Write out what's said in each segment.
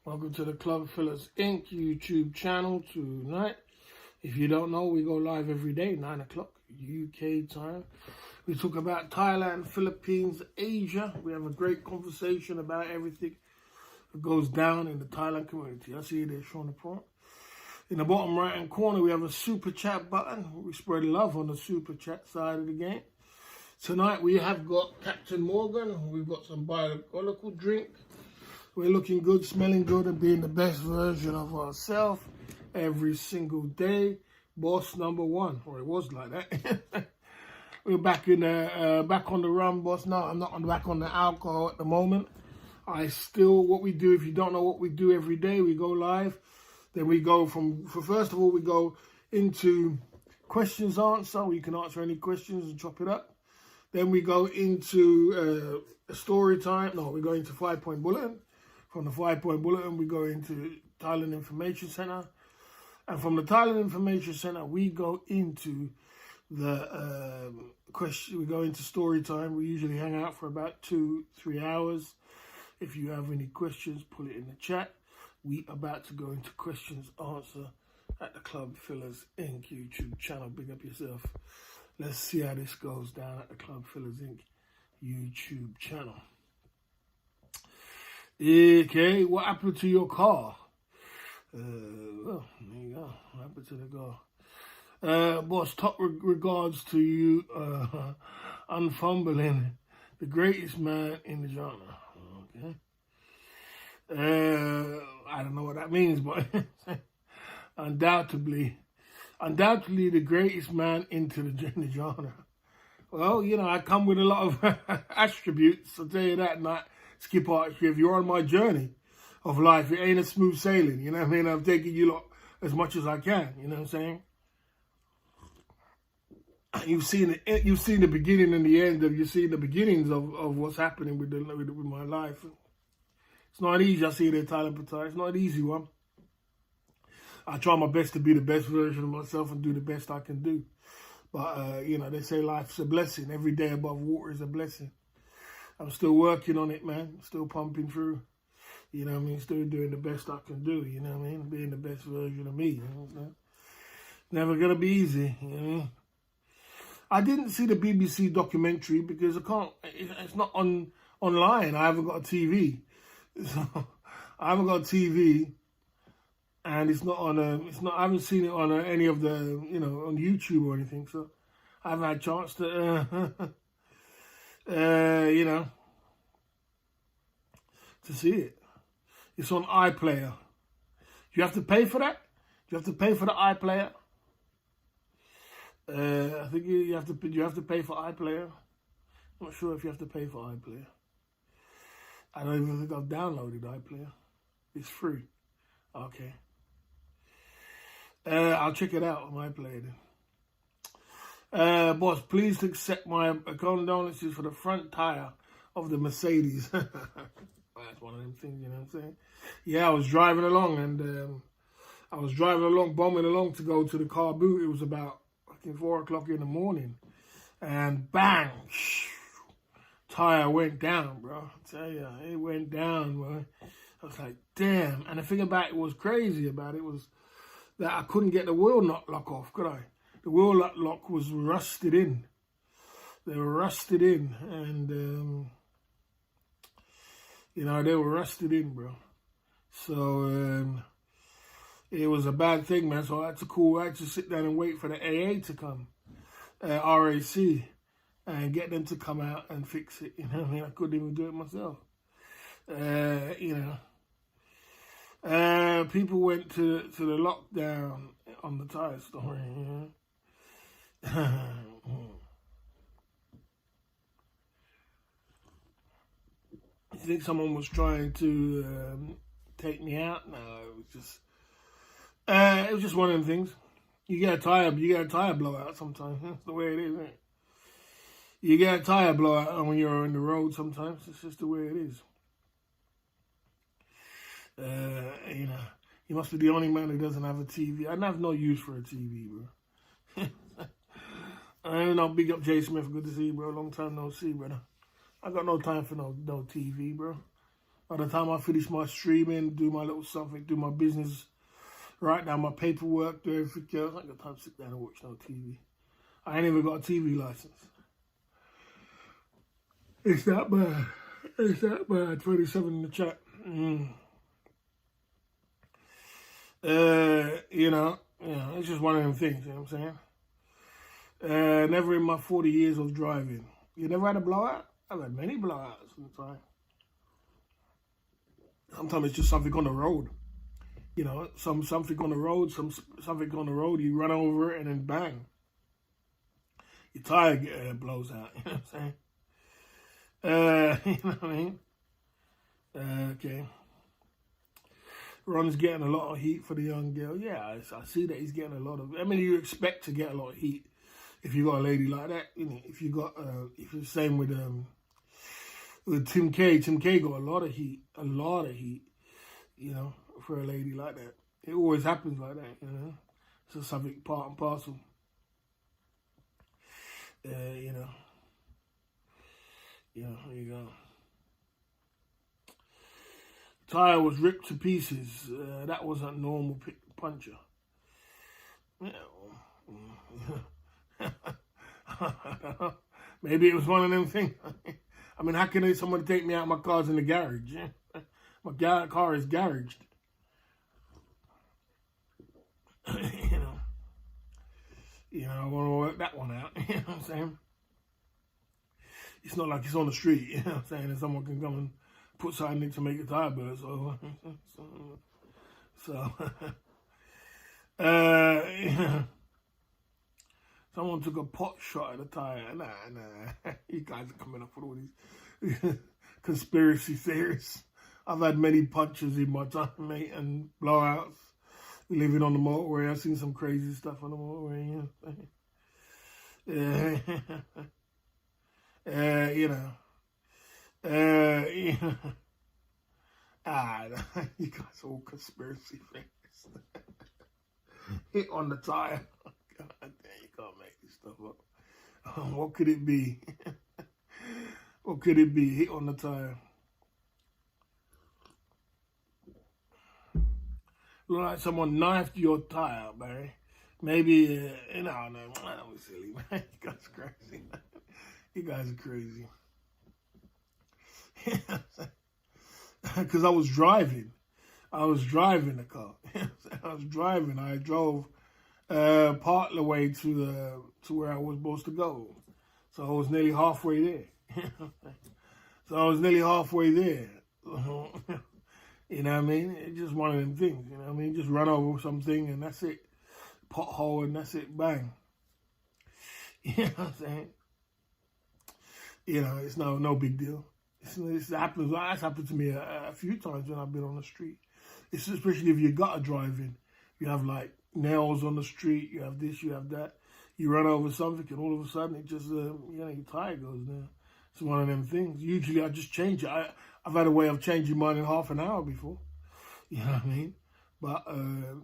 Welcome to the Club Fillers Inc. YouTube channel tonight. If you don't know, we go live every day, 9 o'clock UK time. We talk about Thailand, Philippines, Asia. We have a great conversation about everything that goes down in the Thailand community. I see you there, Sean the Prawn. In the bottom right hand corner, we have a super chat button. We spread love on the super chat side of the game. Tonight we have got Captain Morgan. We've got some biological drink. We're looking good, smelling good, and being the best version of ourselves every single day. Boss number one, or it was like that. We're back in back on the rum, boss. No, I'm not back on the alcohol at the moment. What we do, if you don't know what we do every day, we go live. Then we go first of all, we go into questions answer, where you can answer any questions and chop it up. Then we go into a story time. No, we go into 5-point bulletin. From the 5-point bulletin, we go into Thailand Information Center. And from the Thailand Information Center, we go into the we go into story time. We usually hang out for about 2-3 hours. If you have any questions, put it in the chat. We about to go into questions answer at the Club Fillers Inc. YouTube channel. Big up yourself. Let's see how this goes down at the Club Fillers Inc. YouTube channel. Okay, what happened to your car? Well, there you go. What happened to the car? Boss, top regards to you, unfumbling, the greatest man in the genre. Okay. I don't know what that means, but undoubtedly the greatest man in the genre. Well, you know, I come with a lot of attributes, I'll tell you that, not skip out. If you're on my journey of life, it ain't a smooth sailing, you know what I mean? I'm taking you lot as much as I can, you know what I'm saying? You've seen the beginning and the end you've seen the beginnings of what's happening with my life. It's not easy. I see it in Thailand, pattaya. It's not an easy one. I try my best to be the best version of myself and do the best I can do. But, you know, they say life's a blessing. Every day above water is a blessing. I'm still working on it, man. Still pumping through. You know what I mean? Still doing the best I can do, you know what I mean? Being the best version of me, you know what I'm saying? Never gonna be easy, you know what I mean? I didn't see the BBC documentary because it's not online. I haven't got a TV. So I haven't got a TV, and it's not on I haven't seen it on any of the, you know, on YouTube or anything. So I haven't had a chance to, you know, to see it. It's on iPlayer. Do you have to pay for that? Do you have to pay for the iPlayer? I think you have to pay for iPlayer. I'm not sure if you have to pay for iPlayer. I don't even think I've downloaded iPlayer. It's free. Okay. I'll check it out on iPlayer then. Boss, please accept my condolences for the front tire of the Mercedes. That's one of them things, you know what I'm saying? Yeah, I was driving along and bombing along to go to the car boot. It was about 4 o'clock in the morning. And bang! Tire went down, bro. I tell you, it went down, bro. I was like, damn. And the thing about it was crazy about it was that I couldn't get the wheel nut lock off, could I? The wheel nut lock was rusted in. They were rusted in, and you know, they were rusted in, bro. So it was a bad thing, man. So I had to sit down and wait for the AA to come, RAC, and get them to come out and fix it. You know what I mean? I couldn't even do it myself. You know, people went to the lockdown on the tire story. You know? You think someone was trying to take me out? No, it was just one of them things. You get a tire blowout sometimes. That's the way it is, isn't it? You get a tire blowout when you're on the road sometimes. It's just the way it is. You know, you must be the only man who doesn't have a TV. I have no use for a TV, bro. I don't know, big up Jay Smith. Good to see you, bro. Long time no see, brother. I got no time for no TV, bro. By the time I finish my streaming, do my little something, do my business, write down my paperwork, do everything else, I ain't got time to sit down and watch no TV. I ain't even got a TV license. It's that bad. It's that bad. 27 in the chat. It's just one of them things, you know what I'm saying? Never in my 40 years of driving. You never had a blowout? I've had many blowouts in time. Sometimes it's just something on the road. You know, something on the road, something on the road, you run over it and then bang. Your tire blows out, you know what I'm saying? You know what I mean? Okay. Ron's getting a lot of heat for the young girl. Yeah, I see that he's getting a lot of. I mean, you expect to get a lot of heat if you got a lady like that. You know, if you're the same with Tim K. Tim K got a lot of heat. You know, for a lady like that. It always happens like that. You know, it's just something part and parcel. You know, there you go. Tire was ripped to pieces. That wasn't normal puncture. Maybe it was one of them things. I mean, how can someone take me out? My car's in the garage. Yeah? My car is garaged. I want to work that one out. You know what I'm saying? It's not like it's on the street. You know what I'm saying? And someone can come and put something in to make a tire burst. Someone took a pot shot at a tire. Nah. You guys are coming up with all these conspiracy theories. I've had many punches in my time, mate, and blowouts. Living on the motorway, I've seen some crazy stuff on the motorway. You guys are all conspiracy theories. Hit on the tire. God damn, you can't make this stuff up. What could it be? What could it be? Hit on the tire. Look like someone knifed your tire, man. Maybe, no, that was silly, man. You guys are crazy. You guys are crazy. Because I was driving. The car. I drove part of the way to where I was supposed to go. So I was nearly halfway there. You know what I mean? It's just one of them things, you know what I mean? Just run over something and that's it. Pothole and that's it, bang. You know what I'm saying? You know, it's no big deal. It's happened. That's happened to me a few times when I've been on the street. It's especially if you got a driving. You have like nails on the street, you have this, you have that. You run over something and all of a sudden it just, your tire goes down. It's one of them things. Usually I just change it. I've had a way of changing mine in half an hour before. You know what I mean? But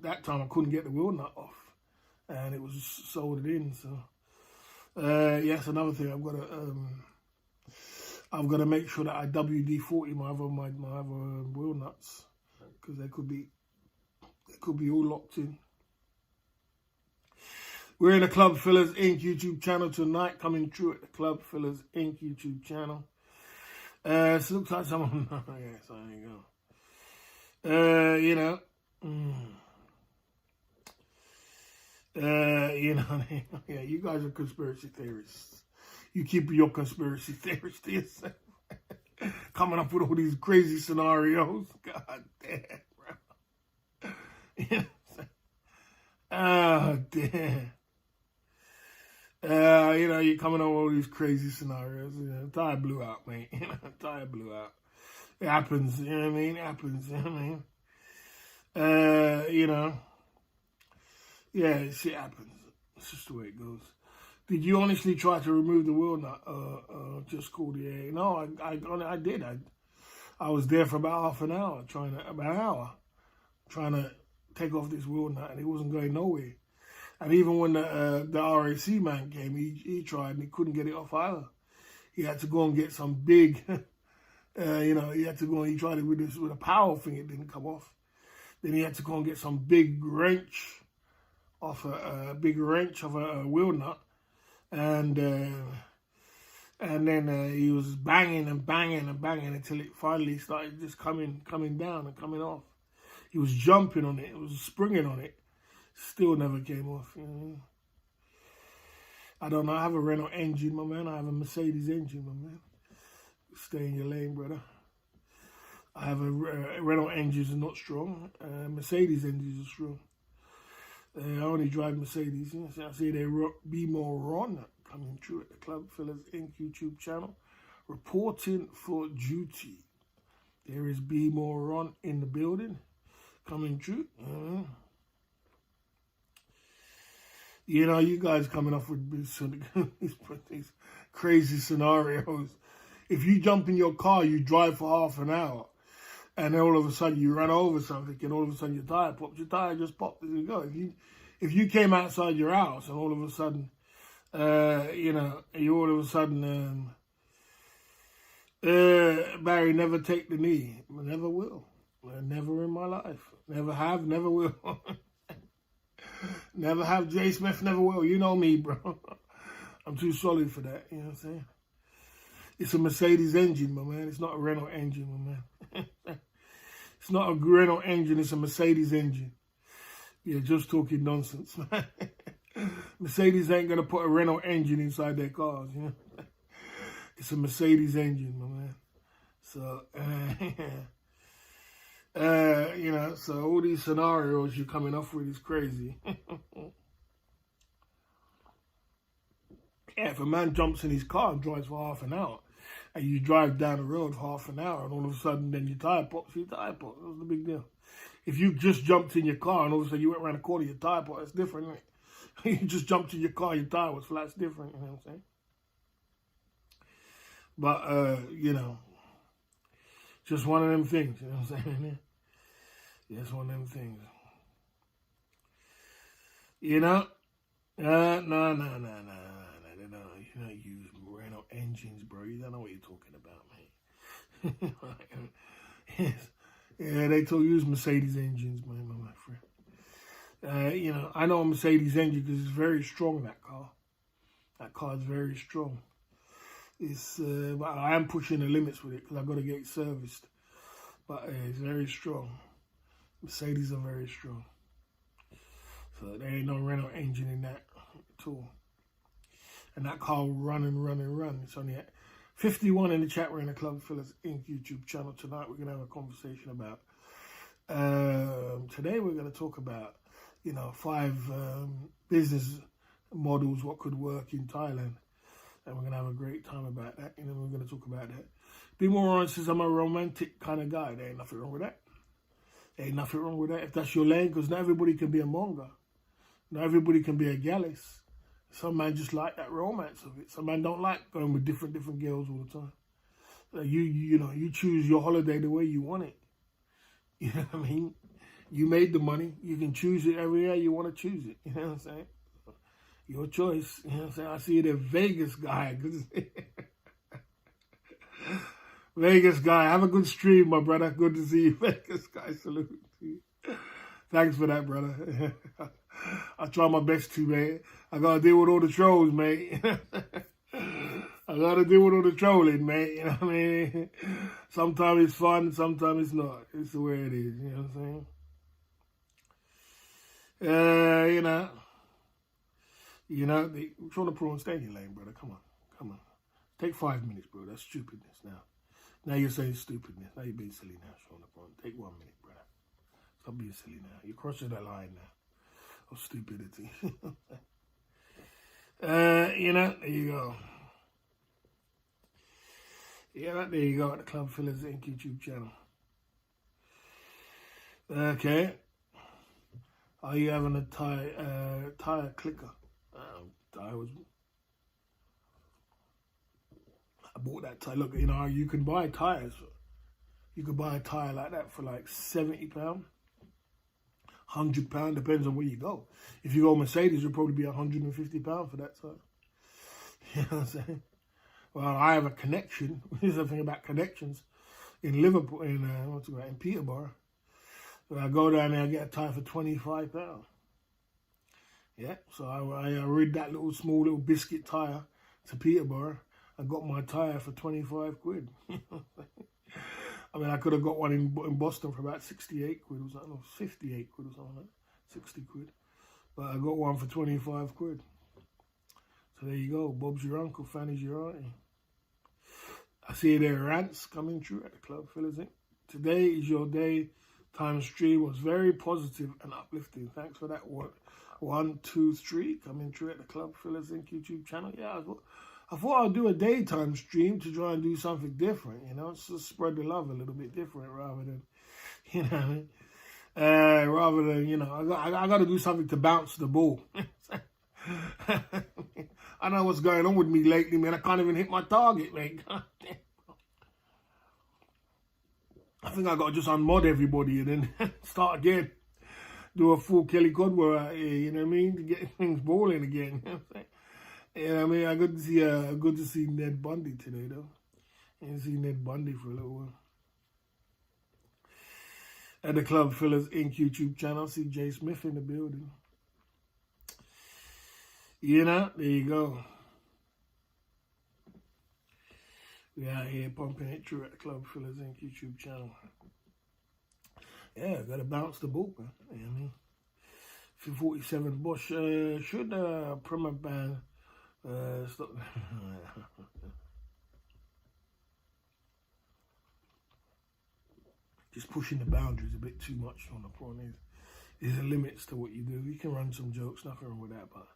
that time I couldn't get the wheel nut off. And it was soldered in. So, yes, another thing. I've got to make sure that I WD-40 my other wheel nuts. Because they could be all locked in. We're in the Club Fillers Inc. YouTube channel tonight. Coming true at the Club Fillers Inc. YouTube channel. So it looks like someone. Yes, there you go. Yeah, you guys are conspiracy theorists. You keep your conspiracy theories to yourself. Coming up with all these crazy scenarios. God damn, bro. Oh, damn. You're coming up with all these crazy scenarios. Tire blew out, mate. Tire blew out. It happens, you know what I mean? It happens, you know what I mean? Yeah, shit happens. It's just the way it goes. Did you honestly try to remove the wheel nut? Just called the AA. No, I did. I was there for about half an hour, trying to take off this wheel nut, and it wasn't going nowhere. And even when the RAC man came, he tried and he couldn't get it off either. He had to go and get some big You know, he had to go and he tried it with this with a power thing. It didn't come off. Then he had to go and get some big wrench off a wheel nut, and then he was banging and banging and banging until it finally started just coming down and coming off. He was jumping on it. It was springing on it. Still never came off. You know? I don't know. I have a Renault engine, my man. I have a Mercedes engine, my man. Stay in your lane, brother. I have a Renault engines are not strong. Mercedes engines are strong. I only drive Mercedes. You know, so I see they be more Ron coming through at the Club Fellas Inc. YouTube channel. Reporting for duty. There is Be More Ron in the building. Coming through. You know, you guys coming off with these crazy scenarios. If you jump in your car, you drive for half an hour, and then all of a sudden you run over something, and all of a sudden your tire pops. Your tire just popped. There you go. If you came outside your house and all of a sudden, you know, you all of a sudden, Barry, never take the knee. I never will. Never in my life. Never have. Never will. Never have. Jay Smith never will. You know me, bro. I'm too solid for that. You know what I'm saying? It's a Mercedes engine, my man. It's not a Renault engine, my man. It's not a Renault engine. It's a Mercedes engine. You're just talking nonsense, man. Mercedes ain't going to put a Renault engine inside their cars, you know. It's a Mercedes engine, my man. So, you know, so all these scenarios you're coming off with is crazy. Yeah, if a man jumps in his car and drives for half an hour, and you drive down the road for half an hour, and all of a sudden then your tire pops. What's the big deal? If you just jumped in your car and all of a sudden you went around the corner, your tire popped, that's different, isn't it? You just jumped in your car, your tire was flat, it's different, you know what I'm saying? But, you know, just one of them things, you know what I'm saying? Just one of them things. You know? No. You don't use Renault engines, bro. You don't know what you're talking about, mate. Yes. Yeah, they use Mercedes engines, man, my friend. You know, I know a Mercedes engine because it's very strong, that car. That car is very strong. It's, but I am pushing the limits with it because I've got to get it serviced. But it's very strong. Mercedes are very strong. So there ain't no Renault engine in that at all. And that car will run and run and run. It's only at 51 in the chat. We're in the Club Fellas Inc. YouTube channel tonight. We're going to have a conversation about, today we're going to talk about, you know, 5 business models, what could work in Thailand. And we're going to have a great time about that. And then we're going to talk about that. Be More Ron says, I'm a romantic kind of guy. There ain't nothing wrong with that. There ain't nothing wrong with that. If that's your lane, because not everybody can be a monga. Not everybody can be a gallus. Some man just like that romance of it. Some man don't like going with different girls all the time. You know, you choose your holiday the way you want it. You know what I mean? You made the money. You can choose it every year you want to choose it. You know what I'm saying? Your choice. You know what I'm saying? I see the Vegas guy. Vegas guy. Have a good stream, my brother. Good to see you. Vegas guy. Salute to you. Thanks for that, brother. I try my best to, man. I gotta deal with all the trolls, mate. I gotta deal with all the trolling, mate. You know what I mean? Sometimes it's fun, sometimes it's not. It's the way it is, you know what I'm saying? You know, we're trying to put on staying lane, brother. Come on. Take 5 minutes, bro. That's stupidness now. Now you're saying stupidness. Now you're being silly now, Sean. Take 1 minute, brother. Stop being silly now. You're crossing that line now of stupidity. You know, there you go. Yeah, there you go at the Club Fellas Inc. YouTube channel. Okay. Are you having a tire clicker? I bought that tire. Look, you know, you can buy tires. You could buy a tire like that for like £70, £100, depends on where you go. If you go Mercedes, it'll probably be £150 for that tire. You know what I'm saying? Well, I have a connection. Here's the thing about connections. in Liverpool, in Peterborough. So I go down there, I get a tyre for £25. Yeah, so I rid that small little biscuit tyre to Peterborough. I got my tyre for 25 quid. I mean, I could have got one in Boston for about 68 quid or something, or 58 quid or something like that, 60 quid. But I got one for 25 quid. So there you go, Bob's your uncle, Fanny's your auntie. I see there rants coming through at the Club Fillers Inc. Today is your day. Time stream was very positive and uplifting. Thanks for that. 1, 2, 3 coming through at the Club Fillers Inc. YouTube channel. Yeah, I thought I'd do a daytime stream to try and do something different, you know, just spread the love a little bit different rather than, you know, rather than, you know, I got to do something to bounce the ball. I know what's going on with me lately, man. I can't even hit my target, mate. I think I got to just unmod everybody and then start again. Do a full Kelly Codwell out here, you know what I mean? To get things balling again. Yeah, I mean, I good to see Ned Bundy today, though. I didn't see Ned Bundy for a little while. At the Club Fillers Inc. YouTube channel, I see Jay Smith in the building. You know, there you go. We out here pumping it through at the Club Fillers Inc. YouTube channel. Yeah, gotta bounce the ball, man. You know what I mean? 47 Bush should Premier Band stop. Just pushing the boundaries a bit too much on the prawn. There's limits to what you do. You can run some jokes, nothing wrong with that, but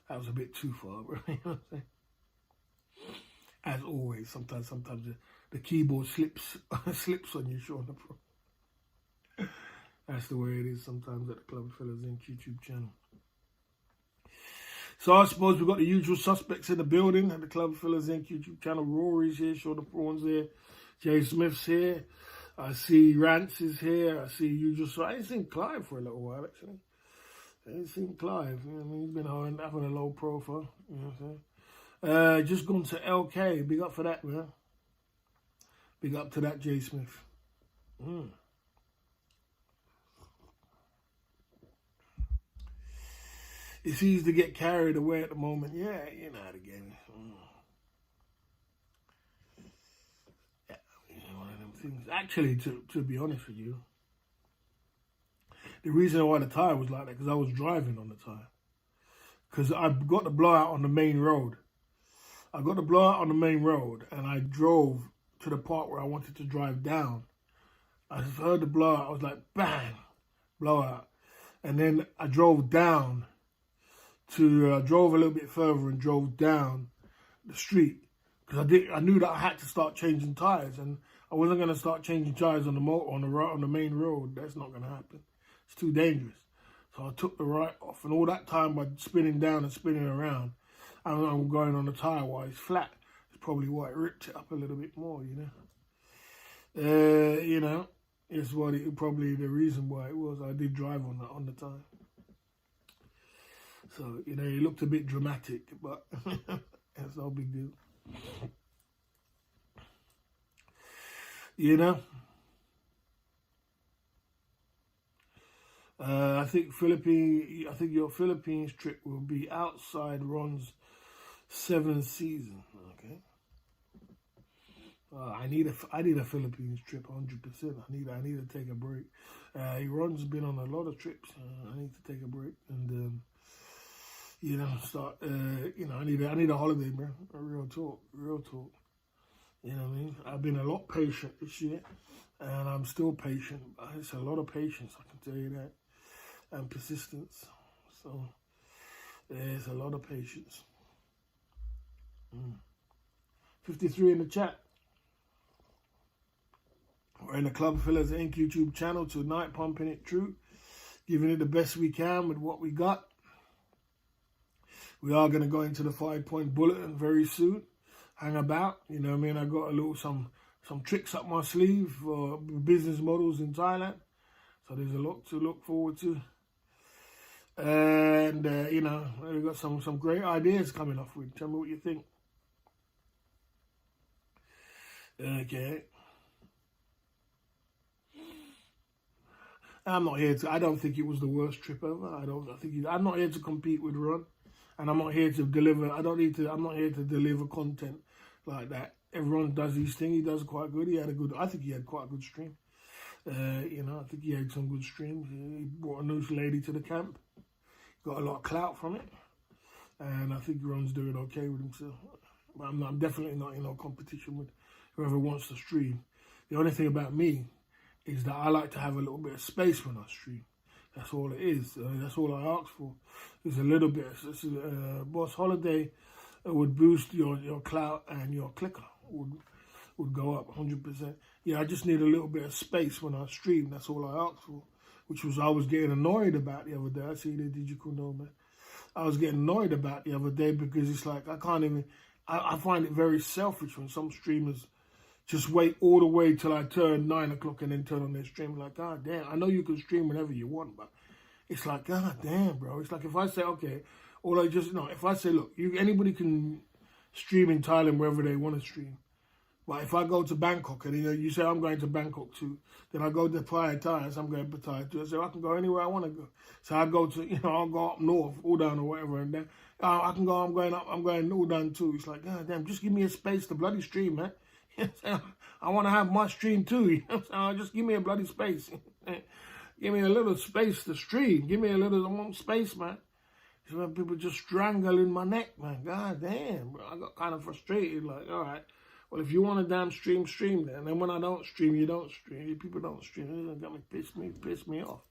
that was a bit too far, bro. You know what I'm saying? As always, sometimes the keyboard slips on you, Sean the Prawn. That's the way it is sometimes at the Club Fillers Inc. YouTube channel. So I suppose we've got the usual suspects in the building at the Club Fillers Inc. YouTube channel. Rory's here, Sean the Prawn's here, Jay Smith's here. I see Rance is here. I see usual. So I ain't seen Clive for a little while, actually. I ain't seen Clive. You know what I mean? He's been having a low profile. You know what I'm saying? Just gone to LK. Big up for that, man. Big up to that, Jay Smith. It's easy to get carried away at the moment. Yeah, you know how the game is. Yeah, you know, one of them things. Actually, to be honest with you, the reason why the tire was like that, because I was driving on the tire. Because I got the blowout on the main road. I got the blowout on the main road, and I drove to the part where I wanted to drive down. I just heard the blowout. I was like, bang, blowout. And then I drove down drove a little bit further and drove down the street. Because I knew that I had to start changing tires, and I wasn't going to start changing tires on the main road. That's not going to happen. It's too dangerous. So I took the right off, and all that time by spinning down and spinning around, I'm going on the tire while it's flat. It's probably why it ripped it up a little bit more, you know. You know, it's probably the reason why it was. I did drive on the tire. So, you know, it looked a bit dramatic, but it's no big deal. You know? I think your Philippines trip will be outside Ron's 7th season. Okay. I need a Philippines trip, 100%. I need to take a break. Ron's been on a lot of trips. I need to take a break and you know, start. You know, I need a holiday, bro. Real talk. You know what I mean? I've been a lot patient this year, and I'm still patient. It's a lot of patience, I can tell you that, and persistence. So there's a lot of patience. 53 in the chat. We're in the Club Fillers Inc. YouTube channel tonight, pumping it through, giving it the best we can with what we got. We are going to go into the 5-point bulletin very soon. Hang about, you know what I mean? I got a little some tricks up my sleeve for business models in Thailand. So there's a lot to look forward to. And, you know, we've got some great ideas coming off with. Tell me what you think. Okay. I'm not here to. I don't think it was the worst trip ever. I'm not here to compete with Ron, and I'm not here to deliver. I don't need to. I'm not here to deliver content like that. Everyone does his thing. He does quite good. I think he had quite a good stream. I think he had some good streams. He brought a new lady to the camp. Got a lot of clout from it, and I think Ron's doing okay with himself. But I'm definitely not in no competition with whoever wants to stream. The only thing about me is that I like to have a little bit of space when I stream. That's all it is. That's all I ask for. Is a little bit. Boss Holiday would boost your clout, and your clicker would go up 100%. Yeah, I just need a little bit of space when I stream. That's all I ask for. Which was I was getting annoyed about the other day. I see the digital know, man. I was getting annoyed about the other day because it's like I can't even. I find it very selfish when some streamers just wait all the way till I turn 9 o'clock and then turn on their stream. Like, God damn, I know you can stream whenever you want, but it's like, God damn, bro. It's like if I say, okay, if I say, look, anybody can stream in Thailand wherever they want to stream. But if I go to Bangkok and you say I'm going to Bangkok too, then I go to pattaya, so I'm going to pattaya too. I say I can go anywhere I want to go. So I go to, I'll go up north, all down or whatever, and then I can go. I'm going all down too. It's like, God damn, just give me a space to bloody stream, man. I want to have my stream too. Just give me a bloody space. Give me a little space to stream. Give me a little space, man. So when people just strangling my neck, man. God damn, bro. I got kind of frustrated. Like, all right. Well, if you want a damn stream, stream then. And then when I don't stream, you don't stream. People don't stream. It got me piss me off.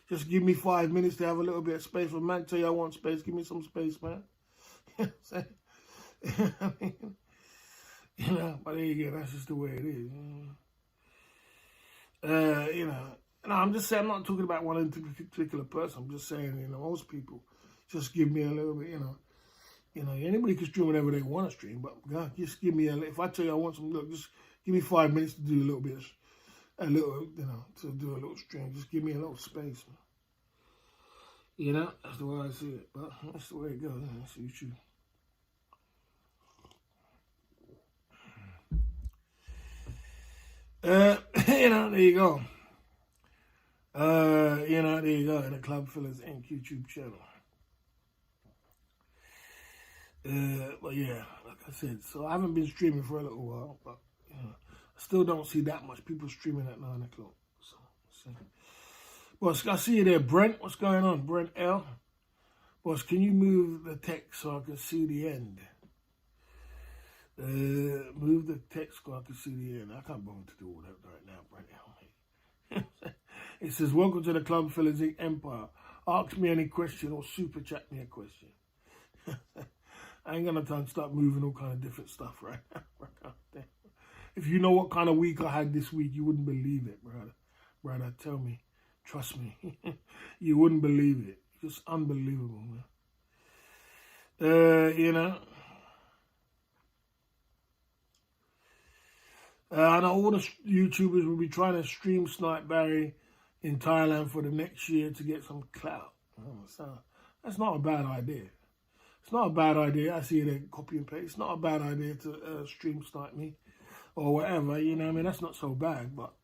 Just give me 5 minutes to have a little bit of space. When man tell you I want space, give me some space, man. I mean, but there you go. That's just the way it is. No, I'm just saying. I'm not talking about one particular person. I'm just saying, most people just give me a little bit, anybody can stream whenever they want to stream, but God, just give me if I tell you I want some, look, just give me 5 minutes to do a little bit, to do a little stream. Just give me a little space. That's the way I see it, but that's the way it goes. That's YouTube. There you go. There you go. The Club Fillers Inc. YouTube channel. But yeah, like I said, so I haven't been streaming for a little while, but I still don't see that much people streaming at 9 o'clock. So, boss, I see you there, Brent. What's going on, Brent L? Boss, can you move the text so I can see the end? Move the text so I can see the end. I can't bother to do all that right now, Brent L. It says, welcome to the Club Fillers Inc. Empire. Ask me any question or super chat me a question. I ain't got no time to start moving all kind of different stuff right now. If you know what kind of week I had this week, you wouldn't believe it, brother. Brother, tell me. Trust me. You wouldn't believe it. Just unbelievable, man. I know all the YouTubers will be trying to stream Snipe Barry in Thailand for the next year to get some clout. So that's not a bad idea. It's not a bad idea. I see it copy and paste. It's not a bad idea to stream Snipe me or whatever. That's not so bad. But,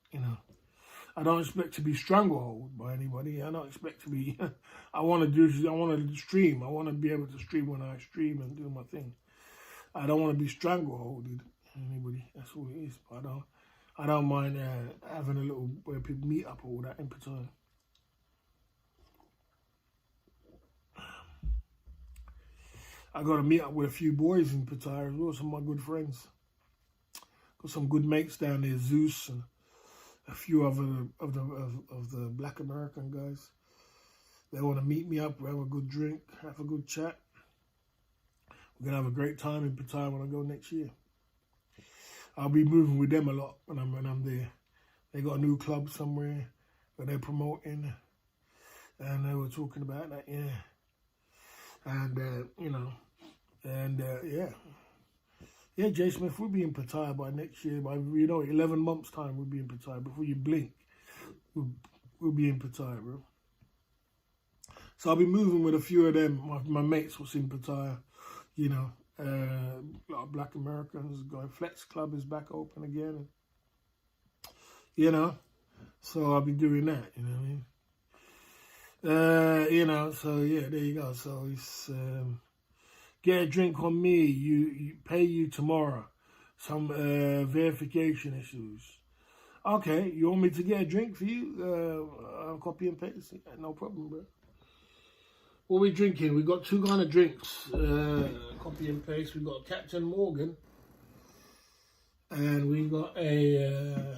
I don't expect to be stranglehold by anybody. I don't expect to be... I want to stream. I want to be able to stream when I stream and do my thing. I don't want to be strangleholded anybody. That's all it is. But I don't mind having a little where people meet up or all that in Pattaya. I got to meet up with a few boys in Pattaya as well, some of my good friends. Got some good mates down there, Zeus and a few of the Black American guys. They want to meet me up, have a good drink, have a good chat. We're going to have a great time in Pattaya when I go next year. I'll be moving with them a lot when I'm there. They got a new club somewhere that they're promoting. And they were talking about that, yeah. And, yeah, Jay Smith, we'll be in Pattaya by next year. By, 11 months' time, we'll be in Pattaya. Before you blink, we'll be in Pattaya, bro. So I'll be moving with a few of them, my mates was in Pattaya, a lot of Black Americans going. Flex Club is back open again. So I'll be doing that, you know what I mean? You know, so yeah, there you go. So it's get a drink on me. You pay you tomorrow. Some verification issues. Okay, you want me to get a drink for you? I'll copy and paste. No problem, bro. What we drinking? We got two kind of drinks. Copy and paste. We got Captain Morgan, and we got a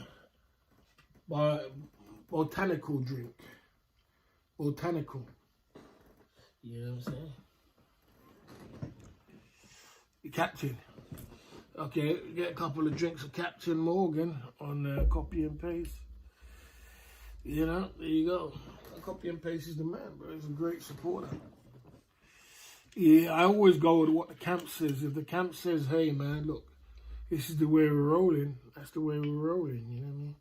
botanical drink. Botanical. You know what I'm saying? Captain. Okay, get a couple of drinks of Captain Morgan on copy and paste. You know, there you go. Copy and paste is the man, bro. He's a great supporter. Yeah, I always go with what the camp says. If the camp says, hey, man, look, this is the way we're rolling, that's the way we're rolling, you know what I mean?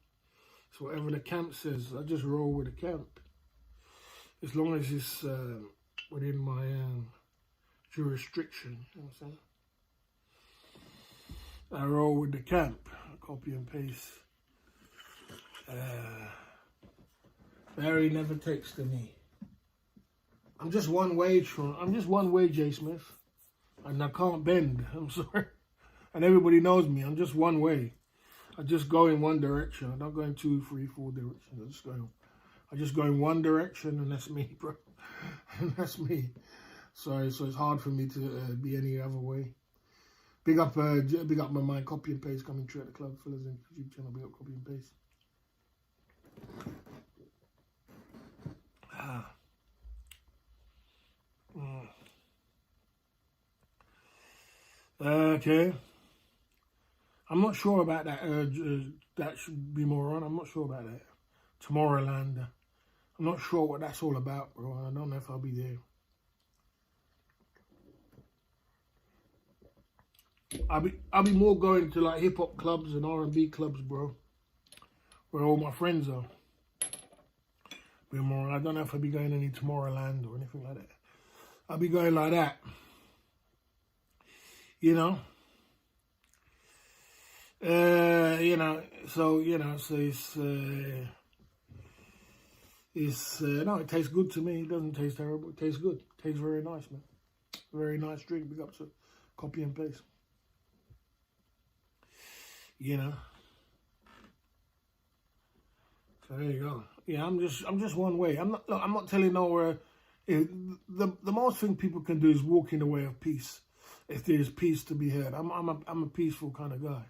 So whatever the camp says, I just roll with the camp. As long as it's within my jurisdiction, you know what I'm saying? I roll with the camp, copy and paste. Barry never takes to me. I'm just one way, Jay Smith. And I can't bend, I'm sorry. And everybody knows me, I'm just one way. I just go in one direction. I'm not going 2, 3, 4 directions. I just go in one direction, and that's me, bro. And that's me. So it's hard for me to be any other way. Big up my mind, copy and paste coming through at the club, fellas, and YouTube channel. Big up, copy and paste. Okay. I'm not sure about that. That should be more on. I'm not sure about that. Tomorrowland. I'm not sure what that's all about, bro. I don't know if I'll be there. I'll be more going to like hip hop clubs and R&B clubs, bro, where all my friends are. Be more. I don't know if I'll be going any Tomorrowland or anything like that. I'll be going like that. You know. So it's no, it tastes good to me. It doesn't taste terrible. It tastes good. It tastes very nice, man. Very nice drink. Big up to copy and paste. You know. So there you go. Yeah, I'm just one way. I'm not telling nowhere. The most thing people can do is walk in the way of peace. If there's peace to be had, I'm a peaceful kind of guy.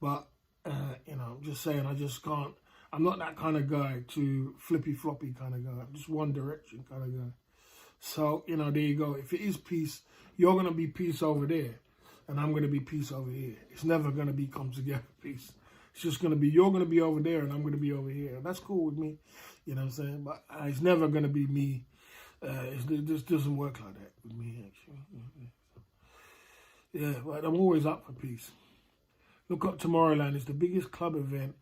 But I'm just saying, I just can't. I'm not that kind of guy to flippy floppy kind of guy. I'm just one direction kind of guy. So there you go. If it is peace, you're gonna be peace over there, and I'm gonna be peace over here. It's never gonna be come together peace. It's just gonna be you're gonna be over there, and I'm gonna be over here. That's cool with me. You know what I'm saying? But it's never gonna be me. It just doesn't work like that with me, actually. Yeah, but I'm always up for peace. Look up Tomorrowland. It's the biggest club event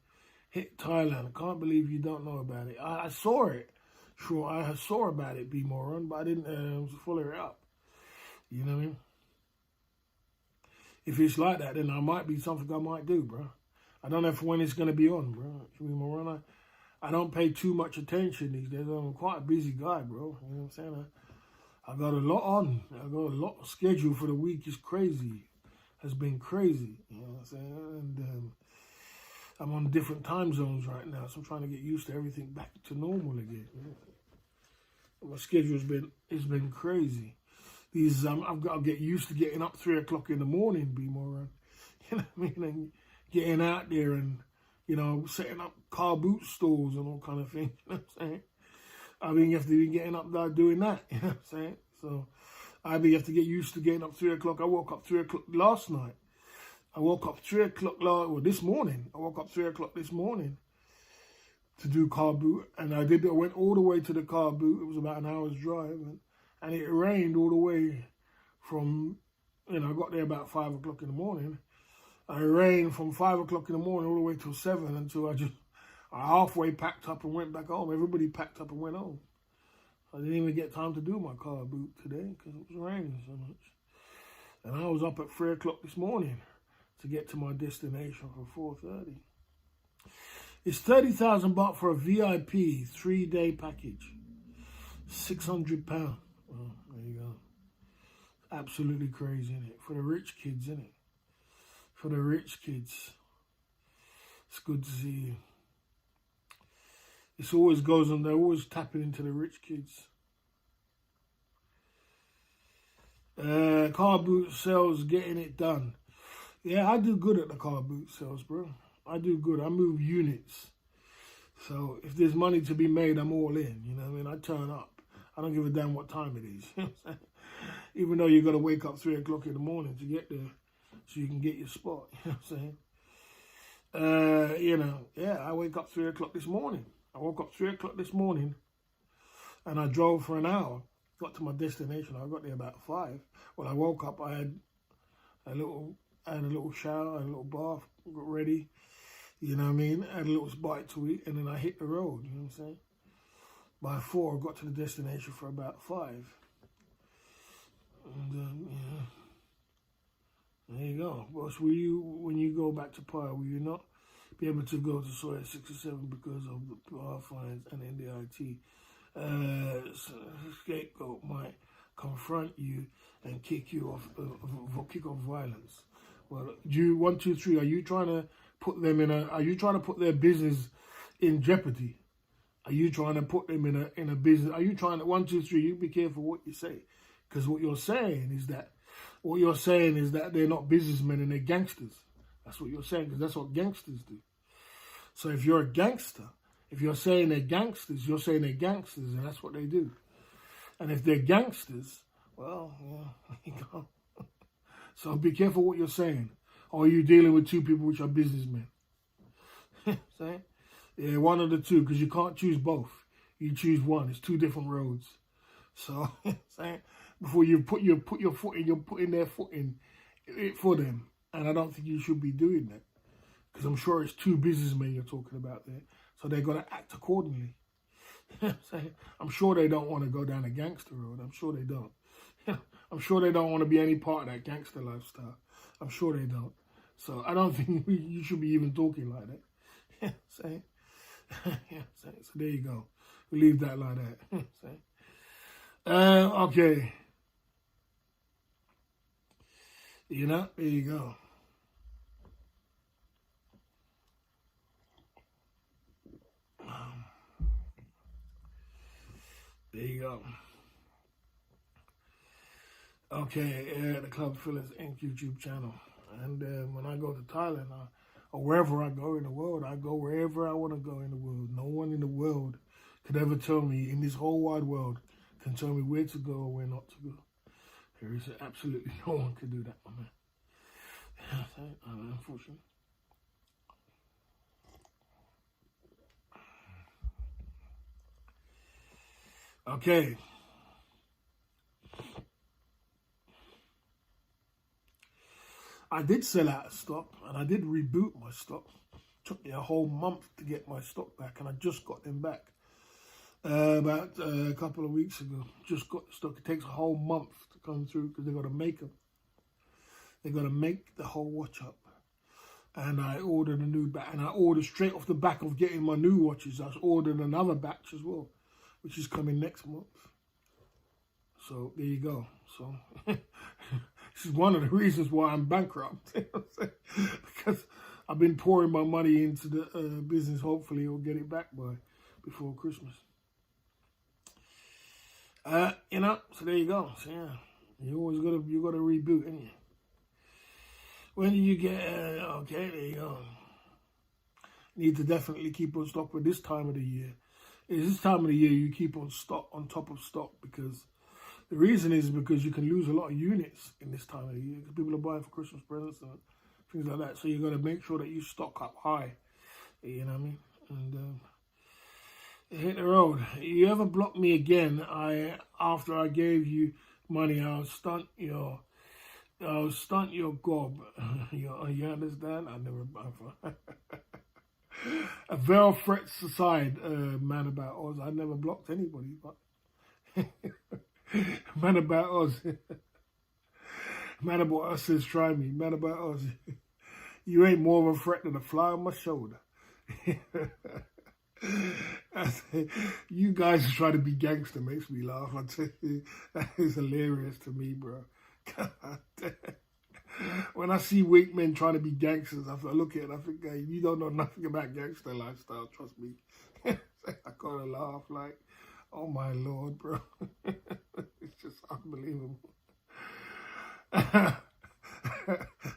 hit Thailand. I can't believe you don't know about it. I saw it. Sure, I saw about it, be moron, but I didn't follow it up. You know what I mean? If it's like that, then I might be something I might do, bro. I don't know when it's going to be on, bro. Be moron. I don't pay too much attention these days. I'm quite a busy guy, bro. You know what I'm saying? I got a lot on. I got a lot scheduled for the week. It's crazy. Has been crazy. You know what I'm saying? And I'm on different time zones right now, so I'm trying to get used to everything back to normal again. You know? My schedule's been crazy. I've got to get used to getting up 3 o'clock in the morning, be more, you know what I mean? And getting out there and setting up car boot stores and all kind of things. You know what I'm saying? You have to be getting up there doing that. You know what I'm saying? So you have to get used to getting up 3 o'clock. I woke up 3 o'clock last night. I woke up 3 o'clock this morning. I woke up 3 o'clock this morning to do car boot, and I went all the way to the car boot. It was about an hour's drive, and it rained all the way from. I got there about 5 o'clock in the morning. It rained from 5 o'clock in the morning all the way till 7 until I halfway packed up and went back home. Everybody packed up and went home. I didn't even get time to do my car boot today because it was raining so much. And I was up at 3 o'clock this morning to get to my destination for 4:30. It's 30,000 baht for a VIP 3-day package. £600. Well, there you go. Absolutely crazy, isn't it? For the rich kids, isn't it? For the rich kids. It's good to see you. It always goes on, they're always tapping into the rich kids. Car boot sales, getting it done. Yeah, I do good at the car boot sales, bro. I do good. I move units. So if there's money to be made, I'm all in. You know what I mean? I turn up. I don't give a damn what time it is. You know what I'm saying? Even though you got to wake up 3 o'clock in the morning to get there so you can get your spot. You know what I'm saying? You know, yeah, I wake up 3 o'clock this morning. I woke up 3 o'clock this morning and I drove for an hour. Got to my destination. I got there about 5. When I woke up, I had a little shower, a little bath, got ready. You know what I mean? I had a little bite to eat, and then I hit the road. You know what I'm saying? By 4, I got to the destination for about 5. And yeah, there you go. Boss, when you go back to Pattaya, will you not be able to go to Soya 6 or 7 because of the power fines and NDIT? Scapegoat might confront you and kick you off, kick off violence. Well, do you 1, 2, 3? Are you trying to put them in a? Are you trying to put their business in jeopardy? Are you trying to put them in a business? Are you trying to 1, 2, 3? You be careful what you say, because what you're saying is that they're not businessmen and they're gangsters. That's what you're saying, because that's what gangsters do. So if you're a gangster, if you're saying they're gangsters, you're saying they're gangsters, and that's what they do. And if they're gangsters, well, yeah, there you go. So be careful what you're saying. Or are you dealing with 2 people which are businessmen? Saying? Yeah, one of the 2, because you can't choose both. You choose one. It's 2 different roads. So, saying, before you put your foot in, you're putting their foot in it for them. And I don't think you should be doing that. Because I'm sure it's 2 businessmen you're talking about there. So they've got to act accordingly. I'm sure they don't want to go down a gangster road. I'm sure they don't. I'm sure they don't want to be any part of that gangster lifestyle. I'm sure they don't. So I don't think you should be even talking like that. So there you go. We'll leave that like that. Okay. You know, there you go. There you go. Okay, the Club Phillips Inc. YouTube channel. And when I go to Thailand, or wherever I go in the world, I go wherever I want to go in the world. No one in the world could ever tell me, in this whole wide world, can tell me where to go or where not to go. There is absolutely no one can do that, my man. Unfortunately. Okay. I did sell out of stock, and I did reboot my stock. Took me a whole month to get my stock back, and I just got them back about a couple of weeks ago. Just got the stock. It takes a whole month to come through because they've got to make them. They've got to make the whole watch up. And I ordered a new batch, and I ordered straight off the back of getting my new watches. I ordered another batch as well, which is coming next month. So there you go. So this is one of the reasons why I'm bankrupt. Because I've been pouring my money into the business. Hopefully I'll get it back before Christmas. You know, so there you go. So yeah, you gotta reboot, ain't you? When do you get, okay, there you go. Need to definitely keep on stock with this time of the year. It's this time of the year you keep on stock, on top of stock, because the reason is because you can lose a lot of units in this time of the year because people are buying for Christmas presents and things like that. So you got to make sure that you stock up high. You know what I mean? And hit the road. You ever block me again? After I gave you money, I'll stunt your gob. You understand? I never buy for. A veil threats aside, man about Oz. I never blocked anybody, but man about Oz. Man about Oz says try me. Man about Oz. You ain't more of a threat than a fly on my shoulder. I say, you guys try to be gangster makes me laugh. I tell you, that is hilarious to me, bro. God damn. When I see weak men trying to be gangsters, I look at it, I think, hey, you don't know nothing about gangster lifestyle, trust me. I gotta laugh like, oh my Lord, bro. It's just unbelievable.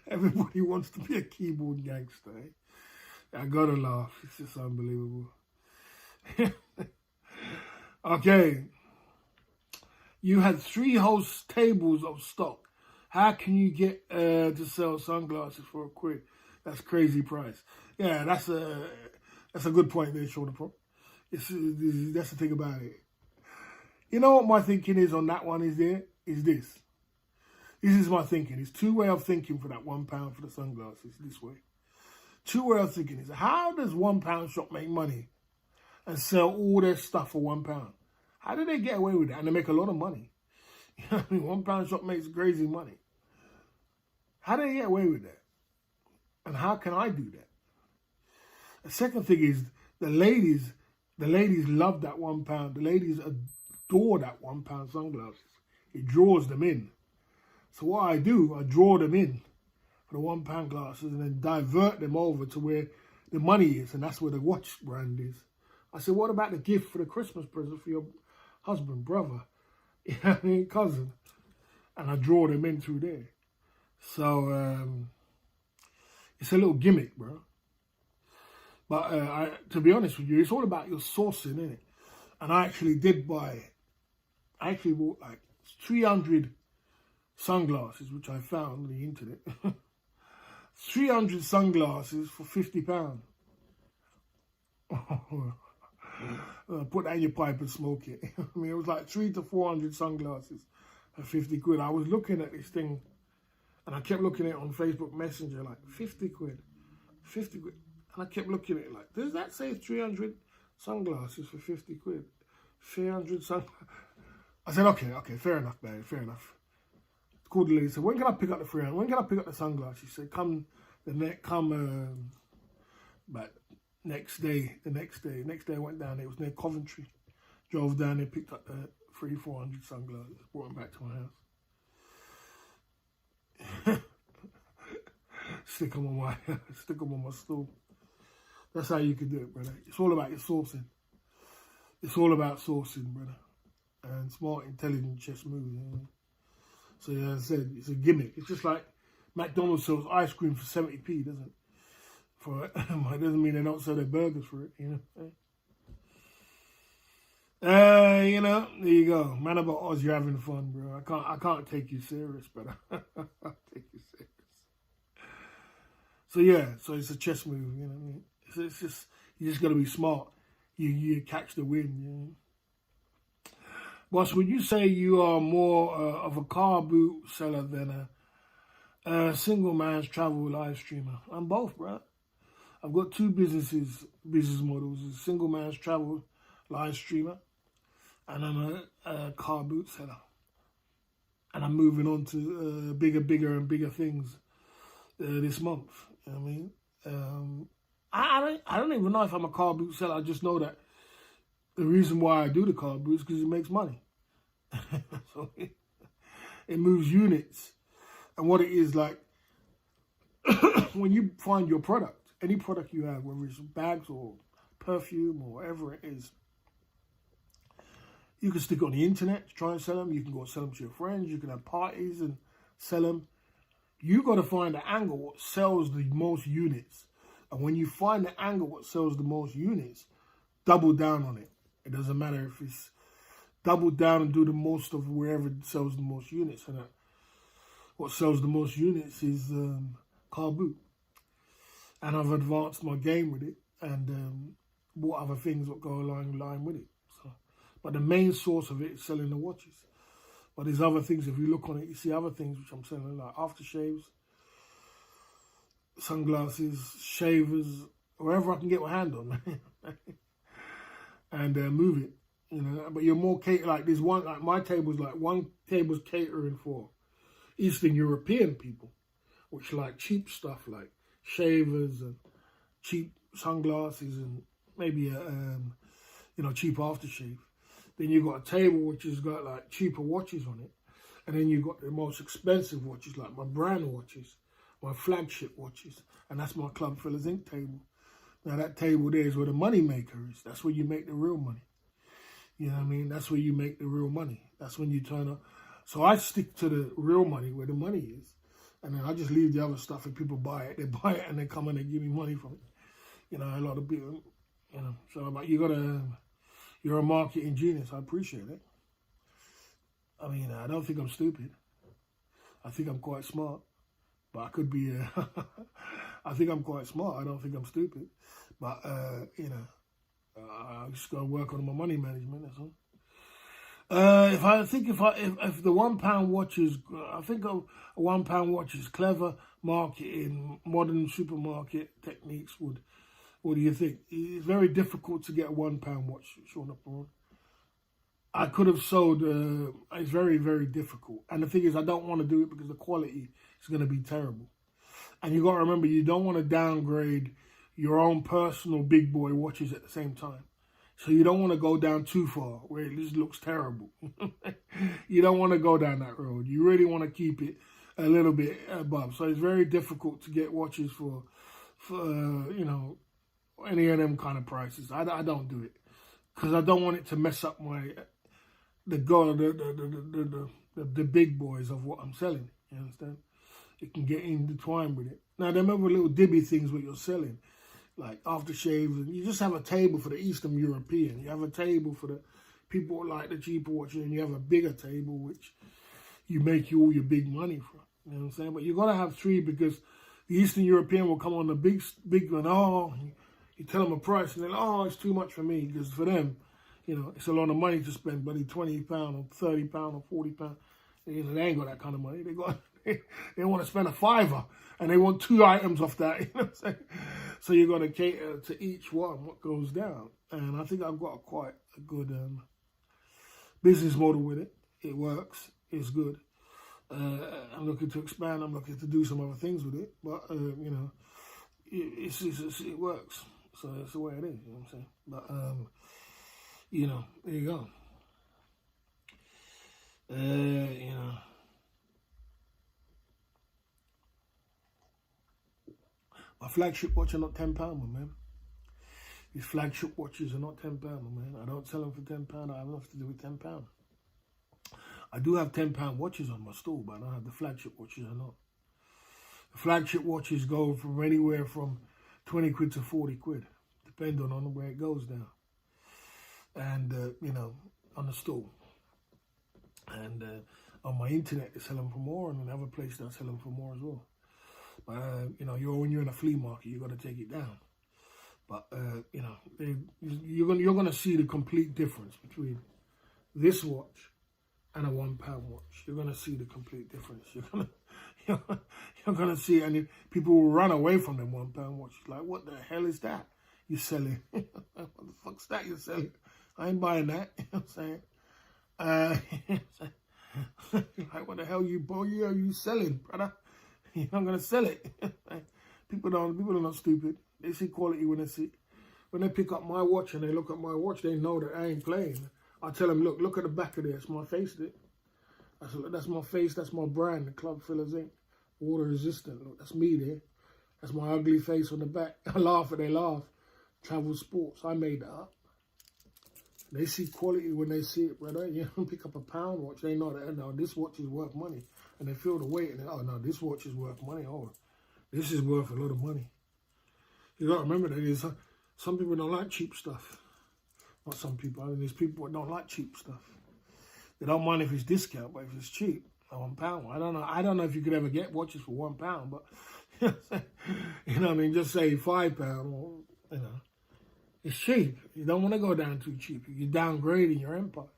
Everybody wants to be a keyboard gangster, eh? I gotta laugh. It's just unbelievable. Okay. You had 3 whole tables of stock. How can you get to sell sunglasses for £1? That's crazy price. Yeah, that's a good point there, Sean. That's the thing about it. You know what my thinking is on that one is this. This is my thinking. It's 2 ways of thinking for that £1 for the sunglasses this way. 2 ways of thinking is, how does £1 shop make money and sell all their stuff for £1? How do they get away with that? And they make a lot of money. You know what I mean? £1 shop makes crazy money. How do they get away with that? And how can I do that? The second thing is the ladies love that £1. The ladies adore that £1 sunglasses. It draws them in. So what I do, I draw them in for the £1 glasses and then divert them over to where the money is, and that's where the watch brand is. I said, what about the gift for the Christmas present for your husband, brother, you know what I mean, cousin? And I draw them in through there. So it's a little gimmick, bro. But to be honest with you, it's all about your sourcing, isn't it? And I actually did buy, I actually bought like 300 sunglasses, which I found on the internet. 300 sunglasses for £50. Put that in your pipe and smoke it. I mean, it was like 300 to 400 sunglasses for £50. I was looking at this thing, and I kept looking at it on Facebook Messenger, like £50, £50. And I kept looking at it like, does that say 300 sunglasses for £50? 300 sunglasses. I said, okay, fair enough, babe, fair enough. Called the lady, said, when can I pick up the 300? When can I pick up the sunglasses? She said, but next day I went down there. It was near Coventry. Drove down there, picked up the 400 sunglasses, brought them back to my house. Stick them on my stool. That's how you can do it, brother. It's all about your sourcing. It's all about sourcing, brother. And smart, intelligent chess moves. You know? So yeah, as I said, it's a gimmick. It's just like McDonald's sells ice cream for 70p, doesn't it? It doesn't mean they don't sell their burgers for it, you know. You know, there you go. Man about Oz, you're having fun, bro. I can't take you serious, brother. I'll take you serious. So yeah, so it's a chess move, you know what I mean? It's just, you just gotta be smart. You catch the wind, you know. Boss, would you say you are more of a car boot seller than a single man's travel live streamer? I'm both, bro. I've got 2 business models: a single man's travel live streamer, and I'm a car boot seller. And I'm moving on to bigger and bigger things this month. You know what I mean? I don't even know if I'm a car boot seller. I just know that the reason why I do the car boot is because it makes money. So it moves units. And what it is like, when you find your product, any product you have, whether it's bags or perfume or whatever it is, you can stick it on the internet to try and sell them. You can go sell them to your friends. You can have parties and sell them. You got to find the angle what sells the most units. And when you find the angle what sells the most units, double down on it. It doesn't matter if it's double down and do the most of wherever it sells the most units. And what sells the most units is car boot. And I've advanced my game with it and bought other things that go along the line with it. So, but the main source of it is selling the watches. But there's other things, if you look on it, you see other things which I'm selling, like aftershaves, sunglasses, shavers, wherever I can get my hand on. And move it, you know. But you're more like there's one, like my table's like one table's catering for Eastern European people, which like cheap stuff like shavers and cheap sunglasses and maybe a cheap aftershave. Then you got a table which has got like cheaper watches on it, and then you got the most expensive watches like my brand watches, my flagship watches, and that's my Club Fillers Inc. table. Now that table there is where the money maker is. That's where you make the real money. You know what I mean? That's where you make the real money. That's when you turn up. So I stick to the real money where the money is. And then I just leave the other stuff and people buy it. They buy it and they come and they give me money from it. You know, a lot of people, you know. So you're a marketing genius. I appreciate it. I mean, I don't think I'm stupid. I think I'm quite smart. But I could be, I think I'm quite smart. I don't think I'm stupid. But, you know, I just got to work on my money management, that's all. If the £1 watch is, I think a £1 watch is clever marketing, modern supermarket techniques would. What do you think? It's very difficult to get a £1 watch, Sean Upon. I could have sold. It's very, very difficult. And the thing is, I don't want to do it because the quality is going to be terrible. And you got to remember, you don't want to downgrade your own personal big boy watches at the same time. So you don't want to go down too far where it just looks terrible. You don't want to go down that road. You really want to keep it a little bit above. So it's very difficult to get watches for you know, any of them kind of prices. I don't do it because I don't want it to mess up the big boys of what I'm selling. You understand? It can get intertwined with it. Now, them other little dibby things what you're selling, like aftershaves, and you just have a table for the Eastern European. You have a table for the people who like the cheaper watches, and you have a bigger table which you make all your big money from. You know what I'm saying? But you got to have three because the Eastern European will come on the big one. Oh, you tell them a price, and they're like, oh, it's too much for me. Because for them, you know, it's a lot of money to spend, buddy, £20 or £30 or £40. You know, they ain't got that kind of money. They want to spend a £5 and they want 2 items off that. You know what I'm saying? So you're going to cater to each one what goes down. And I think I've got quite a good business model with it. It works. It's good. I'm looking to expand. I'm looking to do some other things with it. But, you know, it works. So that's the way it is. You know what I'm saying? But, you know, there you go. You know. My flagship watch are not £10, my man. These flagship watches are not £10, my man. I don't sell them for £10. I have enough to do with £10. I do have £10 watches on my store, but I don't have the flagship watches. I not. The flagship watches go from anywhere from 20 quid to 40 quid, depending on where it goes down. And you know, on the store. And on my internet, they sell them for more, and another place they sell them for more as well. But you know, when you're in a flea market, you got to take it down. But you know, you're gonna see the complete difference between this watch and a £1 watch. You're gonna see the complete difference. You're gonna see, and people will run away from them £1 watches. Like, what the hell is that you're selling? What the fuck's that you're selling? I ain't buying that. You know what I'm saying? Like, what the hell are you selling, brother? You're not gonna sell it. People are not stupid. They see quality when they pick up my watch and they look at my watch, they know that I ain't playing. I tell them, look at the back of this. It's my face there. That's my face. That's my brand, the Club Fillers Inc. Water resistant. Look, that's me there. That's my ugly face on the back. I laugh and they laugh. Travel Sports. I made that up. They see quality when they see it, brother. You don't pick up a £1 watch. They know that, no, this watch is worth money. And they feel the weight and they, oh, no, this watch is worth money. Oh, this is worth a lot of money. You got to remember that some people don't like cheap stuff. Not some people. I mean, there's people that don't like cheap stuff. They don't mind if it's discount, but if it's cheap, £1. I don't know if you could ever get watches for £1, but you know what I mean? Just say £5 or, you know. It's cheap. You don't want to go down too cheap. You're downgrading your empire.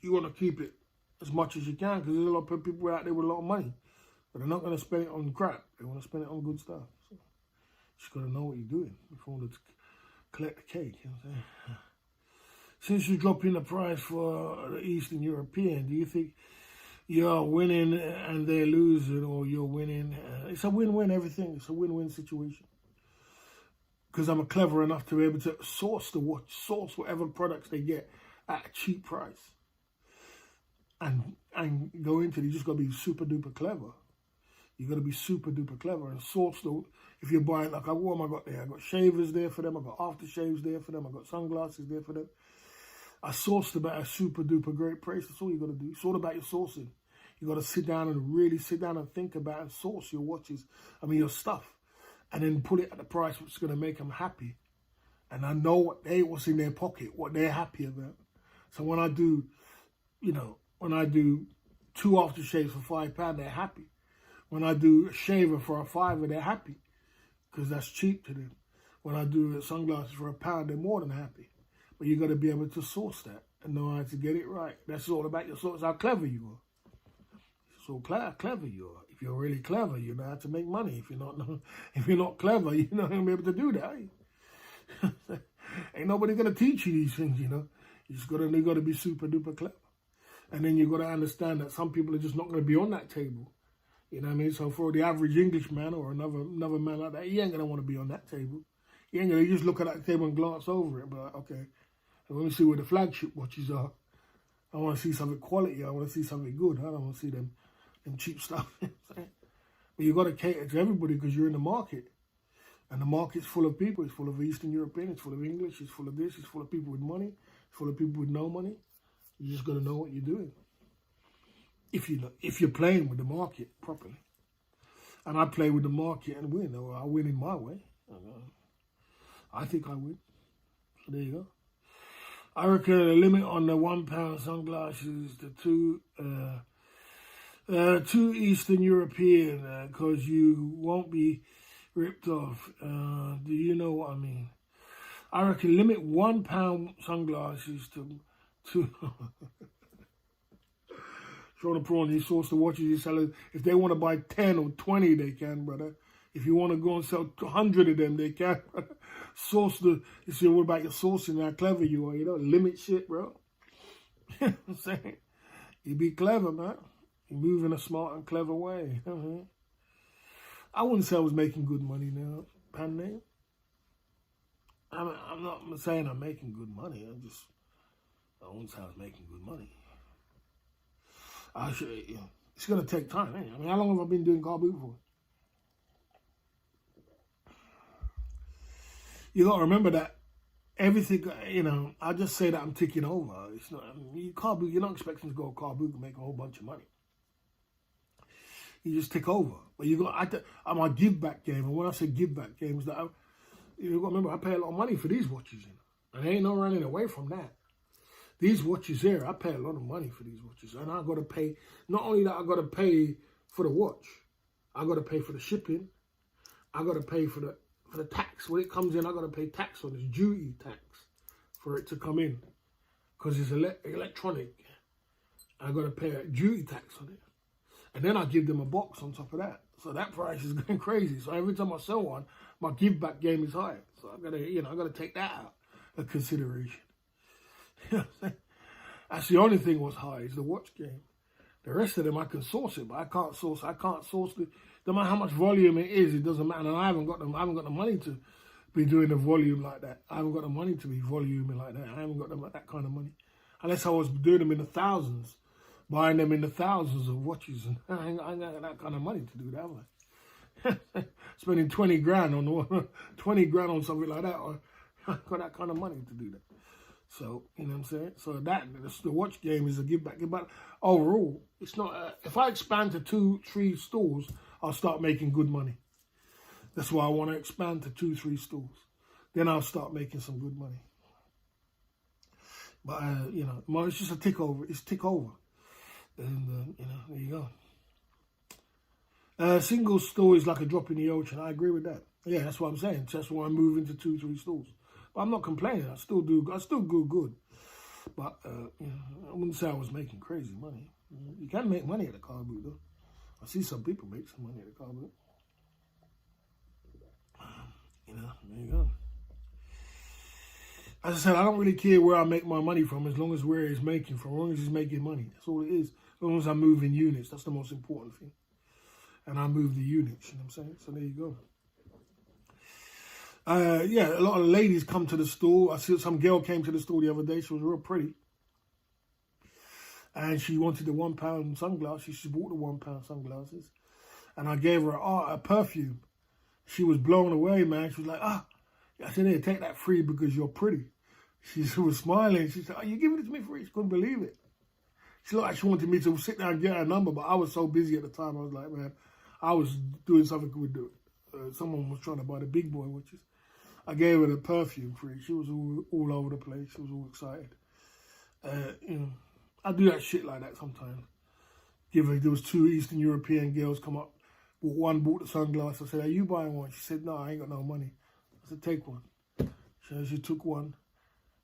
You want to keep it as much as you can because there's a lot of people out there with a lot of money. But they're not going to spend it on crap. They want to spend it on good stuff. So you just got to know what you're doing before you collect the cake. You know what I'm saying? Since you're dropping the price for the Eastern European, do you think you're winning and they're losing, or you're winning? It's a win-win, everything. It's a win-win situation. because I'm clever enough to be able to source the watch, source whatever products they get at a cheap price. And go into it. You just got to be super duper clever. You got to be super duper clever and source the, if you're buying, like, what am I got there? I got shavers there for them. I got aftershaves there for them. I got sunglasses there for them. I sourced them at a super duper great price. That's all you got to do. It's all about your sourcing. You got to sit down and really sit down and think about and source your watches. I mean, your stuff. And then put it at the price which is going to make them happy. And I know what's in their pocket, what they're happy about. So when I do, you know, when I do 2 aftershaves for £5, they're happy. When I do a shaver for a £5, they're happy because that's cheap to them. When I do sunglasses for £1, they're more than happy. But you got to be able to source that and know how to get it right. That's all about your source, how clever you are. So clever you are. If you're really clever, you know how to make money. If you're not clever, you're not going to be able to do that. Ain't nobody going to teach you these things, you know. You got to be super duper clever. And then you got to understand that some people are just not going to be on that table. You know what I mean? So for the average Englishman or another man like that, he ain't going to want to be on that table. He ain't going to just look at that table and glance over it. But okay, let me see where the flagship watches are. I want to see something quality. I want to see something good. I don't want to see them cheap stuff. But you got to cater to everybody because you're in the market. And the market's full of people. It's full of Eastern European. It's full of English. It's full of this. It's full of people with money. It's full of people with no money. You just got to know what you're doing. If you're playing with the market properly. And I play with the market and win, or I win in my way. I think I win. So there you go. I reckon the limit on the £1 sunglasses, the two Eastern European, because you won't be ripped off. Do you know what I mean? I reckon limit £1 sunglasses to Show the prawn, he source the watches he's selling. If they want to buy 10 or 20, they can, brother. If you want to go and sell 100 of them, they can, brother. Source the, you see, what about your sourcing, how clever you are, you know? Limit shit, bro. You know what I'm saying? You be clever, man. You move in a smart and clever way. I wouldn't say I was making good money now, Pan. I'm not saying I'm making good money. I wouldn't say I was making good money. It's going to take time, ain't it? I mean, how long have I been doing car boot for? You got to remember that everything, you know, I just say that I'm ticking over. It's not, I mean, car boot, you're not expecting to go car boot and make a whole bunch of money. You just tick over. But you got, I'm a give back game. And when I say give back games, that you got to remember, I pay a lot of money for these watches, you know, and there ain't no running away from that. These watches here, I pay a lot of money for these watches. And I got to pay, not only that, I got to pay for the watch. I got to pay for the shipping. I got to pay for the tax. When it comes in, I got to pay tax on this, duty tax, for it to come in. Because it's electronic. I got to pay a duty tax on it. And then I give them a box on top of that. So that price is going crazy. So every time I sell one, my give back game is high. So I got to, you know, I got to take that out of consideration. That's the only thing was high is the watch game. The rest of them I can source it, but I can't source the. No matter how much volume it is, it doesn't matter. And I haven't got the money to be doing the volume like that. I haven't got the money to be voluming like that. I haven't got that kind of money, unless I was doing them in the thousands, buying them in the thousands of watches, and I ain't got that kind of money to do that, have I? Spending 20 grand on 20 grand on something like that, or I got that kind of money to do that. So, you know what I'm saying? So the watch game is a give back. But overall, it's not, if I expand to 2-3 stores, I'll start making good money. That's why I want to expand to 2-3 stores. Then I'll start making some good money. But, you know, it's just a tick over. It's tick over. And, you know, there you go. Single store is like a drop in the ocean. I agree with that. Yeah, that's what I'm saying. That's why I'm moving to 2-3 stores. But I'm not complaining. I still do good. But you know, I wouldn't say I was making crazy money. You can make money at a car boot, though. I see some people make some money at a car boot. You know, there you go. As I said, I don't really care where I make my money from, as long as where it's making from, as long as it's making money. That's all it is. As long as I'm moving units, that's the most important thing. And I move the units, you know what I'm saying? So there you go. Yeah, a lot of ladies come to the store. I see some girl came to the store the other day. She was real pretty. And she wanted the £1 sunglasses. She bought the £1 sunglasses. And I gave her a perfume. She was blown away, man. She was like, I said, here, take that free because you're pretty. She was smiling. She said, you giving it to me free? She couldn't believe it. She looked like she wanted me to sit down and get her number, but I was so busy at the time. I was like, man, I was doing something with someone was trying to buy the big boy watches. I gave her the perfume free. She was all over the place. She was all excited. You know, I do that shit like that sometimes. There was 2 Eastern European girls come up. One bought the sunglasses. I said, are you buying one? She said, no, I ain't got no money. I said, take one. So she took one.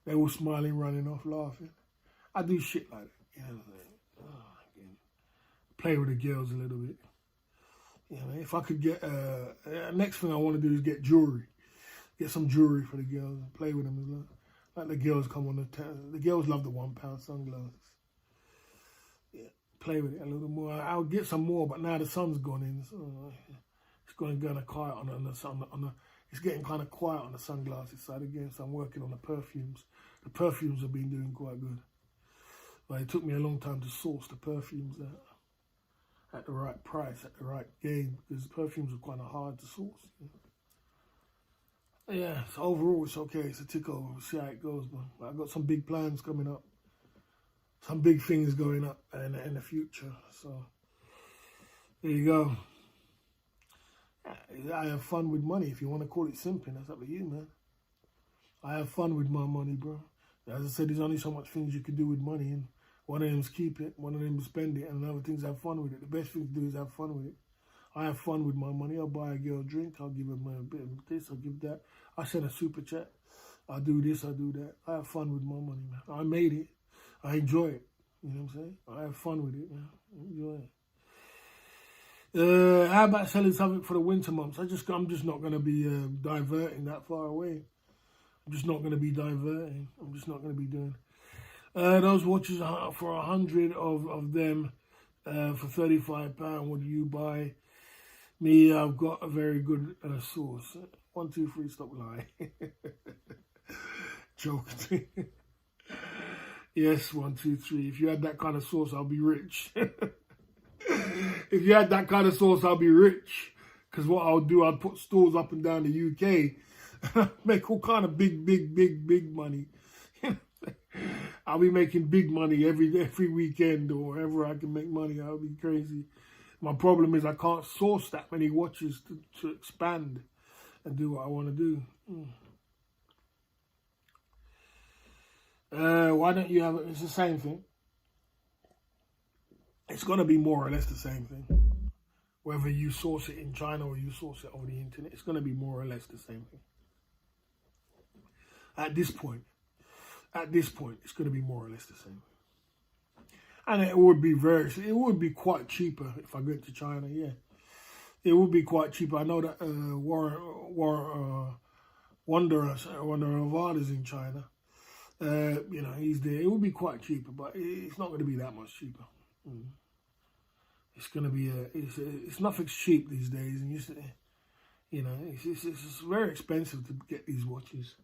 They were smiling, running off, laughing. I do shit like that. You know what I'm saying? Play with the girls a little bit. You know, if I could get, next thing I want to do is get jewelry. Get some jewelry for the girls and play with them as well. Like the girls come on the girls love the £1 sunglasses. Yeah, play with it a little more. I'll get some more, but now the sun's gone in, so it's going to get quiet on the sun. It's getting kind of quiet on the sunglasses side again, so I'm working on the perfumes. The perfumes have been doing quite good. But it took me a long time to source the perfumes at the right price, at the right game, because perfumes are kind of hard to source. You know? Yeah, so overall it's okay. It's a tick over. We'll see how it goes, man. But I've got some big plans coming up. Some big things going up in the future. So there you go. I have fun with money. If you want to call it simping, that's up to you, man. I have fun with my money, bro. As I said, there's only so much things you can do with money, and one of them is keep it, one of them is spend it, and another thing is have fun with it. The best thing to do is have fun with it. I have fun with my money. I'll buy a girl a drink. I'll give her a bit of this. I'll give that. I send a super chat. I'll do this. I'll do that. I have fun with my money, man. I made it. I enjoy it. You know what I'm saying? I have fun with it, man. I enjoy it. How about selling something for the winter months? I'm just not going to be diverting that far away. I'm just not going to be diverting. I'm just not going to be doing those watches for 100 of them for £35. What do you buy? Me, I've got a very good source. 1, 2, 3, stop lying. Joking. Yes, 1, 2, 3. If you had that kind of sauce, I'll be rich. If you had that kind of sauce, I'll be rich. Because what I'll do, I'll put stores up and down the UK. Make all kind of big money. I'll be making big money every weekend or wherever I can make money. I'll be crazy. My problem is I can't source that many watches to expand and do what I want to do. Why don't you have it? It's the same thing. It's going to be more or less the same thing. Whether you source it in China or you source it over the internet, it's going to be more or less the same thing. At this point, it's going to be more or less the same. And it would be quite cheaper if I go to China, yeah. It would be quite cheaper. I know that Wonder of Art is in China. You know, he's there. It would be quite cheaper, but it's not going to be that much cheaper. It's going to be it's nothing's cheap these days, and you know, it's very expensive to get these watches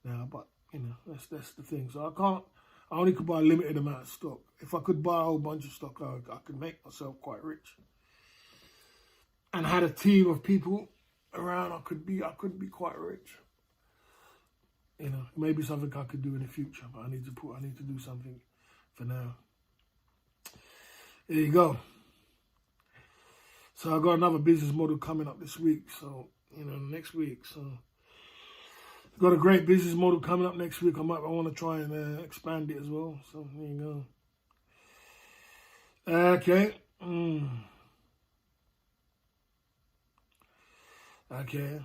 now. But you know, that's the thing. So I only could buy a limited amount of stock. If I could buy a whole bunch of stock, I could make myself quite rich. And had a team of people around, I could be quite rich. You know, maybe something I could do in the future, but I need to do something for now. There you go. So I got another business model coming up this week. So, you know, next week. So got a great business model coming up next week. I want to try and expand it as well. So there you go. Okay. Okay.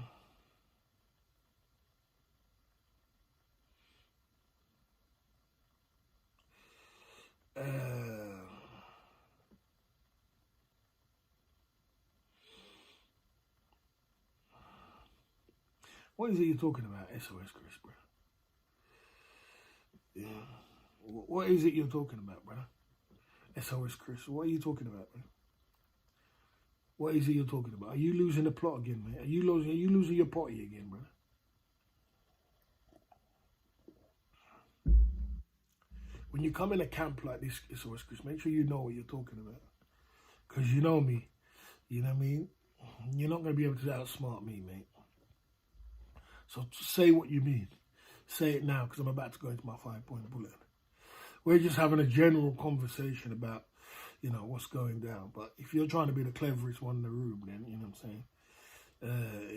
What is it you're talking about, SOS Chris, bro? Yeah. What is it you're talking about, brother? SOS Chris. What are you talking about, bro? What is it you're talking about? Are you losing the plot again, man? Are you losing your potty again, brother? when you come in a camp like this, it's always Chris, make sure you know what you're talking about. Because you know me, you know what I mean? You're not going to be able to outsmart me, mate. So say what you mean. Say it now, because I'm about to go into my 5-point bulletin. We're just having a general conversation about, you know, what's going down. But if you're trying to be the cleverest one in the room, then, you know what I'm saying?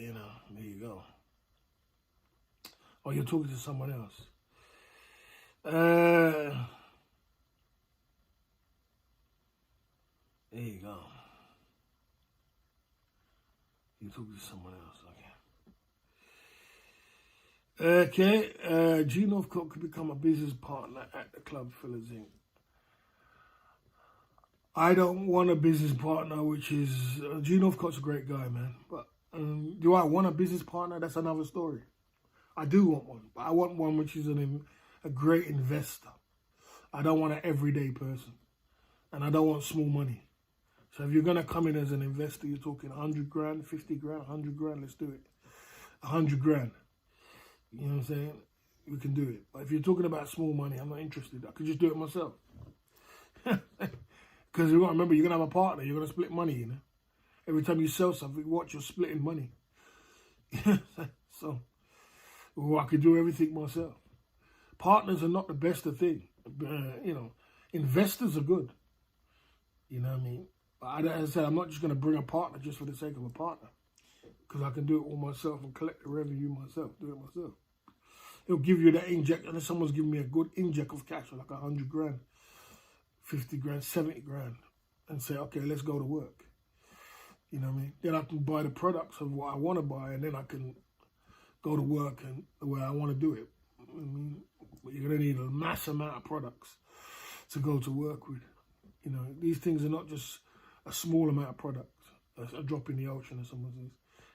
You know, there you go. Or you're talking to someone else. There you go. You're talking to someone else, okay. Okay, G Northcote could become a business partner at the Club Fillers Inc. I don't want a business partner, which is... G Northcote's a great guy, man. But do I want a business partner? That's another story. I do want one, but I want one which is a great investor. I don't want an everyday person. And I don't want small money. So if you're going to come in as an investor, you're talking 100 grand, 50 grand, 100 grand, let's do it. 100 grand. You know what I'm saying? We can do it. But if you're talking about small money, I'm not interested. I could just do it myself. Because you've got to remember, you're going to have a partner. You're going to split money, you know. Every time you sell something, watch, you're splitting money. So, well, I could do everything myself. Partners are not the best of thing. You know, investors are good. You know what I mean? But as I said, I'm not just going to bring a partner just for the sake of a partner. Because I can do it all myself and collect the revenue myself, do it myself. It'll give you that inject, and if someone's giving me a good inject of cash, like 100 grand, 50 grand, 70 grand, and say, okay, let's go to work. You know what I mean? Then I can buy the products of what I want to buy, and then I can go to work and the way I want to do it. I mean, you're going to need a mass amount of products to go to work with. You know, these things are not just a small amount of products, a drop in the ocean, as someone says.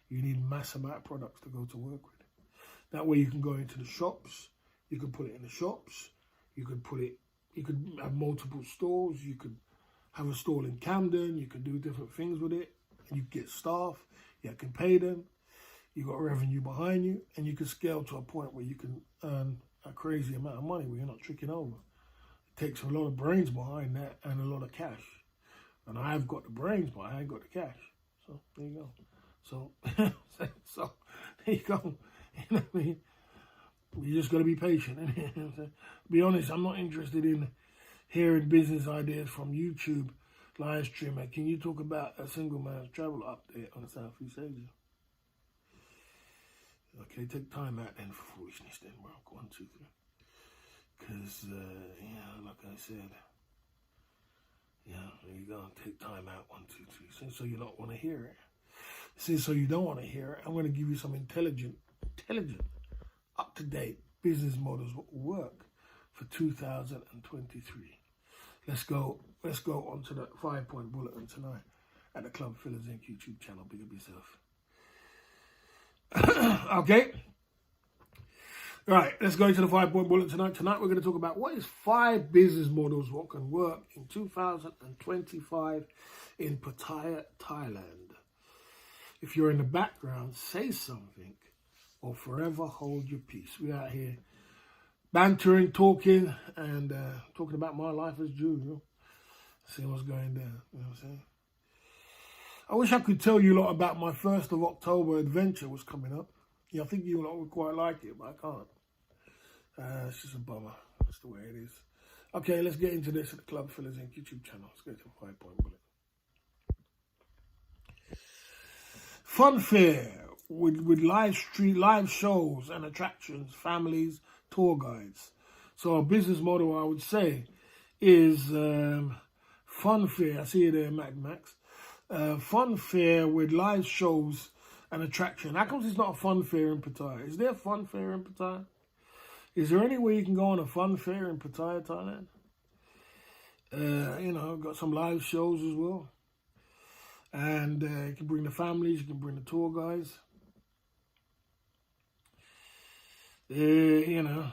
You need mass amount of products to go to work with. That way you can go into the shops, you can put it in the shops, you could have multiple stores, you could have a stall in Camden, you could do different things with it, and you get staff, you can pay them, you got revenue behind you, and you can scale to a point where you can earn a crazy amount of money where you're not tricking over. It takes a lot of brains behind that and a lot of cash. And I've got the brains, but I ain't got the cash. So there you go. So, so there you go. You know what I mean? You just got to be patient. To be honest, I'm not interested in hearing business ideas from YouTube live streamer. Can you talk about a single man's travel update on Southeast Asia? Okay, take time out then for foolishness then, bro. 1, 2, 3. Because, yeah, like I said, yeah, there you go. Take time out, 1, 2, 3. So you don't want to hear it. So you don't want to hear it, I'm going to give you some intelligent, up-to-date business models that will work for 2023. Let's go on to the 5-point bulletin tonight at the Club Fillers Inc. YouTube channel. Big up yourself. Okay. Right, let's go into the 5-point bulletin tonight. Tonight we're going to talk about what is 5 business models what can work in 2025 in Pattaya, Thailand. If you're in the background, say something or forever hold your peace. We're out here bantering, talking, and talking about my life as Jew. Seeing what's going down. You know what I'm saying? I wish I could tell you a lot about my 1st of October adventure was coming up. Yeah, I think you lot would quite like it, but I can't. It's just a bummer. That's the way it is. Okay, let's get into this at the Club Fillers Inc. YouTube channel. Let's get to the 5-point bullet. Fun fair with live shows and attractions, families, tour guides. So a business model I would say is fun fair. I see you there, Max. Fun fair with live shows and attraction. How comes it's not a fun fair in Pattaya? Is there a fun fair in Pattaya? Is there any way you can go on a fun fair in Pattaya, Thailand? You know, got some live shows as well. And you can bring the families, you can bring the tour guys. You know.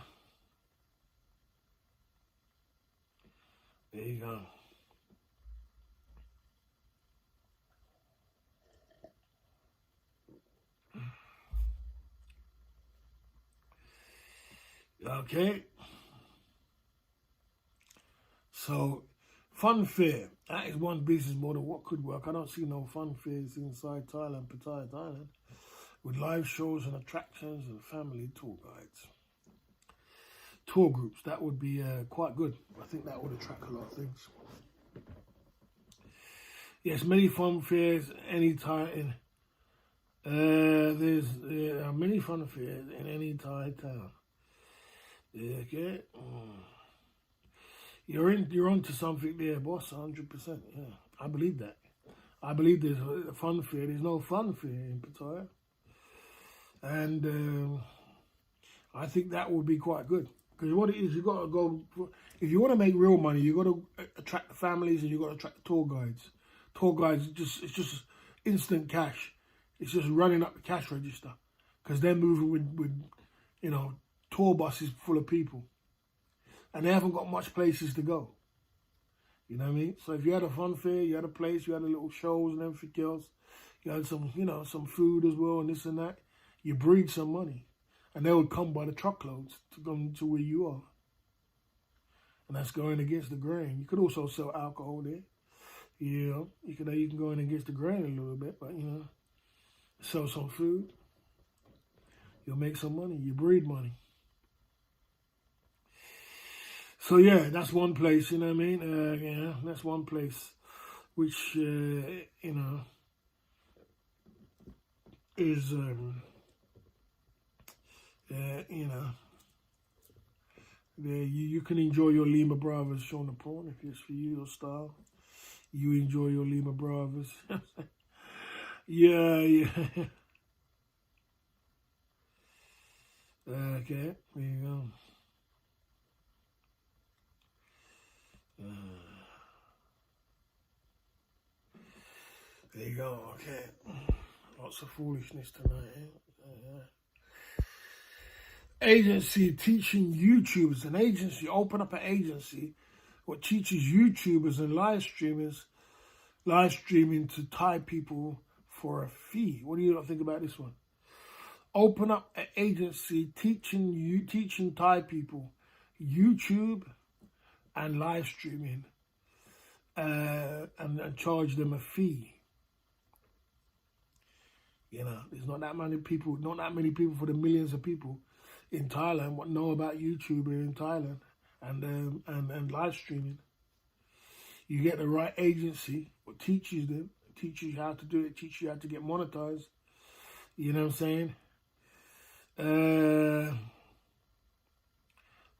There you go. Okay. So, fun fair. That is one business model. What could work? I don't see no fun fairs inside Thailand, Pattaya, Thailand, with live shows and attractions and family tour guides. Tour groups, that would be quite good. I think that would attract a lot of things. Yes, many fun fairs any time. There's many fun fairs in any Thai town. Okay, you're onto something there, boss. 100%. Yeah, I believe that. I believe there's a fun fair. There's no fun fair in Pattaya, and I think that would be quite good. Because what it is, you got to go. If you want to make real money, you got to attract the families and you got to attract the tour guides. Tour guides, it's just instant cash. It's just running up the cash register because they're moving with tour buses full of people, and they haven't got much places to go. You know what I mean? So if you had a fun fair, you had a place, you had a little shows and everything else, you had some food as well and this and that, you breed some money. And they would come by the truckloads to come to where you are. And that's going against the grain. You could also sell alcohol there. You can go in against the grain a little bit, but sell some food. You'll make some money. You breed money. So yeah, that's one place, you know what I mean? That's one place which, is... you can enjoy your Lima Bravas showing the porn if it's for you, your style. You enjoy your Lima Bravas. yeah. Okay, there you go. There you go, okay. Lots of foolishness tonight, Agency teaching YouTubers. An agency, open up an agency what teaches YouTubers and live streaming to Thai people for a fee. What do you think about this one? Open up an agency teaching Thai people YouTube and live streaming and charge them a fee. There's not that many people for the millions of people in Thailand what know about YouTube in Thailand and live streaming. You get the right agency what teaches you how to do it, teaches you how to get monetized. You know what I'm saying?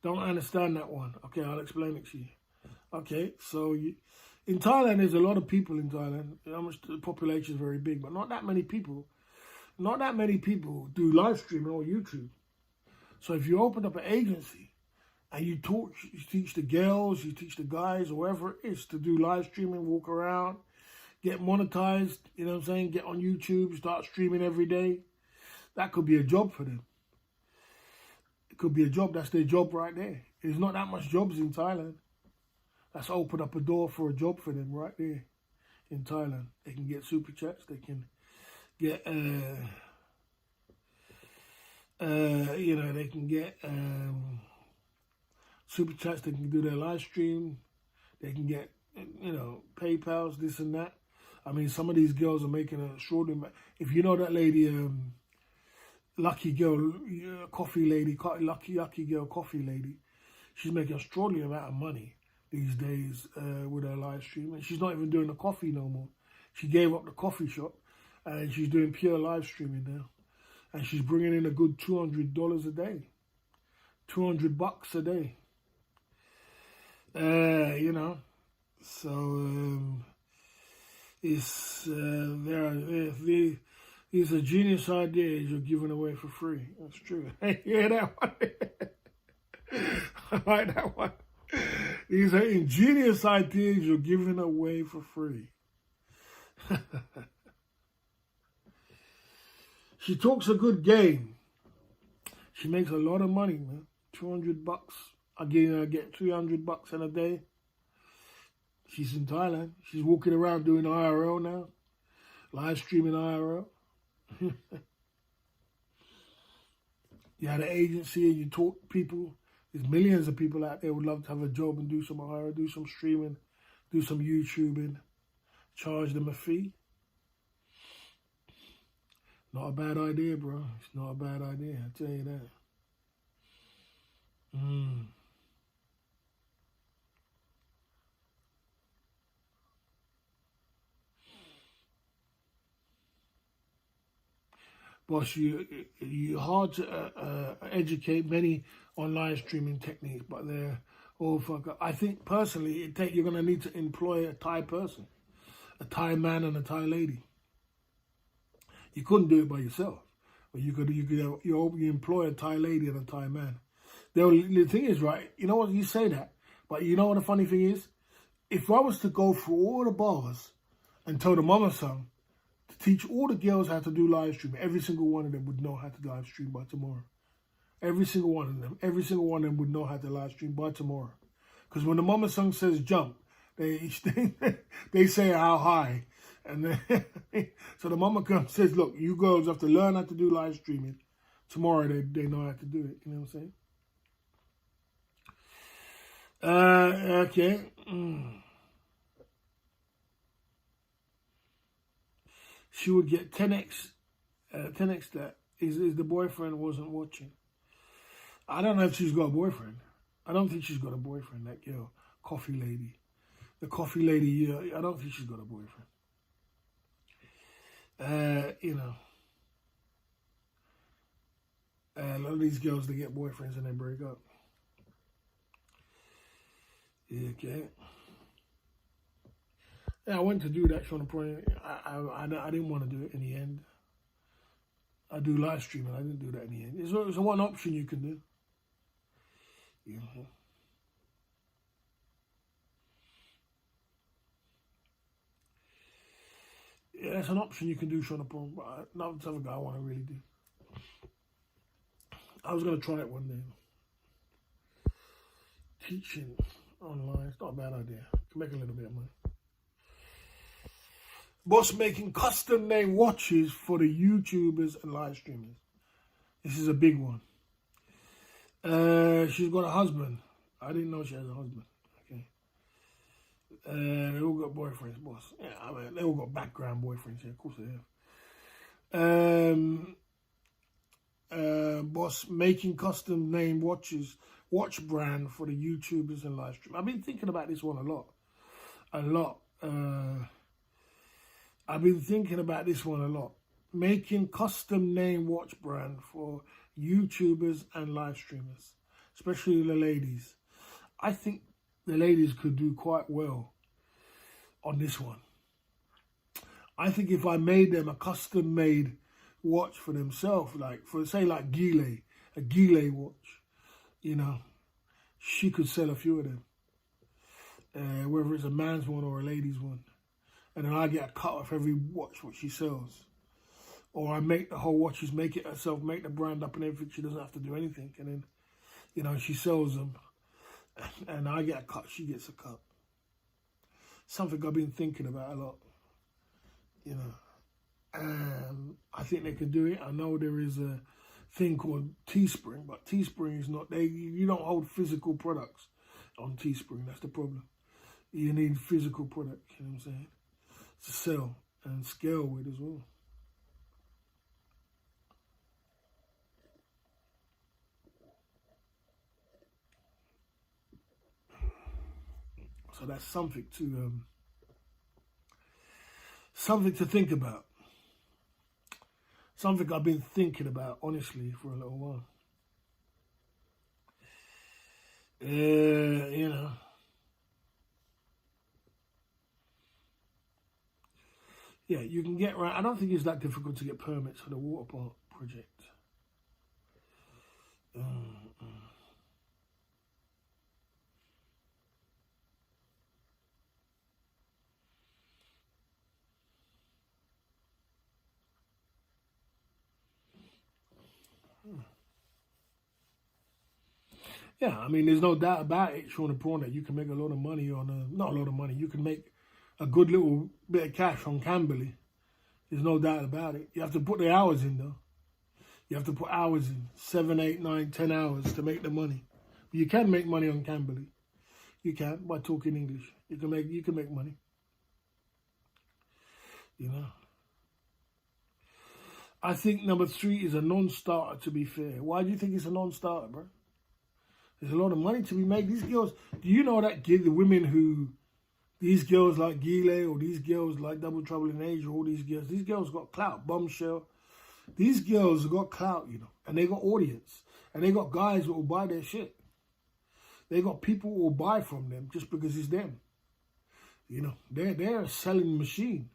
Don't understand that one. Okay, I'll explain it to you. Okay, so in Thailand, there's a lot of people in Thailand. The population is very big, but not that many people. Not that many people do live streaming or YouTube. So if you open up an agency and you teach the girls, you teach the guys, or whoever it is, to do live streaming, walk around, get monetized, you know what I'm saying, get on YouTube, start streaming every day, that could be a job for them. It could be a job. That's their job right there. There's not that much jobs in Thailand. That's opened up a door for a job for them right there in Thailand. They can get super chats. They can get, they can get super chats. They can do their live stream. They can get, PayPals, this and that. I mean, some of these girls are making a extraordinary. If you know that lady, Lucky Girl Coffee Lady, Lucky Girl Coffee Lady, she's making an extraordinary amount of money these days with her live stream. And she's not even doing the coffee no more. She gave up the coffee shop and she's doing pure live streaming now. And she's bringing in a good $200 a day. $200 a day. So it's these are genius ideas you're giving away for free. That's true. Yeah, that one. I like that one. These are ingenious ideas you're giving away for free. She talks a good game. She makes a lot of money, man. $200. Again, I get $300 in a day. She's in Thailand. She's walking around doing IRL now. Live streaming IRL. You had an agency and you taught people There's millions of people out there who would love to have a job and do some hire, do some streaming, do some YouTubing, charge them a fee. Not a bad idea, bro. It's not a bad idea, I tell you that. Boss, you hard to educate many on live streaming techniques, but they're all fuck. I think personally, you're gonna need to employ a Thai person, a Thai man and a Thai lady. You couldn't do it by yourself, but you employ a Thai lady and a Thai man. The thing is, right? You know what, you say that, but you know what the funny thing is? If I was to go through all the bars and tell the mama son to teach all the girls how to do live streaming, every single one of them would know how to live stream by tomorrow. Every single one of them would know how to live stream by tomorrow. Because when the mama son says jump, they say how high. And then, so the mama comes says, look, you girls have to learn how to do live streaming. Tomorrow they know how to do it. You know what I'm saying? Okay. She would get 10x that is the boyfriend wasn't watching. I don't know if she's got a boyfriend. I don't think she's got a boyfriend, that girl. Coffee lady. The coffee lady, yeah, I don't think she's got a boyfriend. You know. A lot of these girls, they get boyfriends and they break up. Okay. Yeah, I went to do that, Sean Point. I didn't want to do it in the end. I do live streaming. I didn't do that in the end. It's one option you can do. Yeah. Yeah, that's an option you can do, Sean Point, but not the type of guy I want to really do. I was going to try it one day. Teaching online, it's not a bad idea. You can make a little bit of money. Boss making custom name watches for the YouTubers and live streamers. This is a big one. She's got a husband. I didn't know she has a husband. Okay. They all got boyfriends, boss. Yeah, I mean, they all got background boyfriends. Yeah, of course they have. Boss making custom name watch brand for the YouTubers and live stream. I've been thinking about this one a lot. I've been thinking about this one a lot. Making custom name watch brand for YouTubers and live streamers, especially the ladies. I think the ladies could do quite well on this one. I think if I made them a custom made watch for themselves, like for say like a Gile watch, you know, she could sell a few of them, whether it's a man's one or a lady's one. And then I get a cut off every watch what she sells. Or I make the whole watches, make it herself, make the brand up and everything. She doesn't have to do anything. And then, you know, she sells them. And I get a cut, she gets a cut. Something I've been thinking about a lot. You know. I think they can do it. I know there is a thing called Teespring, but Teespring is not, you don't hold physical products on Teespring. That's the problem. You need physical product, you know what I'm saying? To sell and scale with as well. So that's something to think about. Something I've been thinking about, honestly, for a little while. You know. Yeah, you can get right. I don't think it's that difficult to get permits for the water park project. Yeah, I mean, there's no doubt about it, Sean and Prawn, that you can make a lot of money on not a lot of money. You can make a good little bit of cash on Camberley. There's no doubt about it. You have to put the hours in, though. You have to put hours in, 7, 8, 9, 10 hours to make the money. You can make money on Camberley. You can by talking English. You can make money. You know. I think number 3 is a non-starter, to be fair. Why do you think it's a non-starter, bro? There's a lot of money to be made. These girls, do you know that the women who, these girls like Gile, or these girls like Double Trouble in Asia, all these girls got clout. Bombshell. These girls have got clout, you know, and they got audience. And they got guys that will buy their shit. They got people who will buy from them just because it's them. You know, they're a selling machine.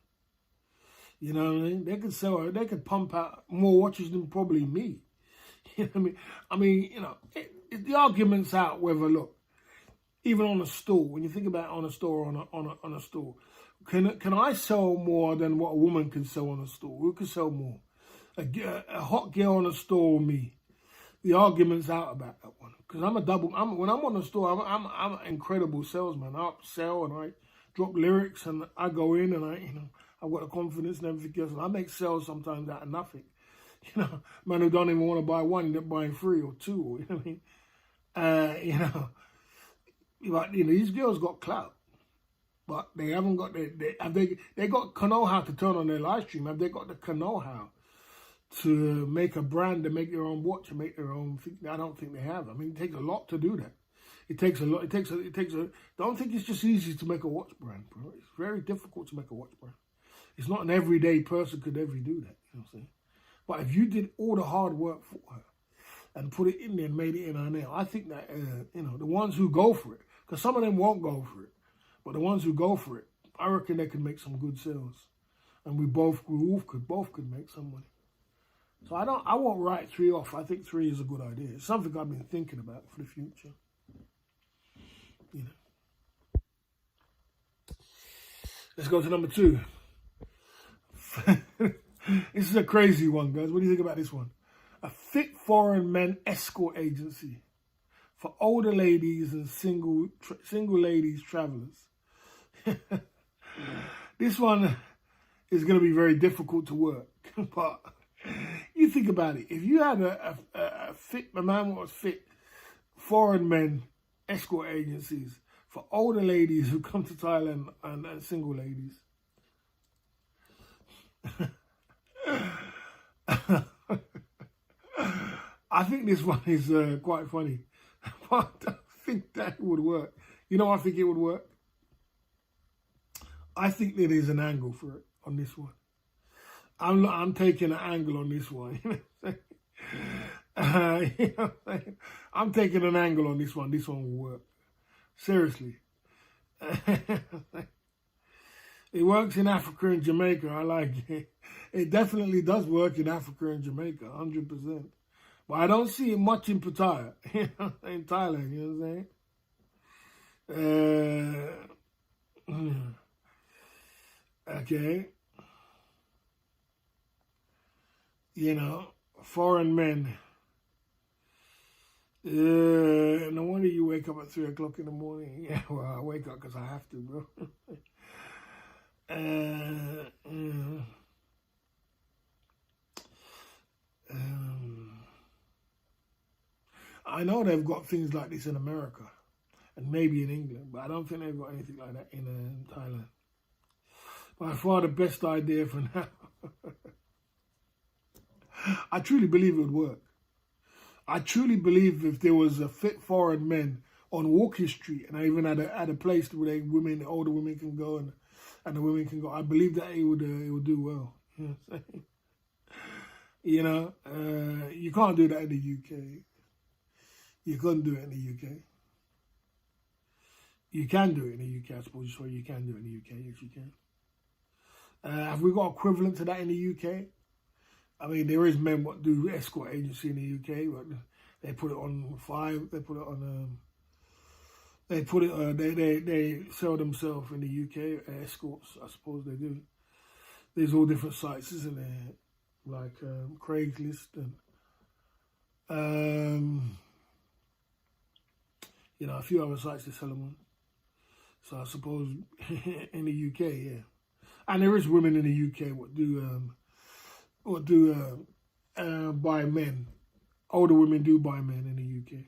You know what I mean? They could pump out more watches than probably me. You know what I mean? You know, the argument's out whether, look, even on a store, when you think about on a store, on a store, can I sell more than what a woman can sell on a store? Who can sell more? A hot girl on a store or me? The argument's out about that one. Because when I'm on the store, I'm an incredible salesman. I upsell and I drop lyrics and I go in and I've got the confidence and everything else. And I make sales sometimes out of nothing. You know, men who don't even want to buy one, end up buying 3 or 2. Or, you know what I mean? But, you know, these girls got clout. But they haven't got, they got know-how to turn on their live stream. Have they got the know-how to make a brand and make their own watch and make their own thing? I don't think they have. I mean, it takes a lot to do that. It takes a lot. It takes a. Don't think it's just easy to make a watch brand, bro. It's very difficult to make a watch brand. It's not an everyday person could ever do that. You know what I'm saying? But if you did all the hard work for her and put it in there and made it in her nail, I think that you know, the ones who go for it, because some of them won't go for it, but the ones who go for it, I reckon they can make some good sales, and we both could make some money. So I won't write 3 off. I think 3 is a good idea. It's something I've been thinking about for the future. You know. Let's go to number 2. This is a crazy one, guys. What do you think about this one? A fit foreign men escort agency for older ladies and single ladies travelers. This one is going to be very difficult to work, but you think about it. If you had a man was fit foreign men escort agencies for older ladies who come to Thailand and single ladies. I think this one is quite funny, but I don't think that would work. You know, I think it would work. I think there is an angle for it on this one. I'm taking an angle on this one. You know what I'm saying? I'm taking an angle on this one. This one will work. Seriously. It works in Africa and Jamaica. I like it. It definitely does work in Africa and Jamaica, 100%. But I don't see it much in Pattaya, in Thailand, you know what I'm saying? Okay. You know, foreign men. No wonder you wake up at 3 o'clock in the morning. Yeah, well, I wake up because I have to, bro. I know they've got things like this in America and maybe in England, but I don't think they've got anything like that in Thailand. By far the best idea for now. I truly believe it would work. I truly believe if there was a fit foreign men on Walking Street, and I even had a place where older women can go and the women can go, I believe that it would do well. You know, you can't do that in the UK. You couldn't do it in the UK. You can do it in the UK, I suppose. So you can do it in the UK, yes you can. Have we got equivalent to that in the UK? I mean, there is men what do escort agency in the UK, but they put it on 5. They put it on. They sell themselves in the UK escorts. I suppose they do. There's all different sites, isn't there? Like Craigslist and you know, a few other sites they sell them on. So I suppose in the UK, yeah, and there is women in the UK what do buy men. Older women do buy men in the UK,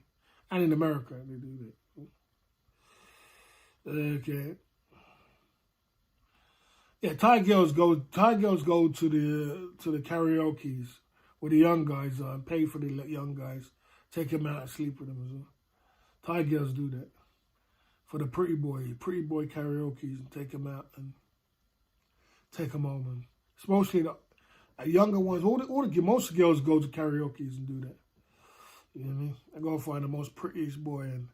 And in America, they do that. Okay. Yeah, Thai girls go to the karaoke's where the young guys are and pay for the young guys, take them out and sleep with them as well. Thai girls do that for the pretty boy karaoke's and take them out and take them home. And it's mostly the younger ones. Most girls go to karaoke's and do that. You know what I mean? I go find the most prettiest boy and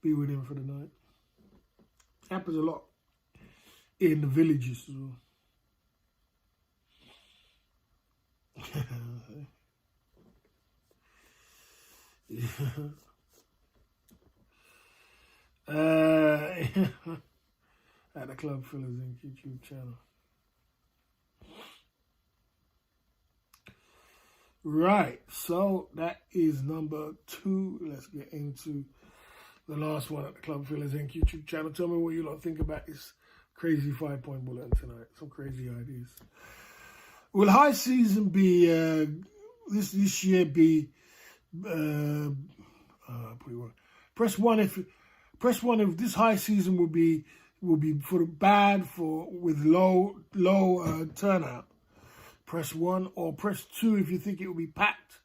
be with him for the night. Happens a lot in the villages as well. At the Club Fillers Inc. YouTube channel. Right, so that is number 2. Let's get into the last one at the Club Fillers Inc. YouTube channel. Tell me what you lot think about this crazy 5-point bulletin tonight. Some crazy ideas. Will high season be this year be press one if this high season will be for bad with low turnout. Press 1, or press 2 if you think it will be packed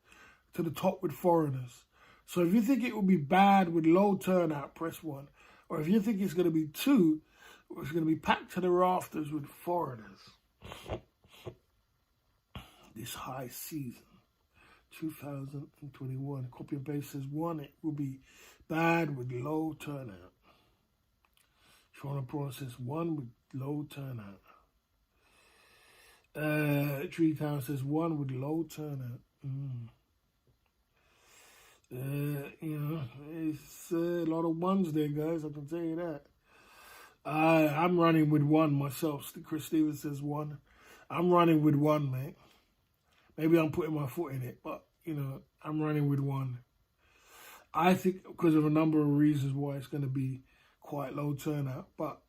to the top with foreigners. So if you think it will be bad with low turnout, press 1. Or if you think it's going to be 2, it's going to be packed to the rafters with foreigners. This high season, 2021. Copy and paste says 1, it will be bad with low turnout. Toronto Pro says 1 with low turnout. Tree Town says 1 with low turnout. It's a lot of 1s there, guys. I can tell you that. I'm running with 1 myself. Chris Stevens says 1. I'm running with 1, mate. Maybe I'm putting my foot in it, but I'm running with 1. I think because of a number of reasons why it's going to be quite low turnout, but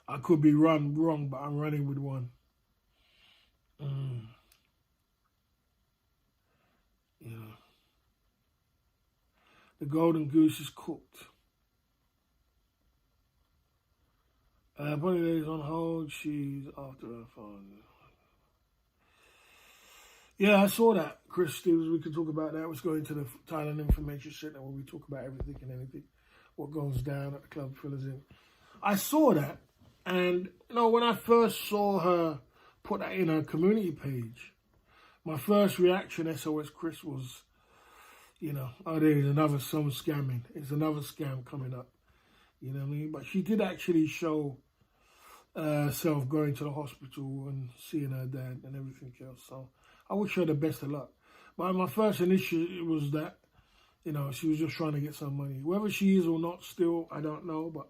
I could be wrong, but I'm running with 1. The golden goose is cooked. Bunny Lady's on hold. She's after her phone. Yeah, I saw that, Chris Stevens. We could talk about that. Let's go into the Thailand Information Center where we talk about everything and anything, what goes down at the Club Fillers Inc. I saw that, and when I first saw her put that in her community page, my first reaction, SOS Chris, was, oh, there's some scamming. There's another scam coming up. You know what I mean? But she did actually show herself going to the hospital and seeing her dad and everything else. So I wish her the best of luck. But my first initial was that, she was just trying to get some money. Whether she is or not still, I don't know. But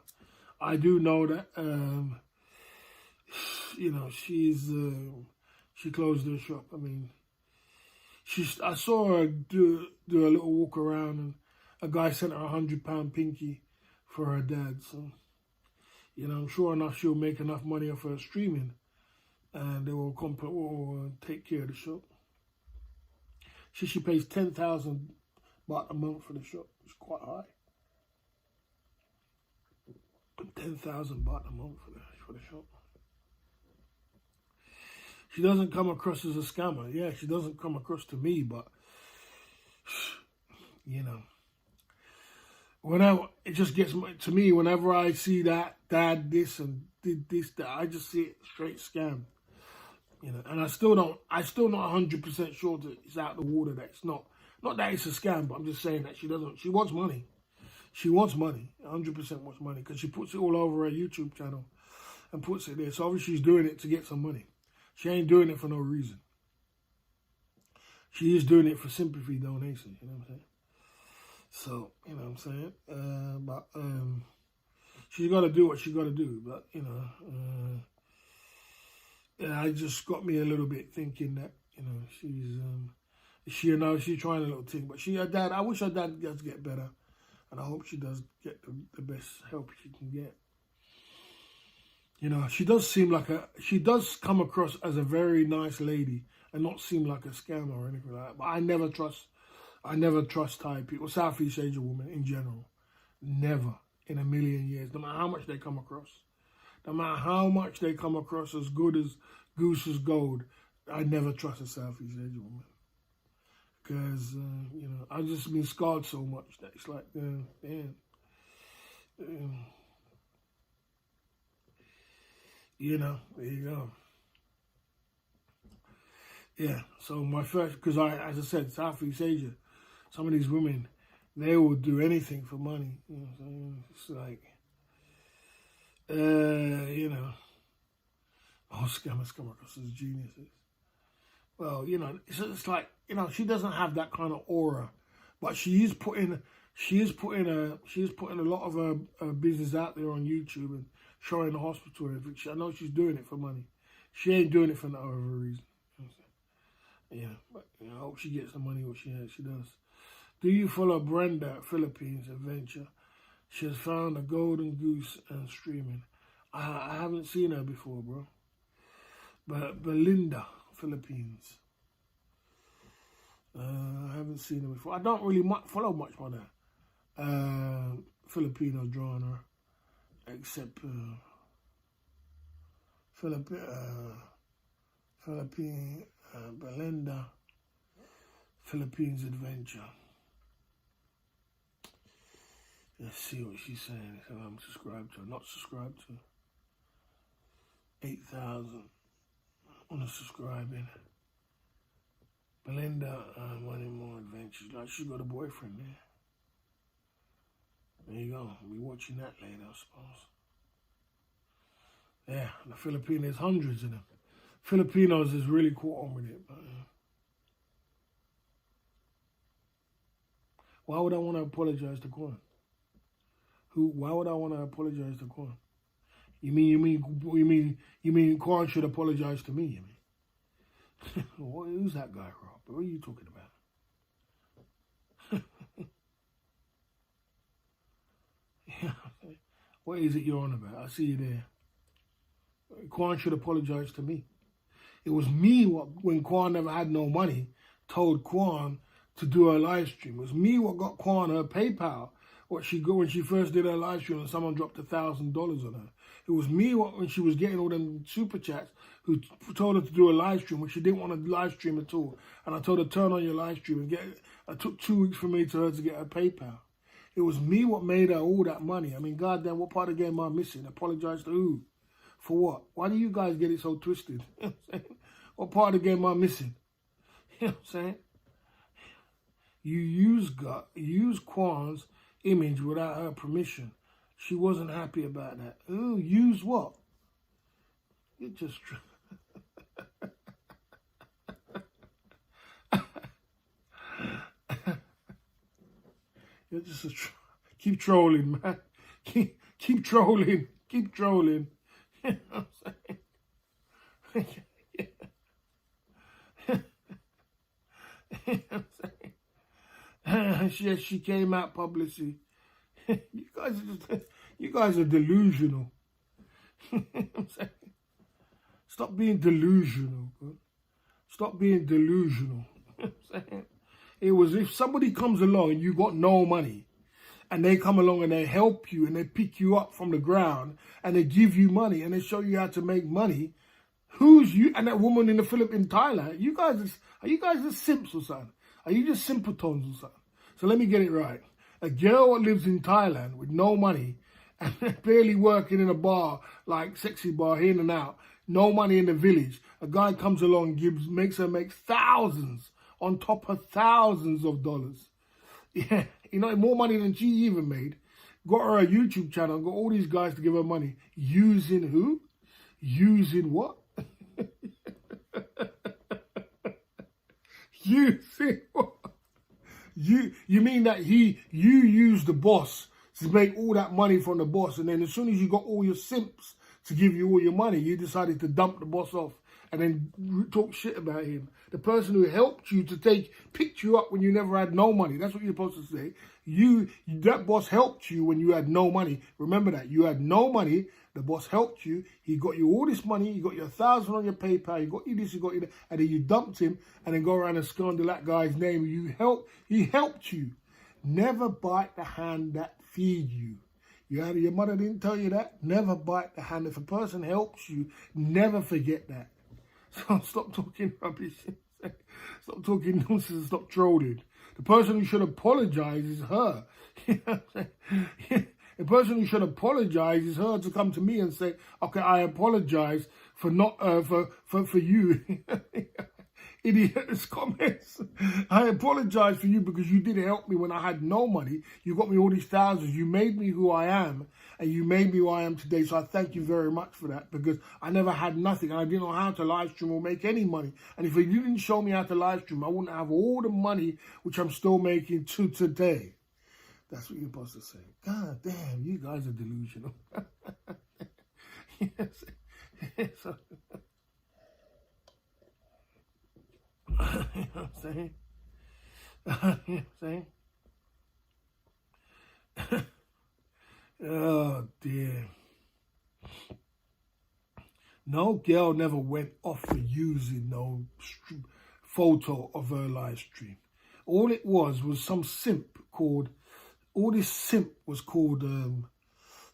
I do know that, she closed her shop. I mean, I saw her do a little walk around, and a guy sent her £100 pinky for her dad. So, I'm sure enough she'll make enough money off her streaming, and they will take care of the shop. She pays 10,000 baht a month for the shop. It's quite high. 10,000 baht a month for the shop. She doesn't come across as a scammer. Yeah, she doesn't come across to me, but, it just gets to me whenever I see that dad this and did this, that, I just see it straight scam. And I still not 100% sure that it's out the water, that it's not that it's a scam, but I'm just saying that she wants money. She wants money, 100% wants money, because she puts it all over her YouTube channel and puts it there. So obviously she's doing it to get some money. She ain't doing it for no reason. She is doing it for sympathy donation, you know what I'm saying? So, you know what I'm saying? But she's got to do what she got to do. But, it just got me a little bit thinking that, she's trying a little thing. But I wish her dad does get better. And I hope she does get the best help she can get. She does come across as a very nice lady and not seem like a scammer or anything like that. But I never trust I never trust Thai people, Southeast Asian women in general. Never in a million years, no matter how much they come across. No matter how much they come across as good as Goose's gold, I never trust a Southeast Asian woman. Because, you know, I've just been scarred so much that it's like, you know, there you go. Yeah, so my first, because as I said, Southeast Asia, some of these women, they will do anything for money. You know what I'm saying? It's like, you know, all scammers come across as geniuses. Well, you know, it's like, you know, she doesn't have that kind of aura, but she is putting a lot of her business out there on YouTube and showing the hospital and everything. I know she's doing it for money. She ain't doing it for no other reason. Yeah, but you know, I hope she gets the money what she does. Do you follow Brenda at Philippines Adventure? She has found a golden goose and streaming. I haven't seen her before, bro. But Belinda, Philippines. I haven't seen her before. I don't really follow much by that. Filipino genre, except Belinda, Philippines Adventure. Let's see what she's saying. So I'm subscribed to her. Not subscribed to. 8,000. Unsubscribing. Belinda, wanting more adventures. Like she's got a boyfriend there. There you go. We'll be watching that later, I suppose. Yeah, the Philippines, there's hundreds of them. Filipinos is really caught on with it. But, why would I want to apologize to Quan? Why would I want to apologize to Quan? You mean Quan should apologize to me? You mean? Who's that guy, Rob? What are you talking about? Yeah. What is it you're on about? I see you there. Quan should apologize to me. It was me when Quan never had no money, told Quan to do her live stream. It was me what got Quan her PayPal. What she got when she first did her live stream and someone dropped $1,000 on her. It was me when she was getting all them super chats who told her to do a live stream when she didn't want to live stream at all. And I told her, turn on your live stream and get it. It took 2 weeks for me to her to get her PayPal. It was me what made her all that money. I mean, goddamn, what part of the game am I missing? Apologize to who? For what? Why do you guys get it so twisted? You know what I'm saying? What part of the game am I missing? You know what I'm saying? You use Quan's image without her permission. She wasn't happy about that. Ooh, use what? You just... You're just keep trolling, man. Keep trolling. Keep trolling. You know what I'm saying? You know what I'm saying? She came out publicly. You guys are delusional. You know what I'm saying? Stop being delusional, bro. Stop being delusional. You know what I'm saying? It was if somebody comes along and you got no money and they come along and they help you and they pick you up from the ground and they give you money and they show you how to make money, who's you and that woman in the Philippines, Thailand? Are you guys just simps or something? Are you just simpletons or something? So let me get it right. A girl that lives in Thailand with no money and barely working in a bar like Sexy Bar in and out, no money in the village. A guy comes along, makes her make thousands on top of thousands of dollars. Yeah, you know, more money than she even made. Got her a YouTube channel, got all these guys to give her money. Using who? Using what? Using what? You mean that you used the boss to make all that money from the boss, and then as soon as you got all your simps to give you all your money, you decided to dump the boss off and then talk shit about him. The person who helped you to picked you up when you never had no money. That's what you're supposed to say. That boss helped you when you had no money. Remember that. You had no money. The boss helped you. He got you all this money. He got you 1,000 on your PayPal. He got you this, he got you that. And then you dumped him and then go around and squander that guy's name. He helped you. Never bite the hand that feeds you. Your mother didn't tell you that? Never bite the hand. If a person helps you, never forget that. So stop talking rubbish. Stop talking nonsense. Stop trolling. The person who should apologize is her. The person who should apologize is her to come to me and say, okay, I apologize for not, for you. Idiots comments. I apologize for you because you didn't help me when I had no money. You got me all these thousands. You made me who I am, and you made me who I am today. So I thank you very much for that, because I never had nothing and I didn't know how to live stream or make any money. And if you didn't show me how to live stream, I wouldn't have all the money which I'm still making to today. That's what you're supposed to say. God damn, you guys are delusional. Yes. So, you know what I'm saying? You know what I'm saying? Oh, dear. No girl never went off for using no photo of her live stream. All it was some simp called,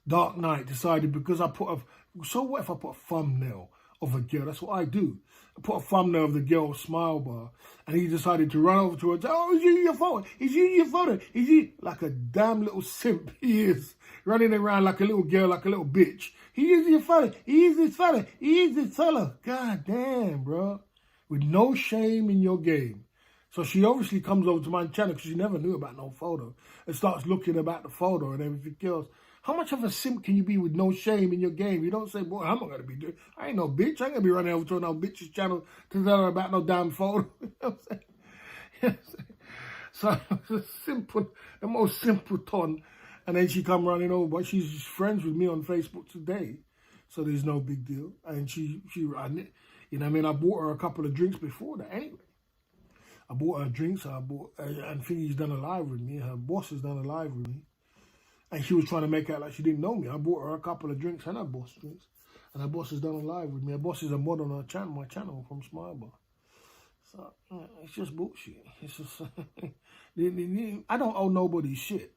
Dark Knight decided because I put so what if I put a thumbnail of a girl? That's what I do. I put a thumbnail of the girl's smile bar, and he decided to run over to her and say, oh, is you your photo? Is you your photo? Is you? Like a damn little simp he is, running around like a little girl, like a little bitch. He is your photo. He is this fella. He is this fella. God damn, bro. With no shame in your game. So she obviously comes over to my channel because she never knew about no photo and starts looking about the photo and everything else. How much of a simp can you be with no shame in your game? You don't say, boy, I'm not going to be doing, I ain't no bitch. I ain't going to be running over to no bitch's channel to tell her about no damn photo. You know what I'm saying? So it's a simple, the most simple ton. And then she come running over. She's friends with me on Facebook today. So there's no big deal. And she ran it. You know what I mean? I bought her a couple of drinks before that anyway. I bought her drinks. And Finny's done a live with me. Her boss has done a live with me. And she was trying to make out like she didn't know me. I bought her a couple of drinks and her boss drinks. And her boss has done a live with me. Her boss is a mod on her channel, my channel from Smile Bar. So, it's just bullshit. It's just, I don't owe nobody shit.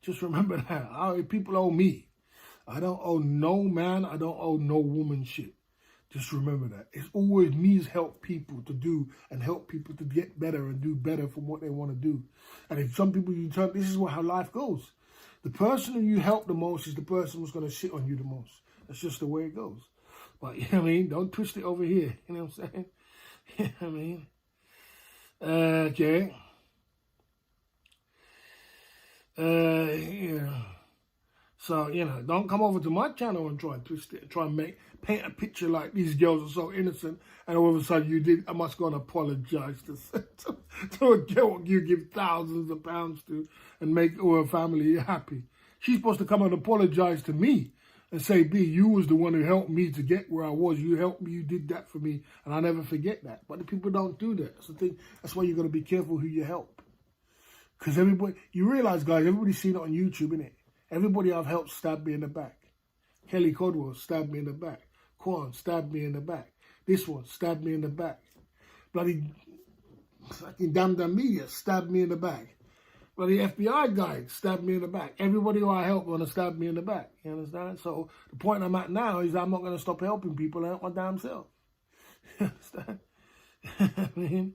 Just remember that. People owe me. I don't owe no man. I don't owe no woman shit. Just remember that. It's always me to help people to do and help people to get better and do better from what they want to do. And if some people you turn, this is how life goes. The person who you help the most is the person who's going to shit on you the most. That's just the way it goes. But, you know what I mean? Don't twist it over here. You know what I'm saying? You know what I mean? Okay. Yeah. So, you know, don't come over to my channel and try and twist it. Try and paint a picture like these girls are so innocent. And all of a sudden I must go and apologize to a girl you give thousands of pounds to and make all her family happy. She's supposed to come and apologize to me and say, B, you was the one who helped me to get where I was. You helped me. You did that for me. And I never forget that. But the people don't do that. That's the thing. That's why you got to be careful who you help. Because everybody, you realize, guys, everybody's seen it on YouTube, innit? Everybody I've helped stabbed me in the back. Kelly Codwell stabbed me in the back. Quan stabbed me in the back. This one stabbed me in the back. Bloody fucking damn media stabbed me in the back. Bloody FBI guy stabbed me in the back. Everybody who I helped want to stab me in the back. You understand? So the point I'm at now is I'm not going to stop helping people and help my damn self. You understand? I mean,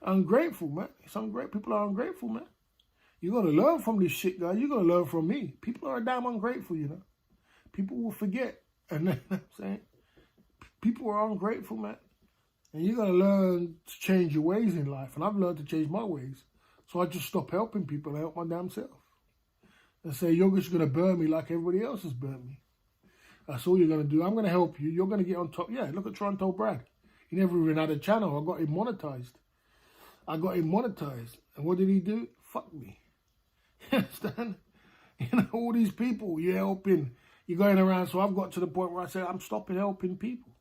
ungrateful, man. Some great people are ungrateful, man. You got to learn from this shit, guys. You got to learn from me. People are damn ungrateful, you know. People will forget. And you know what I'm saying? People are ungrateful, man. And you got to learn to change your ways in life. And I've learned to change my ways. So I just stop helping people and help my damn self. And say, you're just going to burn me like everybody else has burned me. That's all you're going to do. I'm going to help you. You're going to get on top. Yeah, look at Toronto Brad. He never even had a channel. I got him monetized. And what did he do? Fuck me. You understand? You know, all these people you're helping, you're going around. So I've got to the point where I say, I'm stopping helping people.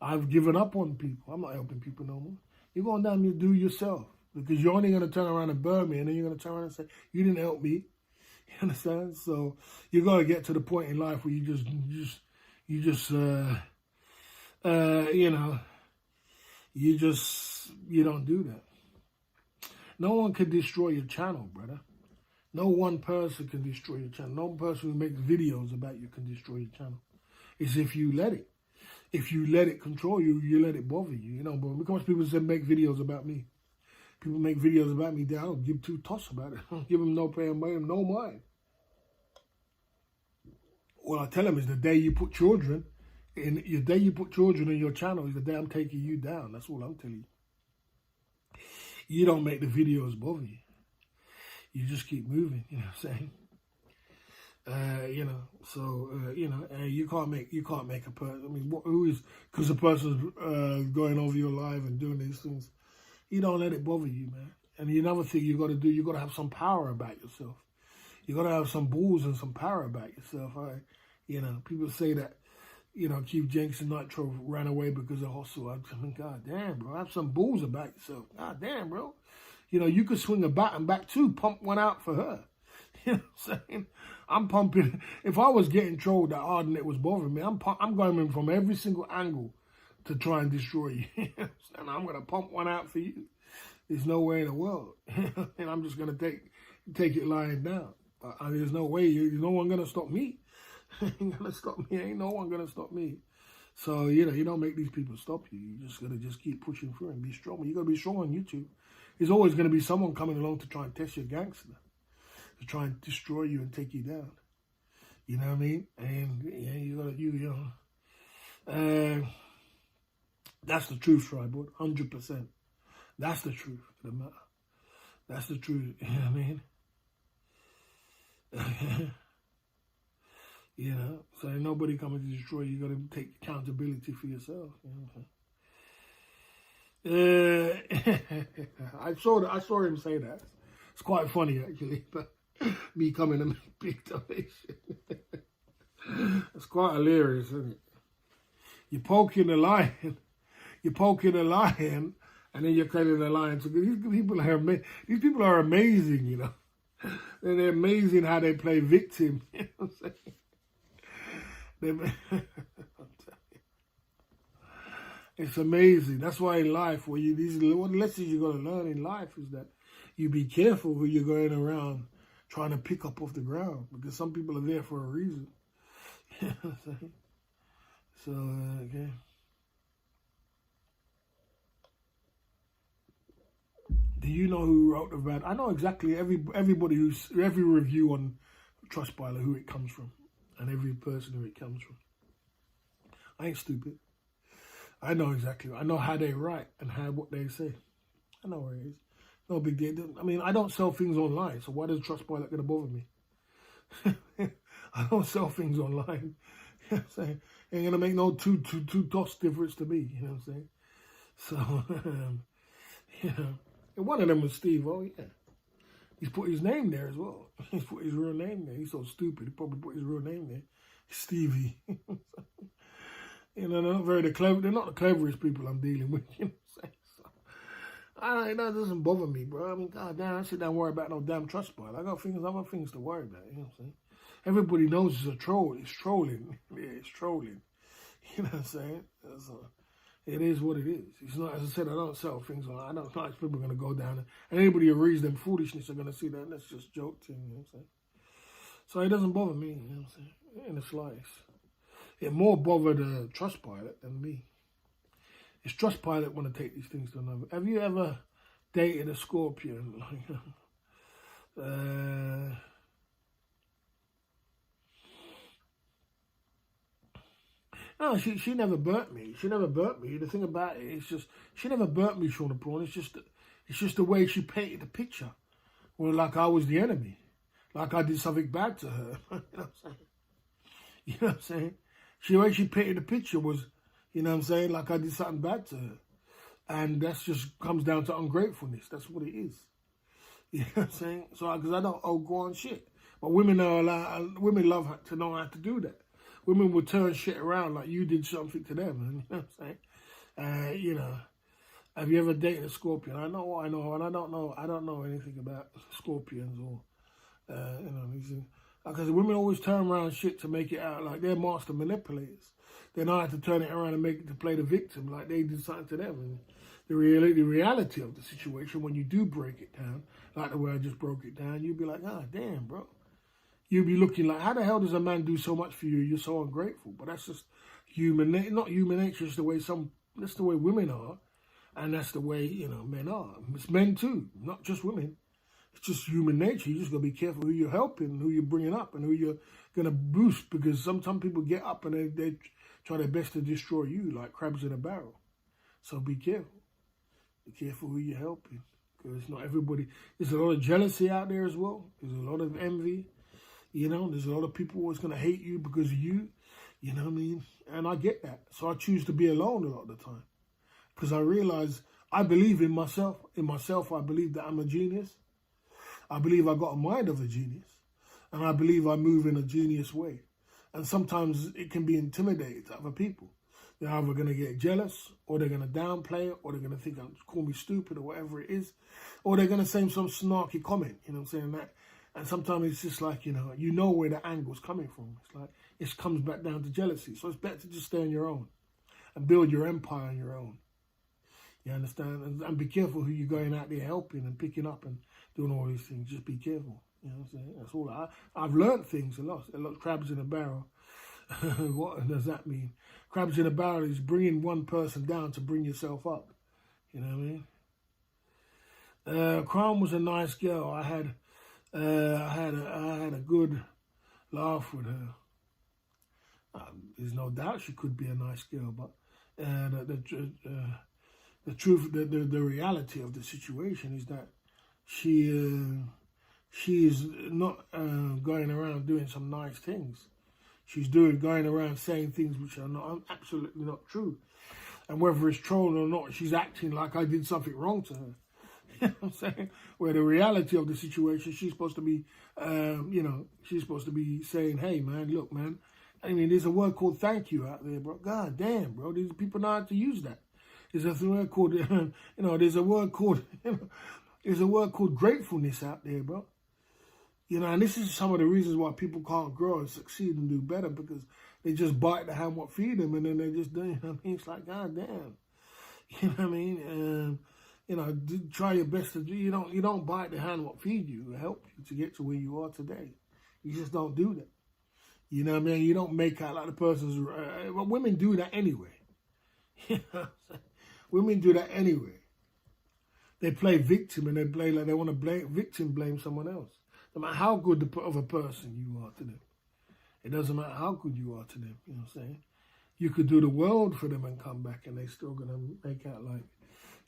I've given up on people. I'm not helping people no more. You're going down there to do yourself. Because you're only going to turn around and burn me, and then you're going to turn around and say, you didn't help me. You understand? So you got to get to the point in life where you don't do that. No one can destroy your channel, brother. No one person can destroy your channel. No person who makes videos about you can destroy your channel. It's if you let it. If you let it control you, you let it bother you. You know, but because people say make videos about me. People make videos about me, I don't give two toss about it. I don't give them no pay and no mind. All I tell them is the day you put children in your channel is the day I'm taking you down. That's all I'm telling you. You don't make the videos bother you. You just keep moving, you know what I'm saying? You can't make a person. I mean, who is, because the person's going over your life and doing these things. You don't let it bother you, man. And another thing you got to do, you got to have some power about yourself. You got to have some balls and some power about yourself. People say that, Keith Jenks and Nitro ran away because of hustle. I mean, God damn, bro. Have some balls about yourself. God damn, bro. You could swing a bat and back too. Pump one out for her. You know what I'm saying? I'm pumping. If I was getting trolled that hard and it was bothering me, I'm going in from every single angle to try and destroy you. And I'm going to pump one out for you. There's no way in the world. And I'm just going to take it lying down. There's no way. There's no one going to stop me. Ain't going to stop me. Ain't no one going to stop me. So, you don't make these people stop you. You just got to just keep pushing through and be strong. You got to be strong on YouTube. There's always going to be someone coming along to try and test your gangster, to try and destroy you and take you down. You know what I mean? And that's the truth, Tribal. 100%. That's the truth of the matter. That's the truth. You know what I mean? So ain't nobody coming to destroy you. You got to take accountability for yourself. You know what I'm saying? I saw him say that. It's quite funny actually, but me coming to make big donation. It's quite hilarious, isn't it? You're poking the lion, and then you're killing the lion. So these people are amazing, And they're amazing how they play victim. You know what I'm saying? It's amazing. That's why in life, one lessons you got to learn in life is that you be careful who you're going around trying to pick up off the ground, because some people are there for a reason. You know what I'm saying? So, okay. Do you know who wrote about? I know exactly every review on Trustpilot who it comes from, and every person who it comes from. I ain't stupid. I know exactly. I know how they write and what they say. I know where it is. No big deal. I mean, I don't sell things online, so why does Trustpilot gonna bother me? I don't sell things online. You know what I'm saying? Ain't gonna make no two toss difference to me. You know what I'm saying? So, and one of them was Steve. Oh yeah, he's put his name there as well. He's put his real name there. He's so stupid. He probably put his real name there, Stevie. They're not they're not the cleverest people I'm dealing with, you know what I'm saying? So, that doesn't bother me, bro. I mean, God damn, I sit down and worry about no damn Trustpilot. I got other things to worry about, you know what I'm saying? Everybody knows it's a troll. It's trolling. Yeah, it's trolling. You know what I'm saying? So, it is what it is. It's not, as I said, I don't sell things on. I don't think people are going to go down and anybody who reads them foolishness are going to see that. That's just joke thing, you know what I'm saying? So it doesn't bother me, you know what I'm saying? In the slightest. It more bothered Trustpilot than me. It's Trustpilot want to take these things to another. Have you ever dated a Scorpion? No, she never burnt me. She never burnt me. The thing about it is just she never burnt me, Shauna Prawn. It's just the way she painted the picture. Well, like I was the enemy, like I did something bad to her. You know what I'm saying? You know what I'm saying? The way she painted the picture was, you know what I'm saying, like I did something bad to her. And that just comes down to ungratefulness. That's what it is. You know what I'm saying? So, because I don't go on shit. But women love to know how to do that. Women will turn shit around like you did something to them. You know what I'm saying? Have you ever dated a scorpion? I know, and I don't know anything about scorpions or, these things. Because women always turn around shit to make it out like they're master manipulators. They know how to turn it around and make it to play the victim, like they did something to them. And the reality of the situation, when you do break it down, like the way I just broke it down, you'd be like, ah, damn, bro. You'd be looking like, how the hell does a man do so much for you? You're so ungrateful. But that's just not human nature. It's the way that's the way women are. And that's the way, men are. It's men too, not just women. It's just human nature. You just got to be careful who you're helping, who you're bringing up, and who you're going to boost. Because some people get up and they try their best to destroy you like crabs in a barrel. So be careful. Be careful who you're helping. Because not everybody. There's a lot of jealousy out there as well. There's a lot of envy. There's a lot of people always going to hate you because of you. You know what I mean? And I get that. So I choose to be alone a lot of the time. Because I realize I believe in myself. In myself, I believe that I'm a genius. I believe I got a mind of a genius. And I believe I move in a genius way. And sometimes it can be intimidating to other people. They're either going to get jealous, or they're going to downplay it, or they're going to think, call me stupid, or whatever it is. Or they're going to say some snarky comment, that. And sometimes it's just like, you know where the angle's coming from. It's like, it comes back down to jealousy. So it's better to just stay on your own and build your empire on your own. You understand? And be careful who you're going out there helping and picking up and doing all these things. Just be careful. You know what I'm saying? That's all. I've learned things a lot. Crabs in a barrel. What does that mean? Crabs in a barrel is bringing one person down to bring yourself up. You know what I mean? Crown was a nice girl. I had a good laugh with her. There's no doubt she could be a nice girl, but the truth, the reality of the situation is that she is not going around doing some nice things. She's going around saying things which are absolutely not true. And whether it's trolling or not, she's acting like I did something wrong to her. You know what I'm saying? Where the reality of the situation, she's supposed to be, she's supposed to be saying, hey, man, look, man. I mean, there's a word called thank you out there, bro. God damn, bro. These people know how to use that. There's a word called, there's a word called, there's a word called gratefulness out there, bro. And this is some of the reasons why people can't grow and succeed and do better, because they just bite the hand what feed them, and then they just do, it's like, God damn. You know what I mean? Try your best to do. You don't bite the hand what feed you, help you to get to where you are today. You just don't do that. You know what I mean? You don't make out like the person's. Well, women do that anyway. You know what I'm saying? Women do that anyway. They play victim and they play like they want to blame someone else. No matter how good of a person you are to them, it doesn't matter how good you are to them. You know what I'm saying? You could do the world for them and come back, and they're still gonna make out like,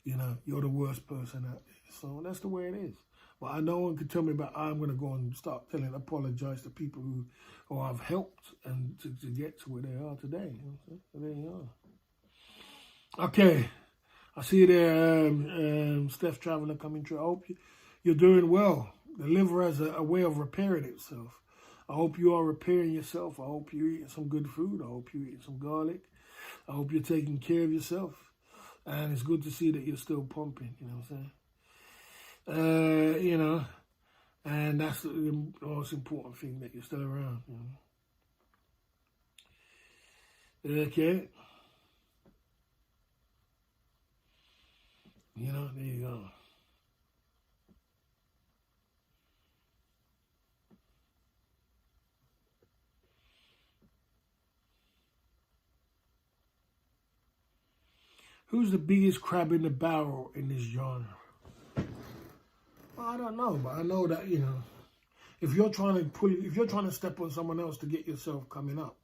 you're the worst person out there. So that's the way it is. But no one can tell me about, I'm going to go and start apologize to people who I've helped and to get to where they are today. You know what I'm saying? So there you are. Okay. I see you there, Steph Traveller coming through. I hope you're doing well. The liver has a way of repairing itself. I hope you are repairing yourself. I hope you're eating some good food. I hope you're eating some garlic. I hope you're taking care of yourself. And it's good to see that you're still pumping, you know what I'm saying? And that's the most important thing, that you're still around, Okay. There you go. Who's the biggest crab in the barrel in this genre? Well, I don't know, but I know that, if you're trying to step on someone else to get yourself coming up,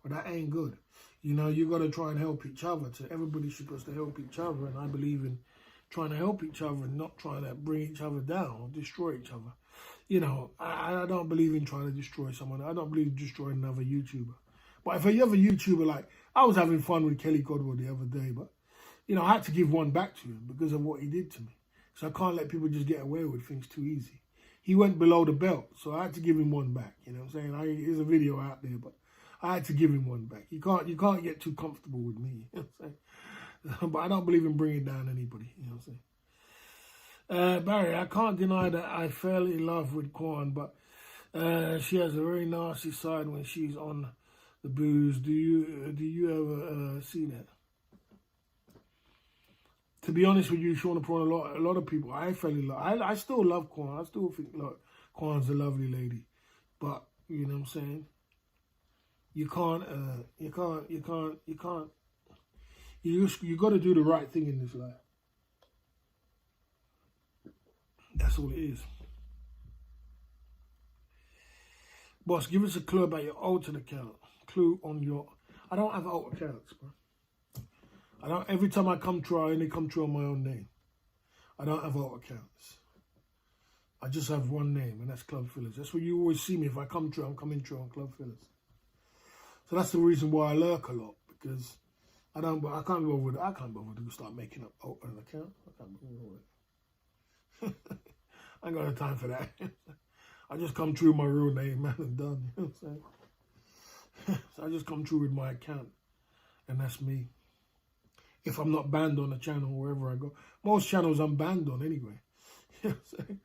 well, that ain't good. You got to try and help each other. Everybody's supposed to help each other, and I believe in trying to help each other and not trying to bring each other down or destroy each other. I don't believe in trying to destroy someone. I don't believe in destroying another YouTuber. But if you have a YouTuber, like, I was having fun with Kelly Godwell the other day, but, I had to give one back to him because of what he did to me. So I can't let people just get away with things too easy. He went below the belt, so I had to give him one back. You know what I'm saying? There's a video out there, but I had to give him one back. You can't get too comfortable with me. You know what I'm saying? But I don't believe in bringing down anybody. You know what I'm saying? Barry, I can't deny that I fell in love with Kwan, but she has a very nasty side when she's on the booze. Do you ever see that? To be honest with you, Sean Prawn, a lot of people, I fell in love. I still love Kwan. I still think Kwan's a lovely lady, but you know what I'm saying. You got to do the right thing in this life. That's all it is. Boss, give us a clue about your alternate account. Clue on your... I don't have alt accounts, bro. I don't... Every time I come through, I only come through on my own name. I don't have alt accounts. I just have one name, and that's Club Fillers. That's where you always see me. If I come through, I'm coming through on Club Fillers. So that's the reason why I lurk a lot, because I can't be bothered. I can't bother to start making up an account. I can't be bothered with it. I ain't got no time for that. I just come through my real name, man, and done. You know what I'm saying? So I just come through with my account, and that's me. If I'm not banned on the channel, wherever I go. Most channels I'm banned on anyway. You know what I'm saying?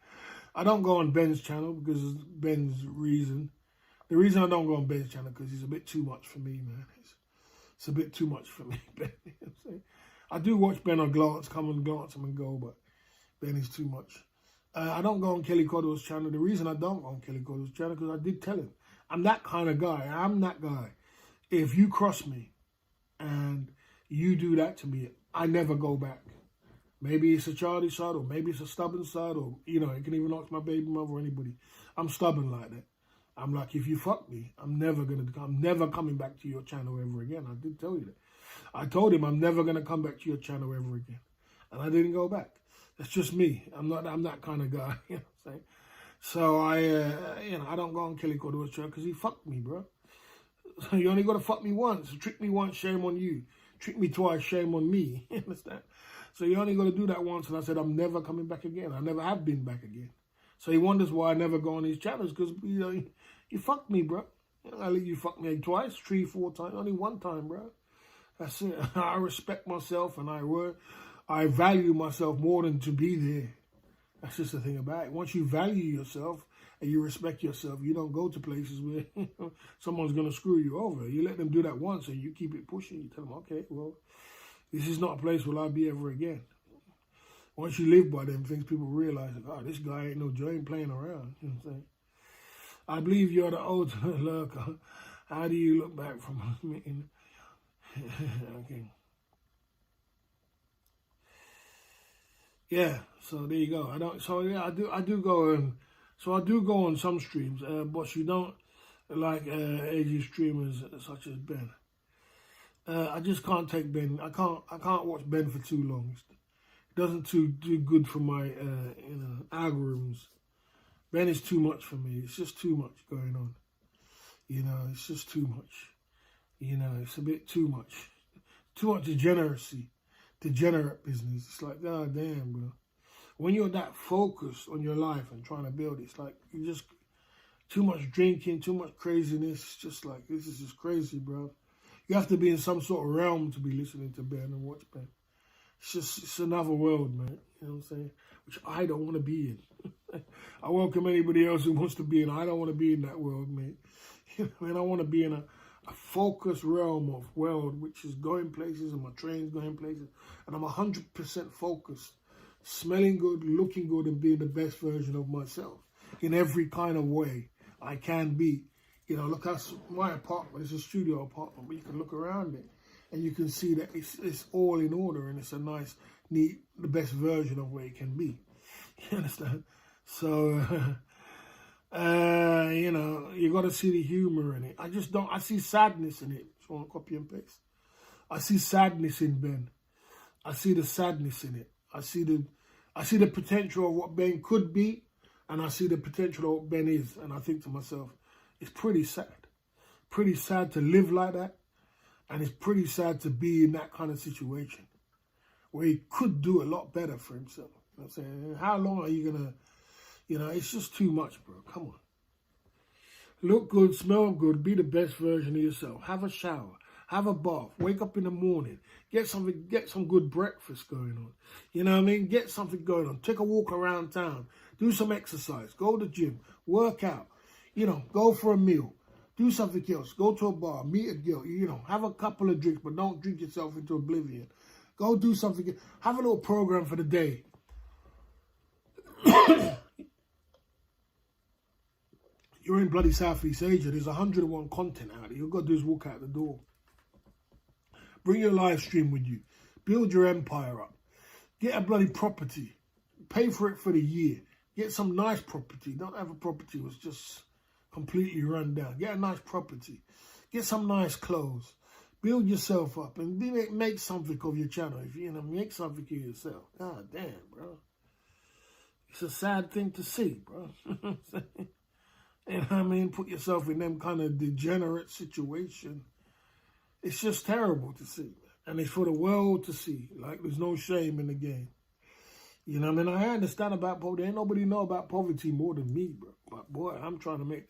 I don't go on Ben's channel because Ben's reason. The reason I don't go on Ben's channel because he's a bit too much for me, man. It's a bit too much for me, Ben. You know what I'm saying? I do watch Ben on glance, come and glance him and go, but Ben is too much. I don't go on Kelly Cotto's channel. The reason I don't go on Kelly Cotto's channel because I did tell him. I'm that kind of guy. I'm that guy. If you cross me and you do that to me, I never go back. Maybe it's a childish side or maybe it's a stubborn side or, you know, it can even ask my baby mother or anybody. I'm stubborn like that. I'm like, if you fuck me, I'm never coming back to your channel ever again. I did tell you that. I told him I'm never going to come back to your channel ever again. And I didn't go back. That's just me. I'm that kind of guy. You know what I'm saying? So I don't go on Kelly Cotto's channel because he fucked me, bro. So you only got to fuck me once. Trick me once, shame on you. Trick me twice, shame on me. You understand? So you only got to do that once. And I said, I'm never coming back again. I never have been back again. So he wonders why I never go on his channels because, you know, you fucked me, bro. You fucked me twice, 3, 4 times. Only one time, bro. That's it. I respect myself and I value myself more than to be there. That's just the thing about it. Once you value yourself and you respect yourself, you don't go to places where someone's going to screw you over. You let them do that once and you keep it pushing. You tell them, okay, well, this is not a place where I'll be ever again. Once you live by them things, people realize, oh, this guy ain't no joy, ain't playing around. You know what I'm saying? I believe you're the ultimate lurker. How do you look back from a meeting? Okay. Yeah, so there you go. I do go on some streams, but you don't like AG streamers such as Ben. I just can't take Ben. I can't watch Ben for too long. It doesn't do good for my algorithms. Ben is too much for me. It's just too much going on. You know, it's just too much. You know, it's a bit too much. Too much degenerate business. It's like, god damn, bro. When you're that focused on your life and trying to build it, it's like you just too much drinking, too much craziness. It's just like, this is just crazy, bro. You have to be in some sort of realm to be listening to Ben and watch Ben. It's another world, man. You know what I'm saying? Which I don't want to be in. I welcome anybody else who wants to be in. I don't want to be in that world, mate. You know, I mean, I want to be in a focused realm of world, which is going places and my train's going places. And I'm 100% focused, smelling good, looking good, and being the best version of myself in every kind of way I can be. You know, look, that's my apartment. It's a studio apartment, but you can look around it and you can see that it's all in order and it's a nice, neat, the best version of where it can be. You understand? So, you know, you got to see the humor in it. I see sadness in it. So I want to copy and paste. I see sadness in Ben. I see the sadness in it. I see the potential of what Ben could be, and I see the potential of what Ben is. And I think to myself, it's pretty sad. Pretty sad to live like that. And it's pretty sad to be in that kind of situation where he could do a lot better for himself. You know what I'm saying? How long are you going to, you know, it's just too much, bro. Come on. Look good, smell good, be the best version of yourself. Have a shower. have a bath, wake up in the morning, get some good breakfast going on. You know what I mean? Get something going on. Take a walk around town, do some exercise, go to the gym, work out, you know, go for a meal, do something else, go to a bar, meet a girl, you know, have a couple of drinks, but don't drink yourself into oblivion. Go do something, have a little program for the day. You're in bloody Southeast Asia, there's 101 content out there. You've got to do is walk out the door. Bring your live stream with you. Build your empire up. Get a bloody property. Pay for it for the year. Get some nice property. Don't have a property that's just completely run down. Get a nice property. Get some nice clothes. Build yourself up and make something of your channel. If you know, make something of yourself. God damn, bro. It's a sad thing to see, bro. You know what I mean? Put yourself in them kind of degenerate situation. It's just terrible to see. And it's for the world to see. Like, there's no shame in the game. You know what I mean? I understand about poverty. Ain't nobody know about poverty more than me, bro. But, boy, I'm trying to make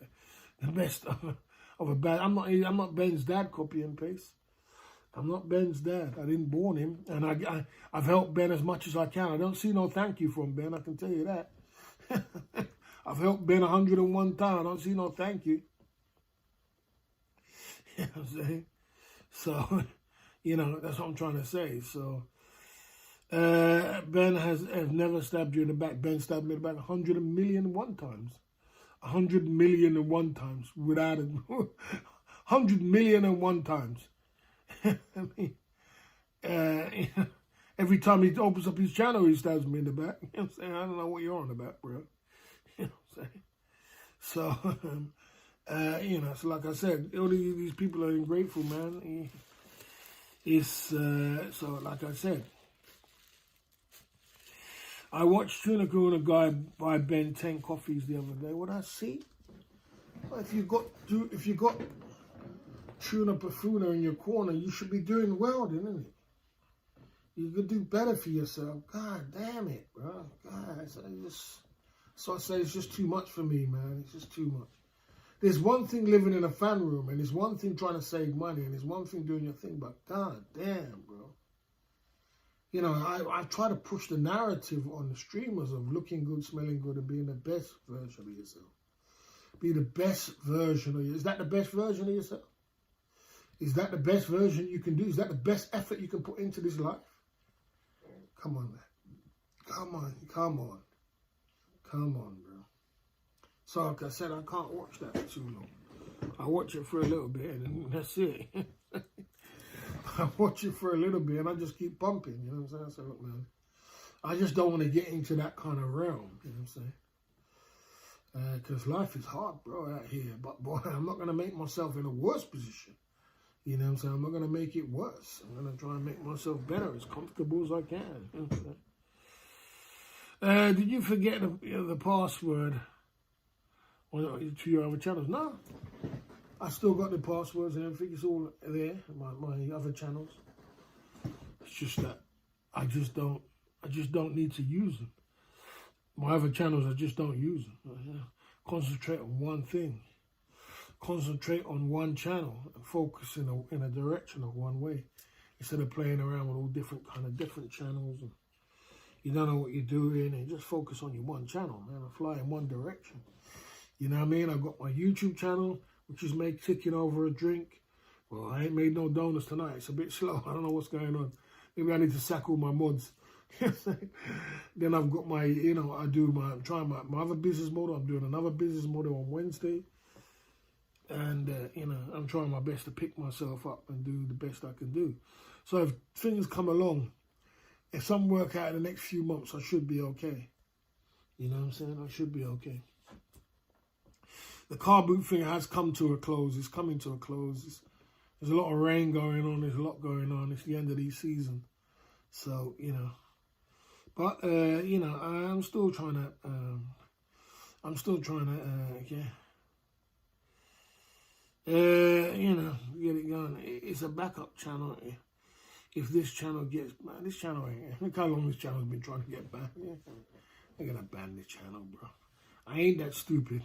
the best of a bad... I'm not Ben's dad, copy and paste. I'm not Ben's dad. I didn't born him. And I've helped Ben as much as I can. I don't see no thank you from Ben, I can tell you that. I've helped Ben 101 times. I don't see no thank you. You know what I'm saying? So, you know, that's what I'm trying to say. So, Ben has never stabbed you in the back. Ben stabbed me in the back 100,000,001 times. 100,000,001 times. Without it. 100,000,001 times. I mean, every time he opens up his channel, he stabs me in the back. You know what I'm saying? I don't know what you're on about, bro. You know what I'm saying? So, you know, so like I said, all these people are ungrateful, man. So like I said, I watched Tuna Kuna guy buy Ben 10 coffees the other day. What I see? Well, if you got Tuna Pafuna in your corner, you should be doing well, didn't it? You could do better for yourself. God damn it, bro. God, so I say it's just too much for me, man. It's just too much. There's one thing living in a fan room, and there's one thing trying to save money, and there's one thing doing your thing, but god damn, bro. You know, I try to push the narrative on the streamers of looking good, smelling good, and being the best version of yourself. Be the best version of yourself. Is that the best version of yourself? Is that the best version you can do? Is that the best effort you can put into this life? Come on, man. Come on. Come on, bro. So, like I said, I can't watch that for too long. I watch it for a little bit, and that's it. I watch it for a little bit, and I just keep pumping, you know what I'm saying? So, look, man, I just don't want to get into that kind of realm, you know what I'm saying? Because life is hard, bro, out here. But, boy, I'm not going to make myself in a worse position. You know what I'm saying? I'm not going to make it worse. I'm going to try and make myself better, as comfortable as I can. You know what I'm saying? Did you forget the password to your other channels? No. I still got the passwords and everything. It's all there, my other channels. It's just that I just don't need to use them. My other channels, I just don't use them. Concentrate on one thing. Concentrate on one channel and focus in a direction of one way, instead of playing around with all different channels. And you don't know what you're doing, and just focus on your one channel, man, and fly in one direction. You know what I mean? I've got my YouTube channel, which is ticking over a drink. Well, I ain't made no donuts tonight. It's a bit slow. I don't know what's going on. Maybe I need to sack all my mods. Then I've got my, you know, I'm trying my other business model. I'm doing another business model on Wednesday. And, you know, I'm trying my best to pick myself up and do the best I can do. So if things come along, if some work out in the next few months, I should be okay. You know what I'm saying? I should be okay. The car boot thing has come to a close. It's coming to a close. There's a lot of rain going on. There's a lot going on. It's the end of the season. So, you know. But, you know, I'm still trying to, you know, get it going. It's a backup channel. If this channel gets, man, this channel ain't, look how long this channel's been trying to get banned. They're going to ban this channel, bro. I ain't that stupid.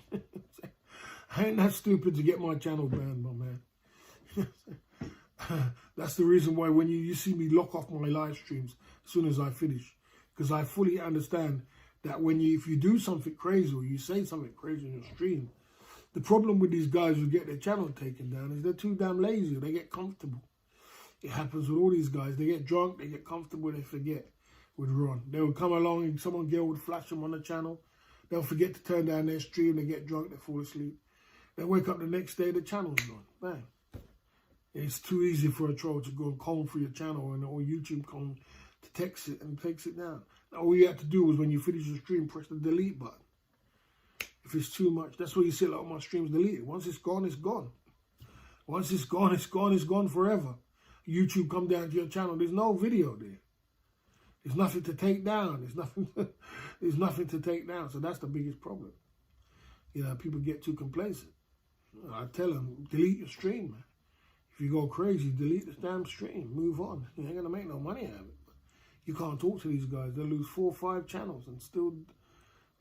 I ain't that stupid to get my channel banned, my man. That's the reason why when you see me lock off my live streams as soon as I finish, because I fully understand that if you do something crazy or you say something crazy in your stream, the problem with these guys who get their channel taken down is they're too damn lazy. They get comfortable. It happens with all these guys. They get drunk, they get comfortable, they forget. With Ron, they would come along and someone girl would flash them on the channel. They'll forget to turn down their stream. They get drunk, they fall asleep. They wake up the next day, the channel's gone. Bang. It's too easy for a troll to go and comb through your channel or YouTube comb to text it and takes it down. All you have to do was when you finish your stream, press the delete button. If it's too much, that's why you see a lot of my streams deleted. Once it's gone, it's gone. Once it's gone, it's gone, it's gone forever. YouTube come down to your channel, there's no video there. There's nothing to take down. There's nothing to take down. So that's the biggest problem. You know, people get too complacent. I tell them, delete your stream, man. If you go crazy, delete the damn stream. Move on. You ain't going to make no money out of it. You can't talk to these guys. They'll lose 4 or 5 channels and still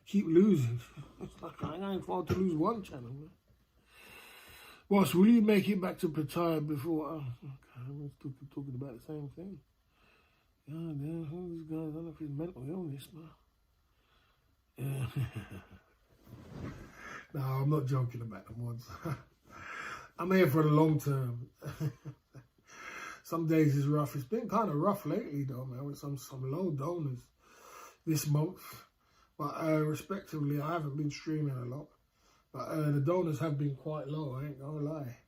keep losing. It's like, I ain't afford to lose 1 channel, man. Boss, will you make it back to Pattaya before? Oh, okay, I'm still talking about the same thing. God damn, who these guys? I don't know if it's mental illness, man. Yeah. No, I'm not joking about the mods. I'm here for the long term. Some days is rough. It's been kind of rough lately, though, man, with some low donors this month. But respectively, I haven't been streaming a lot. But the donors have been quite low, I ain't gonna lie.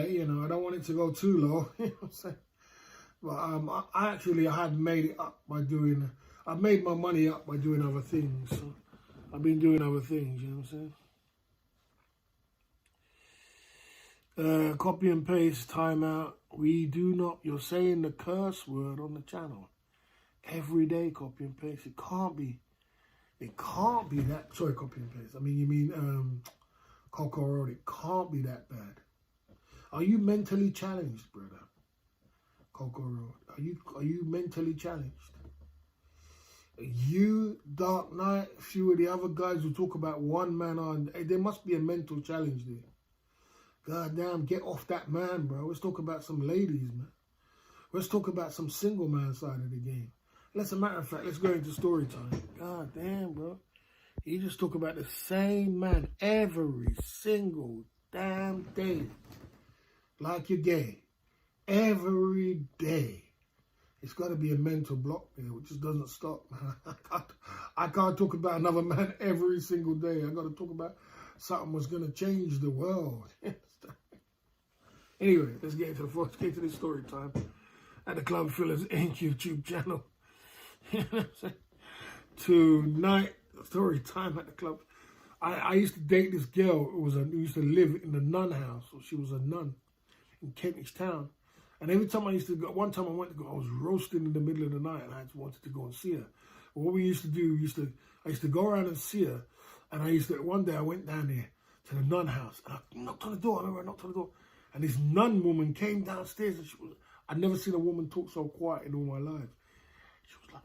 You know, I don't want it to go too low, you know what I'm saying? But I had made it up by doing, I made my money up by doing other things. So I've been doing other things, you know what I'm saying? Copy and paste, timeout. We do not, you're saying the curse word on the channel. Every day, copy and paste. It can't be that, sorry, copy and paste. I mean, you mean Coco Road. It can't be that bad. Are you mentally challenged, brother? Coco Road. Are you mentally challenged? You, Dark Knight, a few of the other guys who talk about one man on, there must be a mental challenge there. God damn, get off that man, bro. Let's talk about some ladies, man. Let's talk about some single man side of the game. As a matter of fact, let's go into story time. God damn, bro. You just talk about the same man every single damn day. Like you're gay. Every day. It's got to be a mental block there, which just doesn't stop, man. I can't talk about another man every single day. I got to talk about something that's going to change the world. Anyway, let's get to the story time at the Club Fillers Inc. YouTube channel. You know what I'm saying? Tonight, story time at the club. I used to date this girl who used to live in the nun house. So she was a nun in Kentish Town. And every time I used to go, one time I was roasting in the middle of the night and I just wanted to go and see her. But what we used to do, I used to go around and see her. And one day I went down there to the nun house and I knocked on the door. I remember I knocked on the door. And this nun woman came downstairs and I'd never seen a woman talk so quiet in all my life. She was like,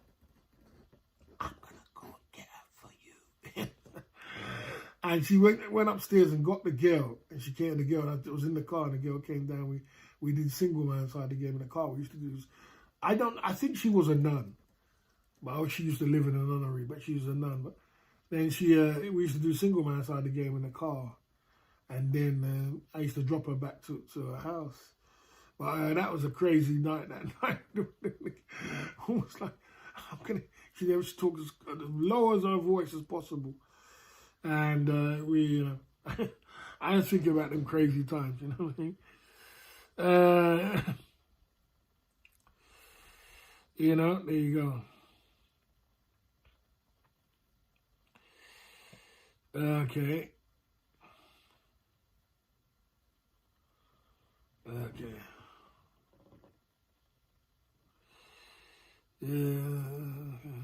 I'm going to go and get her for you. And she went upstairs and got the girl. And she came, the girl, I was in the car and the girl came down. We did single man side the game in the car. We used to do this. I think she was a nun. But she used to live in a nunnery, but she was a nun. But then we used to do single man side the game in the car. And then I used to drop her back to her house. But that was a crazy night that night. Almost like, she talked as low as her voice as possible. And I was thinking about them crazy times, you know what I mean? You know, there you go. Okay. Okay. Yeah. Okay.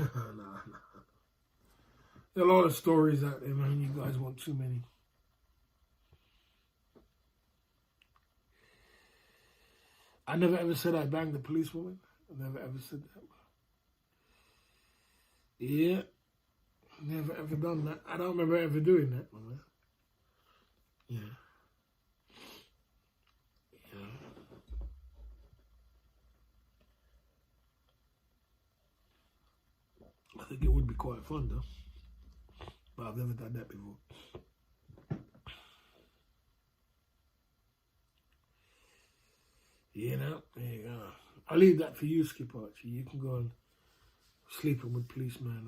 No. There are a lot of stories out there, man. You guys want too many. I never ever said I banged a policewoman. I never ever said that. Yeah, never ever done that. I don't remember ever doing that, my man. Yeah. Yeah. I think it would be quite fun though. But I've never done that before. You know, there you go. I'll leave that for you, Skip Archie. You can go and sleeping with policemen.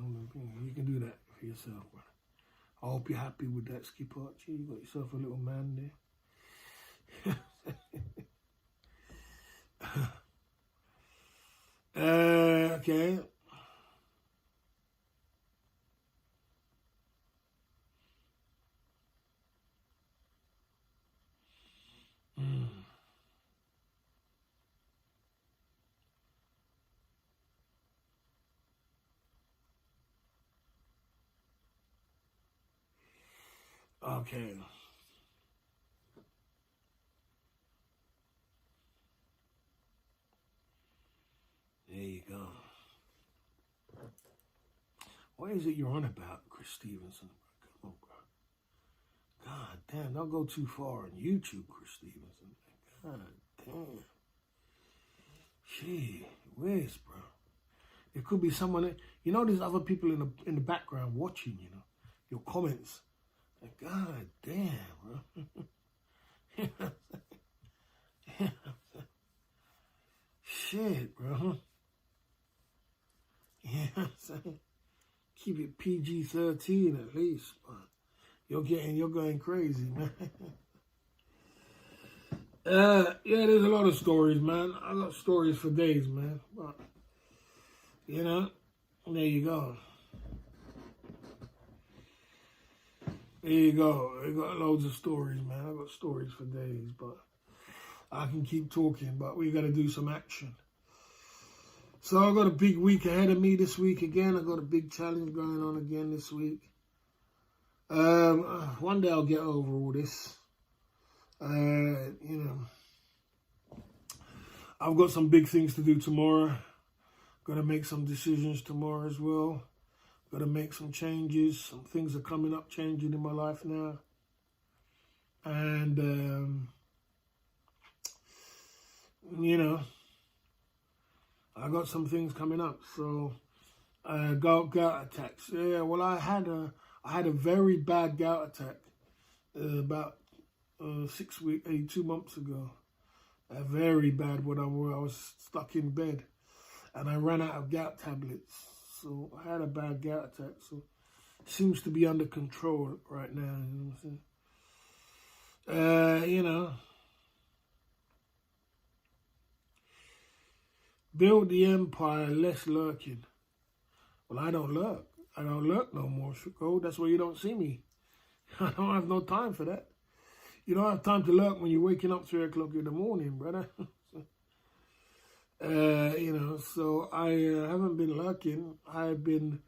You can do that for yourself, bro. I hope you're happy with that, Skip Archie. You got yourself a little man there. Okay. Okay. There you go. What is it you're on about, Chris Stevenson? Come on, bro. God damn, don't go too far on YouTube, Chris Stevenson. God damn. Gee whiz, bro. There could be someone, you know, there's other people in the background watching, you know, your comments. Like, God damn, bro. Shit, bro. Yeah, I'm saying, keep it PG-13 at least. But you're going crazy, man. Yeah, there's a lot of stories, man. I got stories for days, man. But you know, there you go. There you go. I got loads of stories, man. I got stories for days, but I can keep talking. But we got to do some action. So I got a big week ahead of me this week again. I got a big challenge going on again this week. One day I'll get over all this. You know, I've got some big things to do tomorrow. Got to make some decisions tomorrow as well. Got to make some changes. Some things are coming up, changing in my life now. And, you know, I got some things coming up. So, gout attacks. Yeah, well, I had a very bad gout attack about 2 months ago. A very bad one where I was stuck in bed and I ran out of gout tablets. So I had a bad gout attack. So it seems to be under control right now. You know what I'm saying? You know, build the empire, less lurking. Well, I don't lurk. I don't lurk no more, Chico. That's why you don't see me. I don't have no time for that. You don't have time to lurk when you're waking up 3 o'clock in the morning, brother. You know, so I haven't been lurking. I've been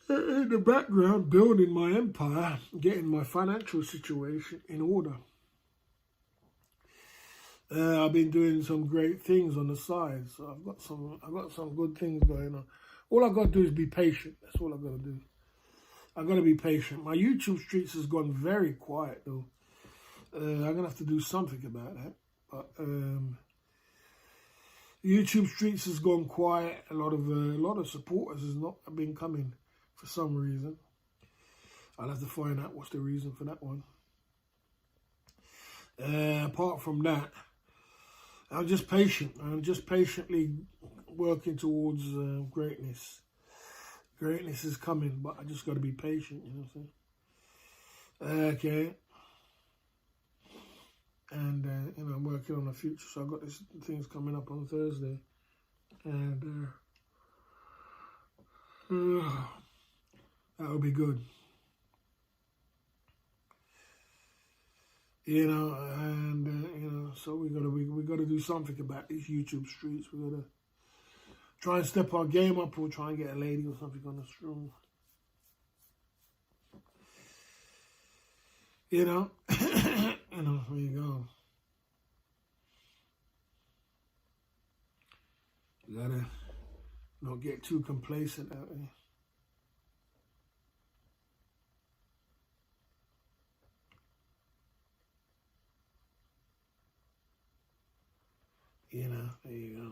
in the background building my empire, getting my financial situation in order. I've been doing some great things on the side, so I've got some good things going on. All I got to do is be patient. That's all I got to do. I got to be patient. My YouTube streets has gone very quiet though. I'm gonna have to do something about that. But YouTube streets has gone quiet. A lot of supporters has not been coming for some reason. I'll have to find out what's the reason for that one. Apart from that, I'm just patient. I'm just patiently working towards greatness. Greatness is coming, but I just got to be patient, you know what I'm saying? Okay. And, you know, I'm working on the future, so I've got these things coming up on Thursday. And that'll be good. You know, and, you know, so we gotta do something about these YouTube streets. We gotta try and step our game up, or try and get a lady or something on the stream. You know, you know, there you go. You gotta not get too complacent out there. You know, there you go.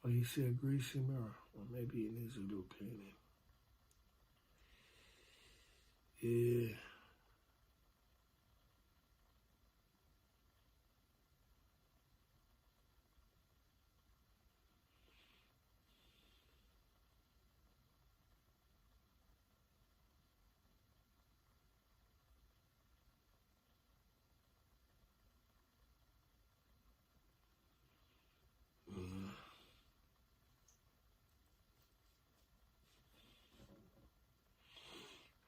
Oh, you see a greasy mirror? Well, maybe it needs a little cleaning. Yeah.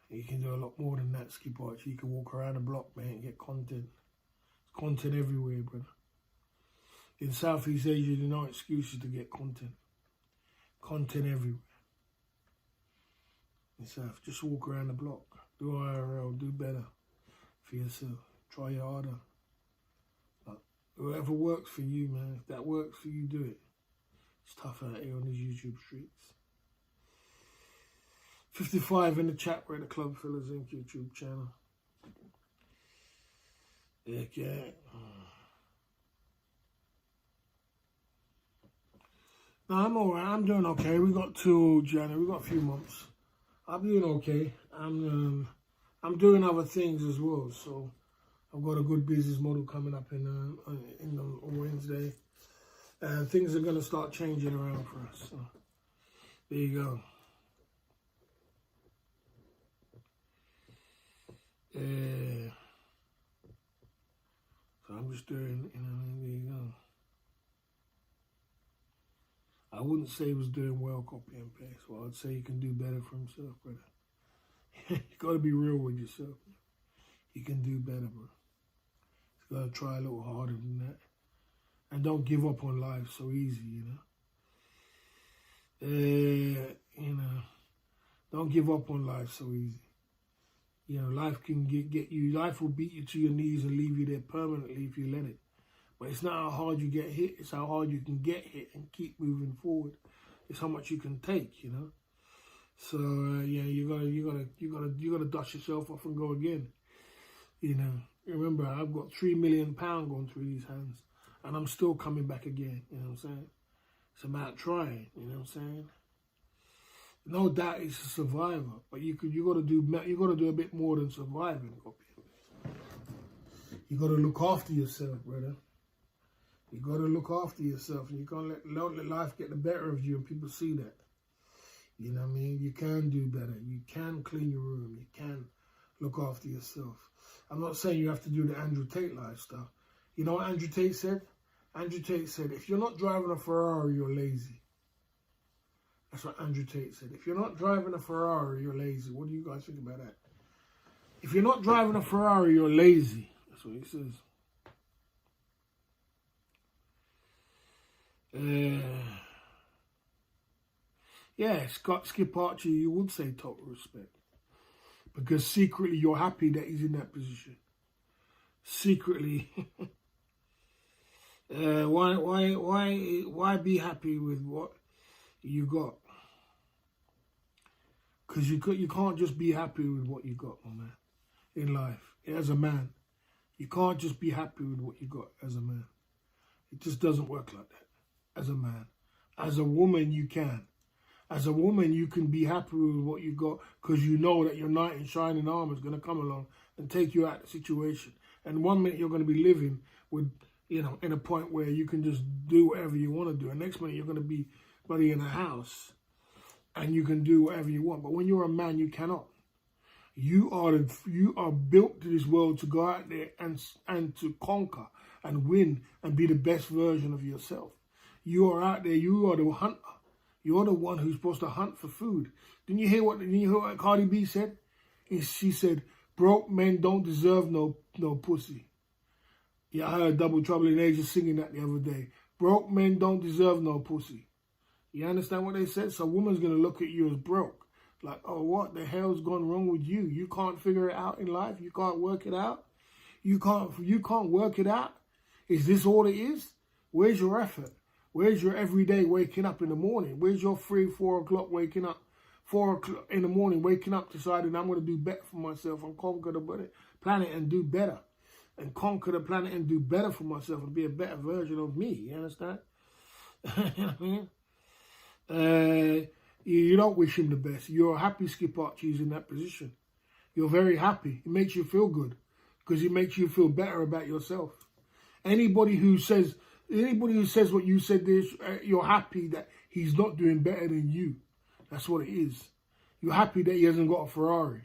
You can do a lot more than that, Skip Archie. You can walk around the block, man, and get content. There's content everywhere, brother. In Southeast Asia, there are no excuses to get content. Content everywhere. In South, just walk around the block. Do IRL, do better for yourself. Try harder. But whatever works for you, man. If that works for you, do it. It's tough out here on these YouTube streets. 55 in the chat. We're at the Club Fillers Inc. YouTube channel. Heck yeah. No, I'm alright. I'm doing okay. We got till January. We got a few months. I'm doing okay. I'm doing other things as well. So I've got a good business model coming up on Wednesday. Things are gonna start changing around for us. So there you go. So I'm just doing, there you go. I wouldn't say he was doing well, copy and paste. Well, I'd say he can do better for himself, brother. You gotta be real with yourself. You can do better, bro. You gotta try a little harder than that. And don't give up on life so easy, don't give up on life so easy. Life can get you. Life will beat you to your knees and leave you there permanently if you let it. But it's not how hard you get hit. It's how hard you can get hit and keep moving forward. It's how much you can take. So you gotta dust yourself off and go again. Remember, I've got £3 million going through these hands, and I'm still coming back again. You know what I'm saying? It's about trying. You know what I'm saying? No doubt it's a survivor, but you gotta do a bit more than surviving. You gotta look after yourself, brother. You gotta look after yourself, and you can't let life get the better of you, and people see that. You know what I mean? You can do better. You can clean your room. You can look after yourself. I'm not saying you have to do the Andrew Tate lifestyle. You know what Andrew Tate said? Andrew Tate said, if you're not driving a Ferrari, you're lazy. That's what Andrew Tate said. If you're not driving a Ferrari, you're lazy. What do you guys think about that? If you're not driving a Ferrari, you're lazy. That's what he says. Yeah, Skip Archie, you would say total respect. Because secretly you're happy that he's in that position. Secretly. Why be happy with what you got? Because you can't just be happy with what you got, my man, in life. As a man, you can't just be happy with what you got as a man. It just doesn't work like that. As a man, as a woman, you can. As a woman, you can be happy with what you got because you know that your knight in shining armor is going to come along and take you out of the situation. And 1 minute you're going to be living with, in a point where you can just do whatever you want to do. And next minute you're going to be buddy in a house and you can do whatever you want. But when you're a man, you cannot. You are built to this world to go out there and to conquer and win and be the best version of yourself. You are out there. You are the hunter. You're the one who's supposed to hunt for food. Didn't you hear what Cardi B said? She said, broke men don't deserve no pussy. Yeah, I heard Double Trouble in Asia singing that the other day. Broke men don't deserve no pussy. You understand what they said? So a woman's going to look at you as broke. Like, oh, what the hell's gone wrong with you? You can't figure it out in life? You can't work it out? You can't work it out? Is this all it is? Where's your effort? Where's your everyday waking up in the morning? Where's your 3, 4 o'clock waking up? 4 o'clock in the morning waking up deciding I'm going to do better for myself and conquer the planet and do better. And conquer the planet and do better for myself and be a better version of me. You understand? You know what I mean? You don't wish him the best. You're happy Skip Archie's in that position. You're very happy. It makes you feel good because it makes you feel better about yourself. Anybody who says what you said, you're happy that he's not doing better than you. That's what it is. You're happy that he hasn't got a Ferrari.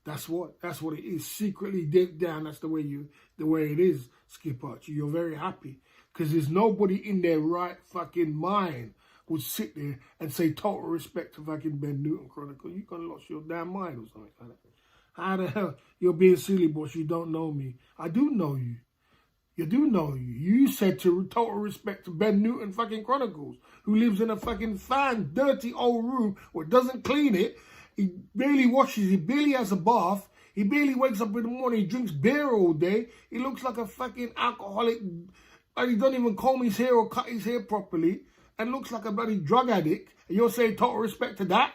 That's what it is. Secretly deep down, that's the way it is, Skip Archie. You're very happy because there's nobody in their right fucking mind would sit there and say total respect to fucking Ben Newton Chronicle. You gonna lost your damn mind or something like that. How the hell you're being silly, boss? You don't know me. I do know you. You do know you. You said to total respect to Ben Newton fucking Chronicles, who lives in a fucking dirty old room or doesn't clean it. He barely washes. He barely has a bath. He barely wakes up in the morning. He drinks beer all day. He looks like a fucking alcoholic. And he don't even comb his hair or cut his hair properly. And looks like a bloody drug addict. And you're saying total respect to that?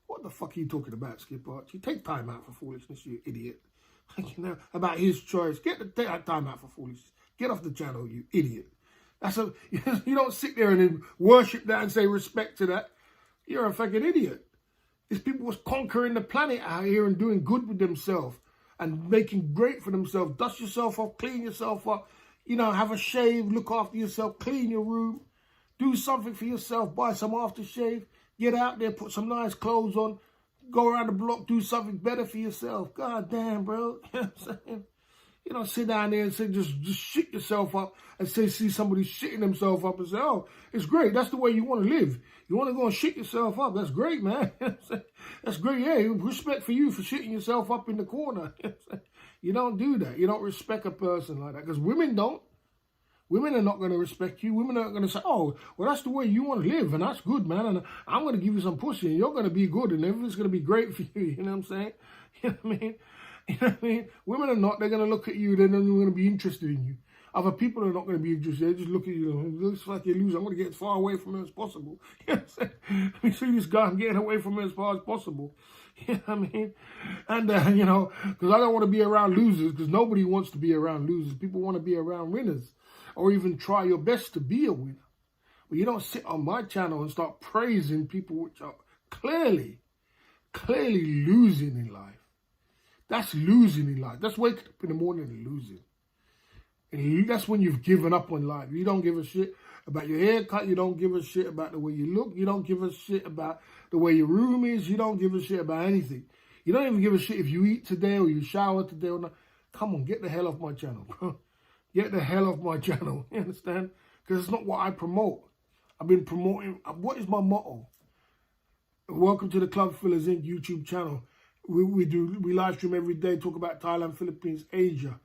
What the fuck are you talking about, Skip Archie? Take time out for foolishness, you idiot. You know, about his choice. Take that time out for foolishness. Get off the channel, you idiot. You don't sit there and then worship that and say respect to that. You're a fucking idiot. These people was conquering the planet out here and doing good with themselves and making great for themselves. Dust yourself off, clean yourself up, you know, have a shave, look after yourself, clean your room, do something for yourself, buy some aftershave, get out there, put some nice clothes on, go around the block, do something better for yourself. God damn, bro. You know what I'm saying? You don't sit down there and say, just shit yourself up and see somebody shitting themselves up and say, oh, it's great. That's the way you want to live. You want to go and shit yourself up. That's great, man. That's great. Yeah, respect for you for shitting yourself up in the corner. You don't do that. You don't respect a person like that because women don't. Women are not going to respect you. Women are going to say, oh, well, that's the way you want to live. And that's good, man. And I'm going to give you some pussy and you're going to be good and everything's going to be great for you. You know what I'm saying? You know what I mean? You know what I mean? Women are not. They're going to look at you. They're not going to be interested in you. Other people are not going to be interested. They just look at you. It looks like you lose. I'm going to get as far away from him as possible. You know what I'm saying? Let me see this guy. I'm getting away from him as far as possible. You know what I mean? And, you know, because I don't want to be around losers because nobody wants to be around losers. People want to be around winners or even try your best to be a winner. But you don't sit on my channel and start praising people which are clearly losing in life. That's losing in life. That's waking up in the morning and losing. And that's when you've given up on life. You don't give a shit about your haircut. You don't give a shit about the way you look. You don't give a shit about the way your room is. You don't give a shit about anything. You don't even give a shit if you eat today or you shower today or not. Come on, get the hell off my channel, bro. Get the hell off my channel. You understand? Because it's not what I promote. I've been promoting. What is my motto? Welcome to the Club Fillers Inc. YouTube channel. We live stream every day, talk about Thailand, Philippines, Asia.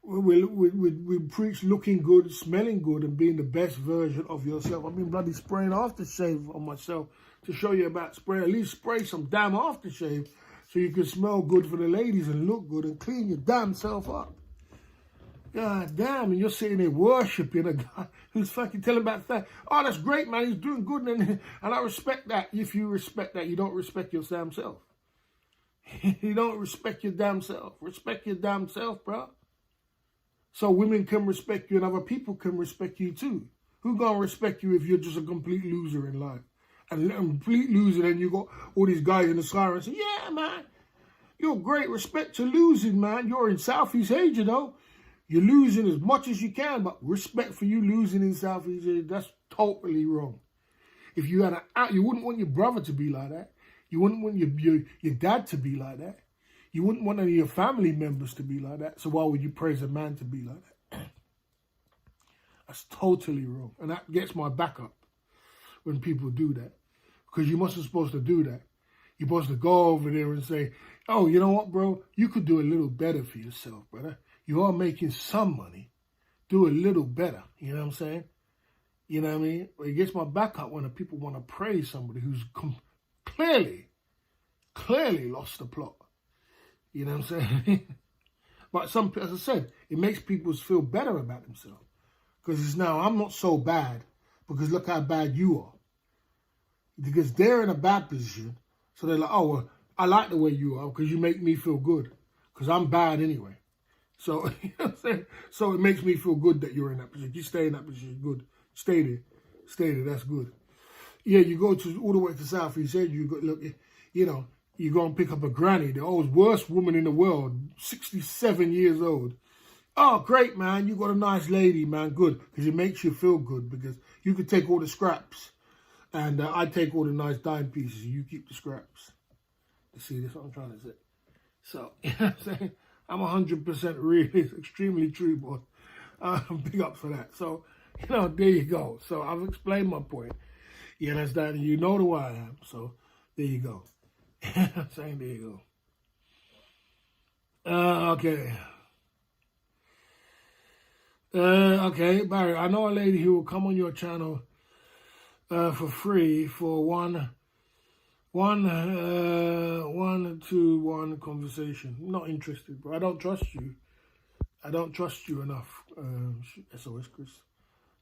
We preach looking good, smelling good, and being the best version of yourself. I've been bloody spraying aftershave on myself to show you about spray. At least spray some damn aftershave so you can smell good for the ladies and look good and clean your damn self up. God damn, and you're sitting there worshipping a guy who's fucking telling about that. Oh, that's great, man. He's doing good, and I respect that. If you respect that, you don't respect your damn self. You don't respect your damn self. Respect your damn self, bro. So women can respect you and other people can respect you too. Who gonna respect you if you're just a complete loser in life? And a complete loser, and you got all these guys in the sirens say, yeah, man, you're great. Respect to losing, man. You're in Southeast Asia, though. You're losing as much as you can, but respect for you losing in Southeast Asia, that's totally wrong. If you had you wouldn't want your brother to be like that. You wouldn't want your dad to be like that. You wouldn't want any of your family members to be like that. So why would you praise a man to be like that? That's totally wrong. And that gets my back up when people do that. Because you mustn't supposed to do that. You're supposed to go over there and say, oh, you know what, bro? You could do a little better for yourself, brother. You are making some money. Do a little better. You know what I'm saying? You know what I mean? It gets my back up when the people want to praise somebody who's clearly lost the plot. You know what I'm saying? But as I said, it makes people feel better about themselves. Because it's now, I'm not so bad, because look how bad you are. Because they're in a bad position, so they're like, oh, well, I like the way you are, because you make me feel good. Because I'm bad anyway. So, you know what I'm saying? So it makes me feel good that you're in that position. You stay in that position, good. Stay there. Stay there, that's good. Yeah, you go to all the way to South East Asia, you go, look, you know, you go and pick up a granny, the worst woman in the world, 67 years old. Oh, great, man, you got a nice lady, man, good. Because it makes you feel good, because you could take all the scraps, and I take all the nice dime pieces, and you keep the scraps. You see, that's what I'm trying to say. So, you know what I'm saying? I'm 100% really, extremely true, boy. Big up for that. So, you know, there you go. So, I've explained my point. You understand? You know the way I am. So, there you go. I'm saying, there you go. Okay. Okay, Barry, I know a lady who will come on your channel for free for one-to-one conversation. I'm not interested, bro. I don't trust you. I don't trust you enough. SOS, Chris.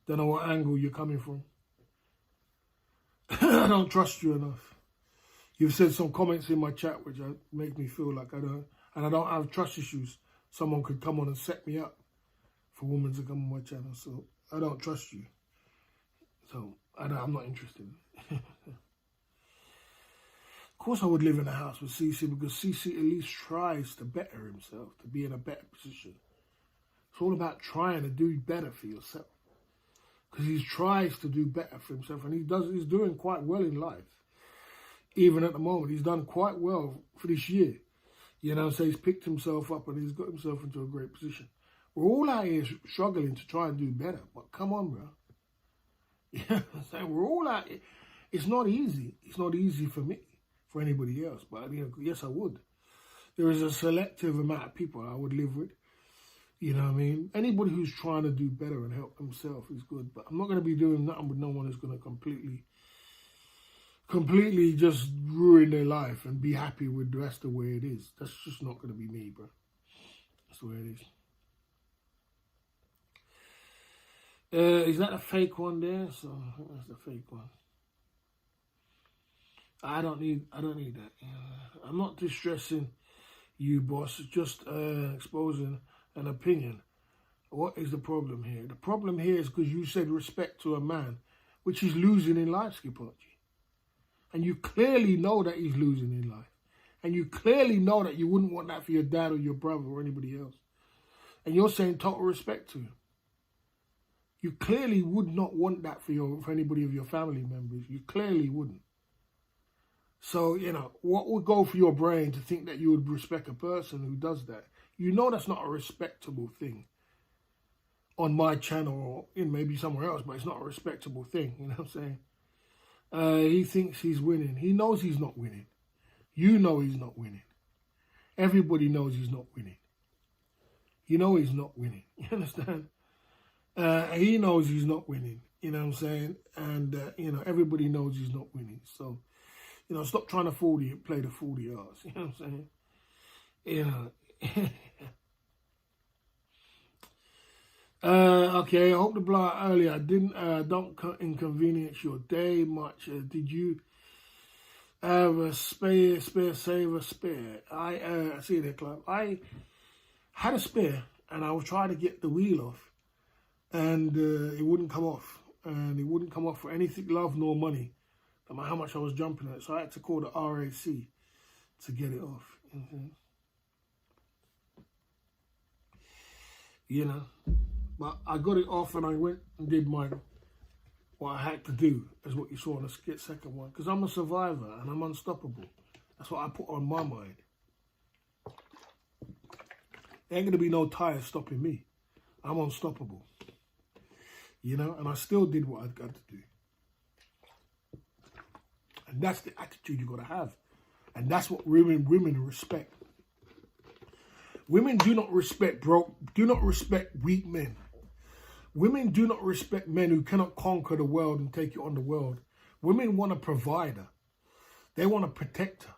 Don't know what angle you're coming from. I don't trust you enough. You've said some comments in my chat which make me feel like I don't have trust issues. Someone could come on and set me up for women to come on my channel. So I don't trust you. So I'm not interested. Of course I would live in a house with CC, because CC at least tries to better himself, to be in a better position. It's all about trying to do better for yourself. Because he tries to do better for himself, and he's doing quite well in life. Even at the moment, he's done quite well for this year. You know, so he's picked himself up and he's got himself into a great position. We're all out here struggling to try and do better, but come on, bro. You know what I'm saying? We're all out here. It's not easy. It's not easy for me, for anybody else, but you know, yes, I would. There is a selective amount of people I would live with. You know what I mean? Anybody who's trying to do better and help themselves is good, but I'm not going to be doing nothing with no one who's going to completely just ruin their life and be happy with the rest of the way it is. That's just not going to be me, bro. That's the way it is. Is that a fake one there? So I think that's the fake one. I don't need that. I'm not distressing you, boss. Just exposing an opinion. What is the problem here? The problem here is because you said respect to a man, which he's losing in life, Skipperji. And you clearly know that he's losing in life. And you clearly know that you wouldn't want that for your dad or your brother or anybody else. And you're saying total respect to him. You clearly would not want that for anybody of your family members. You clearly wouldn't. So, you know, what would go for your brain to think that you would respect a person who does that? You know that's not a respectable thing on my channel or in maybe somewhere else, but it's not a respectable thing, you know what I'm saying? He thinks he's winning. He knows he's not winning. You know he's not winning. Everybody knows he's not winning. You know he's not winning. You understand? He knows he's not winning. You know what I'm saying? And, you know, everybody knows he's not winning. So, you know, stop trying to play the fool the arse. You know what I'm saying? You know. Okay, I hope the blowout earlier. I don't inconvenience your day much. Did you have a spare? I see that, Club. I had a spare, and I was trying to get the wheel off, and it wouldn't come off, and it wouldn't come off for anything, love nor money, no matter how much I was jumping at. So I had to call the RAC to get it off. You know, but I got it off and I went and did what I had to do, is what you saw on the second one, because I'm a survivor and I'm unstoppable. That's what I put on my mind. There ain't gonna be no tires stopping me. I'm unstoppable. You know, and I still did what I'd got to do. And that's the attitude you gotta have. And that's what women respect. Women do not respect weak men. Women do not respect men who cannot conquer the world and take it on the world. Women want a provider. They want a protector.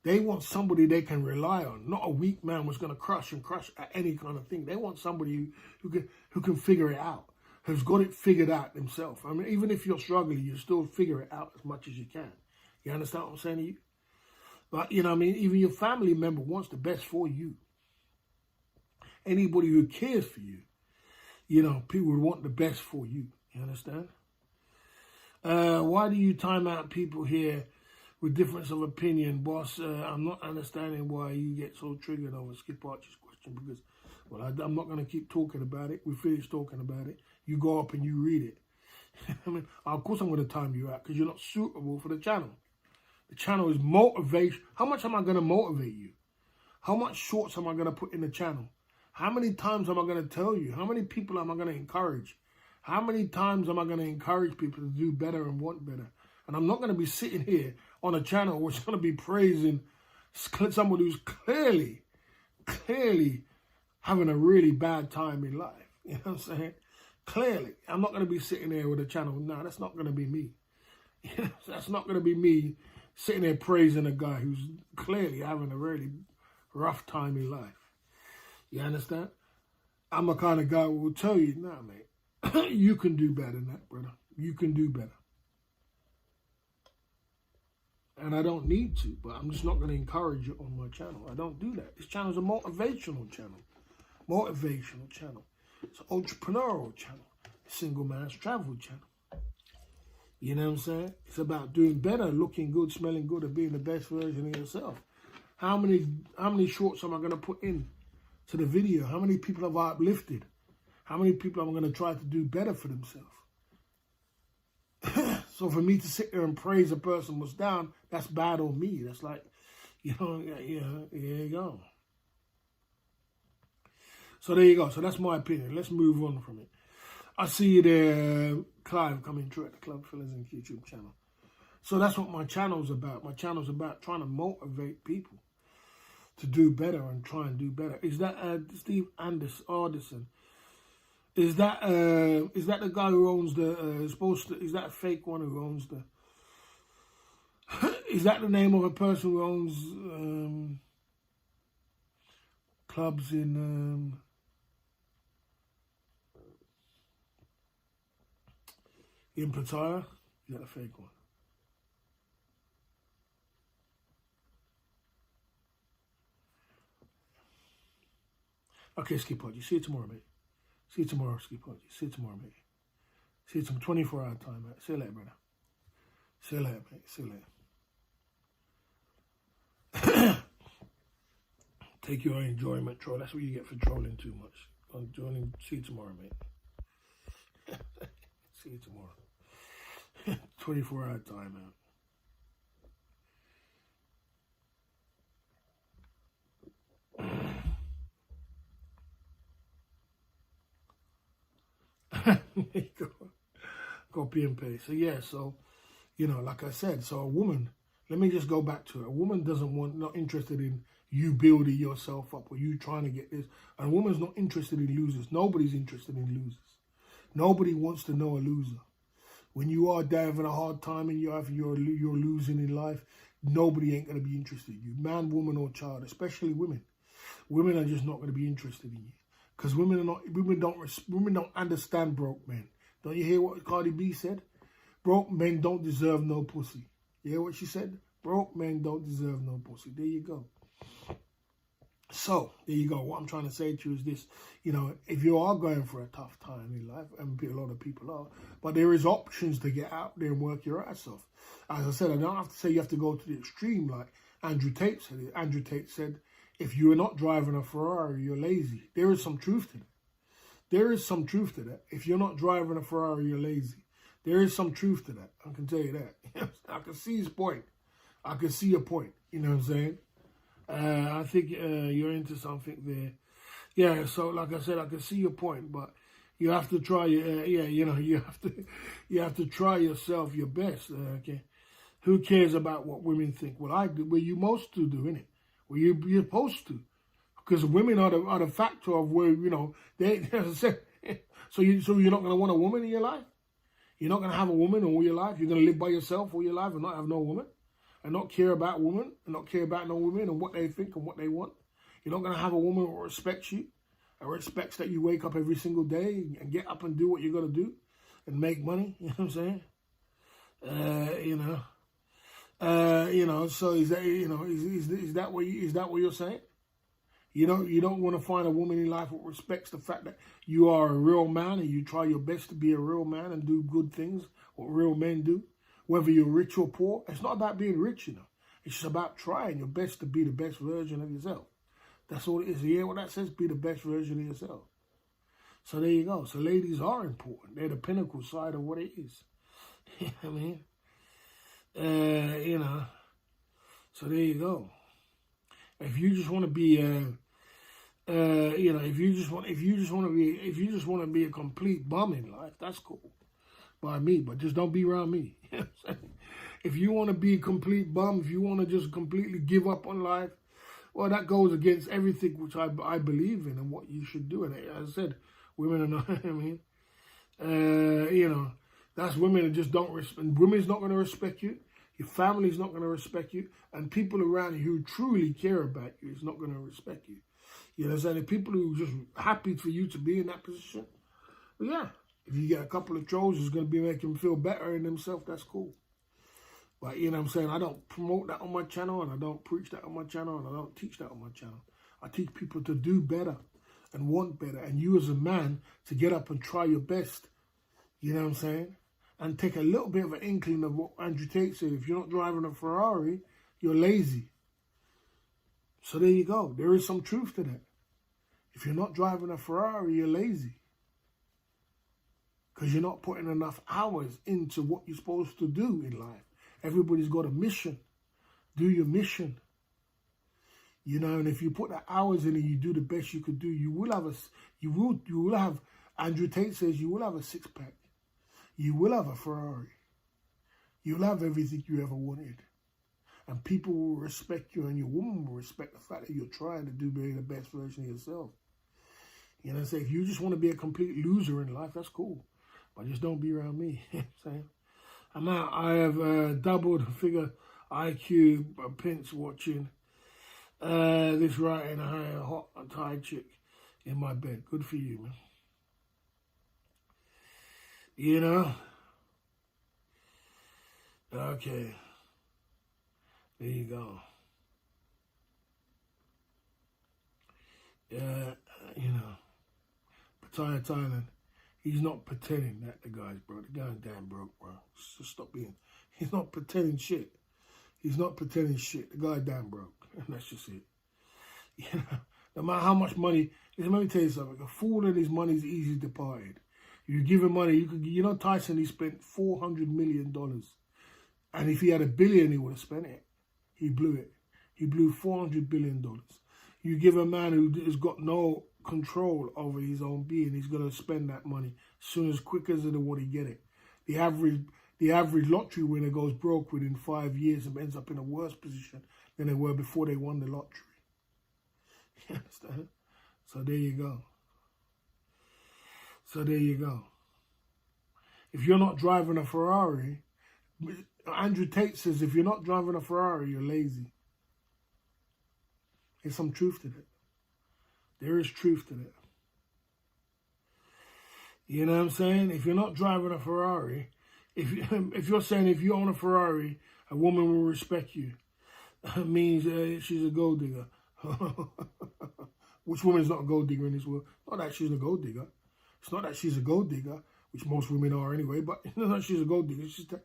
They want somebody they can rely on, not a weak man who's going to crush at any kind of thing. They want somebody who can figure it out, who's got it figured out themselves. I mean, even if you're struggling, you still figure it out as much as you can. You understand what I'm saying to you? But, you know what I mean? Even your family member wants the best for you. Anybody who cares for you, you know, people would want the best for you. You understand? Why do you time out people here with difference of opinion, boss? I'm not understanding why you get so triggered over Skip Archer's question because, well, I'm not going to keep talking about it. We finished talking about it. You go up and you read it. I mean, of course I'm going to time you out because you're not suitable for the channel. The channel is motivation. How much am I going to motivate you? How much shorts am I going to put in the channel? How many times am I going to tell you? How many people am I going to encourage? How many times am I going to encourage people to do better and want better? And I'm not going to be sitting here on a channel which is going to be praising somebody who's clearly having a really bad time in life. You know what I'm saying? Clearly. I'm not going to be sitting there with a channel. No, that's not going to be me. That's not going to be me sitting there praising a guy who's clearly having a really rough time in life. You understand? I'm the kind of guy who will tell you, nah, mate, you can do better than that, brother. You can do better. And I don't need to, but I'm just not going to encourage you on my channel. I don't do that. This channel is a motivational channel. Motivational channel. It's an entrepreneurial channel. A single man's travel channel. You know what I'm saying? It's about doing better, looking good, smelling good, and being the best version of yourself. How many shorts am I going to put in to the video? How many people have I uplifted? How many people am I going to try to do better for themselves? So for me to sit there and praise a person was down, that's bad on me. That's like, you know, yeah, there you go. So there you go. So that's my opinion. Let's move on from it. I see you there, Clive, coming through at the Club Fellas and YouTube channel. So that's what my channel's about. My channel's about trying to motivate people to do better and try and do better. Is that Steve Anderson? Is that the guy who owns the is that a fake one who owns the is that the name of a person who owns clubs in Pattaya? Is that a fake one? Okay, Skip Pod, you see you tomorrow, mate. See you tomorrow, Skip Pod. See you tomorrow, mate. See you tomorrow. 24-hour time, mate. See you later, brother. See you later, mate. See you later. Take your enjoyment, troll. That's what you get for trolling too much. I'm joining. See you tomorrow, mate. See you tomorrow. 24-hour time out. Copy and paste. So yeah, so you know, like I said, so a woman, let me just go back to it. A woman not interested in you building yourself up or you trying to get this. And a woman's not interested in losers. Nobody's interested in losers. Nobody wants to know a loser. When you are having a hard time in your life and you're losing in life, nobody ain't going to be interested in you. Man, woman, or child, especially women. Women are just not going to be interested in you. Because women don't understand broke men. Don't you hear what Cardi B said? Broke men don't deserve no pussy. You hear what she said? Broke men don't deserve no pussy. There you go. So, there you go. What I'm trying to say to you is this. You know, if you are going for a tough time in life, and a lot of people are, but there is options to get out there and work your ass off. As I said, I don't have to say you have to go to the extreme like Andrew Tate said it. Andrew Tate said, if you are not driving a Ferrari, you're lazy. There is some truth to that. There is some truth to that. If you're not driving a Ferrari, you're lazy. There is some truth to that. I can tell you that. I can see his point. I can see your point. You know what I'm saying? I think you're into something there. Yeah, so like I said, I can see your point, but you have to try, you have to try yourself your best, okay? Who cares about what women think? Well, I do. Well, you most do, innit? Well, you're supposed to. Because women are the factor of where, you know, they, as I said, so you're not going to want a woman in your life? You're not going to have a woman all your life? You're going to live by yourself all your life and not have no woman? and not care about women, and not care about no women and what they think and what they want. You're not going to have a woman who respects you and respects that you wake up every single day and get up and do what you're going to do and make money. You know what I'm saying? So is that, is that what you're saying? You don't want to find a woman in life who respects the fact that you are a real man and you try your best to be a real man and do good things, what real men do. Whether you're rich or poor, it's not about being rich, It's just about trying your best to be the best version of yourself. That's all it is. You hear what that says? Be the best version of yourself. So there you go. So ladies are important. They're the pinnacle side of what it is. You know what I mean? So there you go. If you just want to be, if you just want to be a complete bum in life, that's cool by me. But just don't be around me. You know what I'm saying? If you want to be a complete bum, if you want to just completely give up on life, well, that goes against everything which I believe in and what you should do. And as I said, women are not. That's women that just don't respect. Women's not going to respect you. Your family's not going to respect you, and people around you who truly care about you is not going to respect you. You know what I'm saying? The people who are just happy for you to be in that position, well, yeah, if you get a couple of trolls who's going to be making them feel better in themselves, that's cool. But, you know what I'm saying, I don't promote that on my channel, and I don't preach that on my channel, and I don't teach that on my channel. I teach people to do better and want better, and you as a man to get up and try your best. You know what I'm saying? And take a little bit of an inkling of what Andrew Tate said. If you're not driving a Ferrari, you're lazy. So there you go. There is some truth to that. If you're not driving a Ferrari, you're lazy. Because you're not putting enough hours into what you're supposed to do in life. Everybody's got a mission. Do your mission. And if you put the hours in and you do the best you could do, you will have, Andrew Tate says, you will have a six-pack. You will have a Ferrari. You'll have everything you ever wanted. And people will respect you, and your woman will respect the fact that you're trying to be the best version of yourself. You know what I'm saying? If you just want to be a complete loser in life, that's cool. But just don't be around me. You know what I'm saying? I'm out. I have doubled figure IQ pinch watching this right in a hot Thai chick in my bed. Good for you, man. Okay. There you go. Pattaya, Thailand. He's not pretending that the guy's broke. The guy's damn broke, bro. Just stop being. He's not pretending shit. He's not pretending shit. The guy's damn broke. And that's just it. No matter how much money. Let me tell you something. A fool and his money is easy departed. You give him money, Tyson, he spent $400 million. And if he had $1 billion, he would have spent it. He blew it. He blew $400 billion. You give a man who has got no control over his own being, he's going to spend that money as quick as they want to get it. The average lottery winner goes broke within 5 years and ends up in a worse position than they were before they won the lottery. You understand? So there you go. If you're not driving a Ferrari, Andrew Tate says if you're not driving a Ferrari, you're lazy. There's some truth to that. There is truth to that. You know what I'm saying? If you're not driving a Ferrari, if you're saying if you own a Ferrari, a woman will respect you, it means she's a gold digger. Which woman is not a gold digger in this world? Not that she's a gold digger. It's not that she's a gold digger, which most women are anyway, but it's not that she's a gold digger. It's just that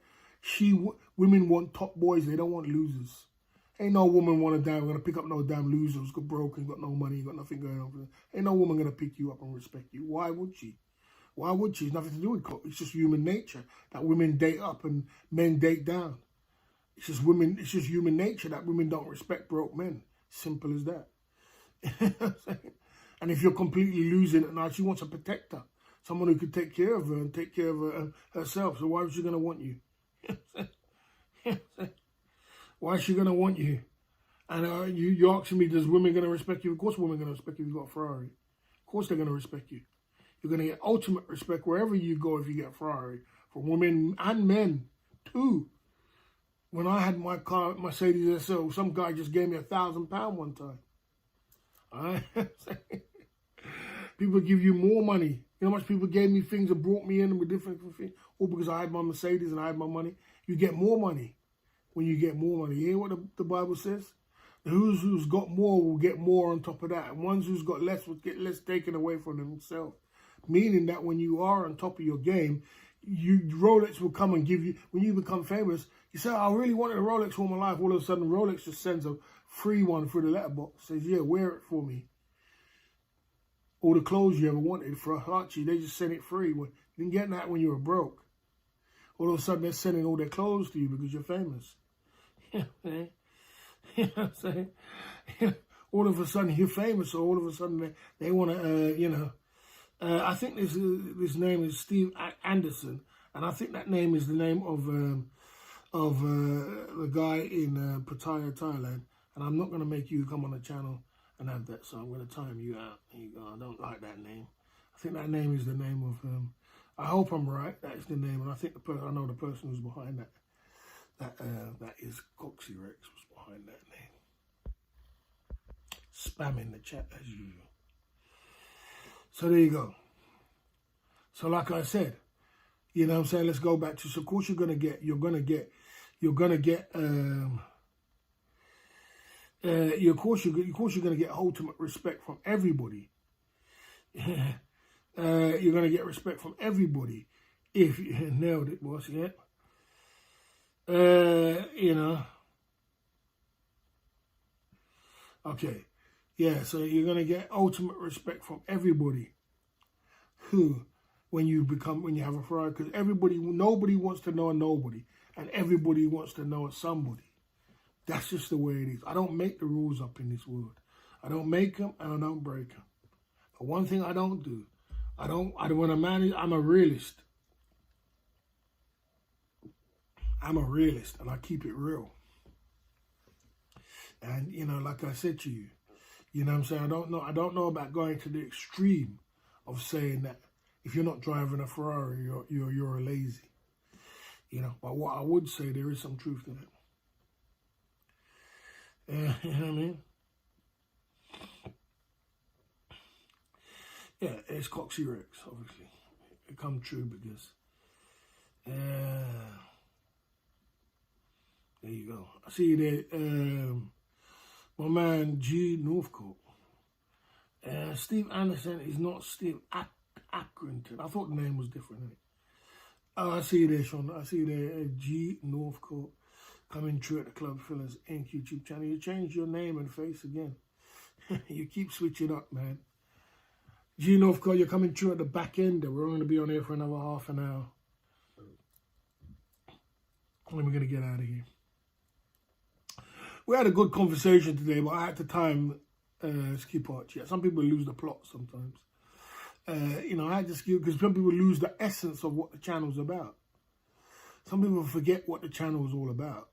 women want top boys. They don't want losers. Ain't no woman gonna pick up no damn loser who's got broken, got no money, got nothing going on for them. Ain't no woman gonna pick you up and respect you. Why would she? Why would she? It's nothing to do with it. It's just human nature that women date up and men date down. It's just human nature that women don't respect broke men. Simple as that. And if you're completely losing it now, she wants a protector. Someone who could take care of her and take care of her, herself. So why is she going to want you? Why is she going to want you? And you're asking me, does women going to respect you? Of course women are going to respect you if you've got a Ferrari. Of course they're going to respect you. You're going to get ultimate respect wherever you go if you get a Ferrari. From women and men, too. When I had my car, Mercedes SL, some guy just gave me £1,000 one time. All right? People give you more money. You know how much people gave me things and brought me in with different things? All because I had my Mercedes and I had my money. You get more money when you get more money. You hear what the Bible says? Who's got more will get more on top of that. And ones who's got less will get less taken away from themselves. Meaning that when you are on top of your game, Rolex will come and give you, when you become famous, you say, I really wanted a Rolex all my life. All of a sudden, Rolex just sends a free one through the letterbox. Says, yeah, wear it for me. All the clothes you ever wanted for Archie, they just send it free. You didn't get that when you were broke. All of a sudden, they're sending all their clothes to you because you're famous. You know what I'm saying? All of a sudden, you're famous, so all of a sudden, they want to, I think this name is Steve Anderson, and I think that name is the name of the guy in Pattaya, Thailand. And I'm not going to make you come on the channel and have that, so I'm going to time you out. There you go. I don't like that name. I think that name is the name of. I hope I'm right. That is the name, and I think I know the person who's behind that. That is Coxie Rex was behind that name. Spamming the chat as usual. So there you go. So like I said, you know what I'm saying, let's go back to, so of course you're gonna get ultimate respect from everybody. You're gonna get respect from everybody if you nailed it, boss. Yeah. Okay. Yeah, so you're going to get ultimate respect from everybody when you have a Ferrari, because nobody wants to know a nobody, and everybody wants to know a somebody. That's just the way it is. I don't make the rules up in this world. I don't make them, and I don't break them. But one thing I don't do, when I'm a realist. I'm a realist, and I keep it real. And, like I said to you, you know what I'm saying? I don't know about going to the extreme of saying that if you're not driving a Ferrari, you're a lazy. But what I would say, there is some truth to that. You know what I mean? Yeah, it's Coxie Rex, obviously. It come true because there you go. I see you there. My man G Northcote. Steve Anderson is not Steve Accrington. I thought the name was different, innit? Oh, I see you there, Sean. I see you there. G Northcote coming true at the Club Fillers Inc. YouTube channel. You changed your name and face again. You keep switching up, man. G Northcote, you're coming true at the back end. We're only going to be on here for another half an hour. Then we're going to get out of here. We had a good conversation today, but I had to time skip Archie. Some people lose the plot sometimes. I had to skip because some people lose the essence of what the channel's about. Some people forget what the channel is all about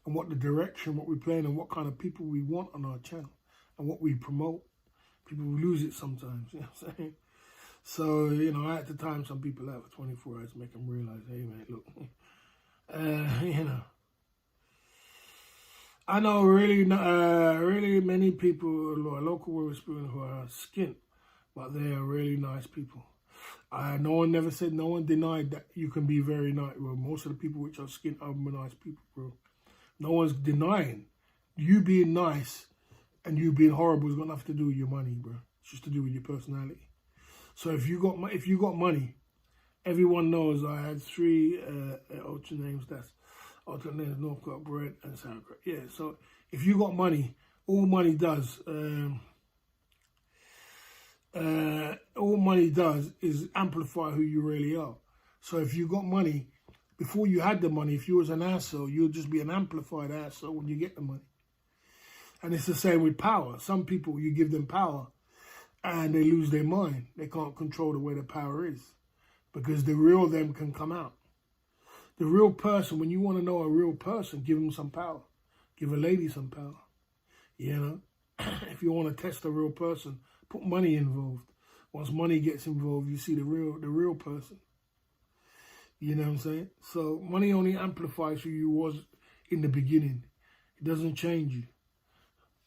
and what the direction, what we're playing, and what kind of people we want on our channel and what we promote. People lose it sometimes, you know what I'm saying? So, I had to time some people out for 24 hours to make them realize, hey, man, look, I know really many people, local witherspoon, who are skint, but they are really nice people. No one denied that you can be very nice. Well, most of the people which are skint are nice people, bro. No one's denying you being nice and you being horrible has got nothing to do with your money, bro. It's just to do with your personality. So if you got money, everyone knows I had 3 alternate names. That's alternate names: Northcote, bread, and sauerkraut. Yeah. So if you got money, all money does is amplify who you really are. So if you got money, before you had the money, if you was an asshole, you'll just be an amplified asshole when you get the money. And it's the same with power. Some people, you give them power and they lose their mind. They can't control the way the power is because the real them can come out. The real person, when you want to know a real person, give them some power. Give a lady some power. If you want to test a real person, put money involved. Once money gets involved, you see the real person. You know what I'm saying? So money only amplifies who you was in the beginning. It doesn't change you.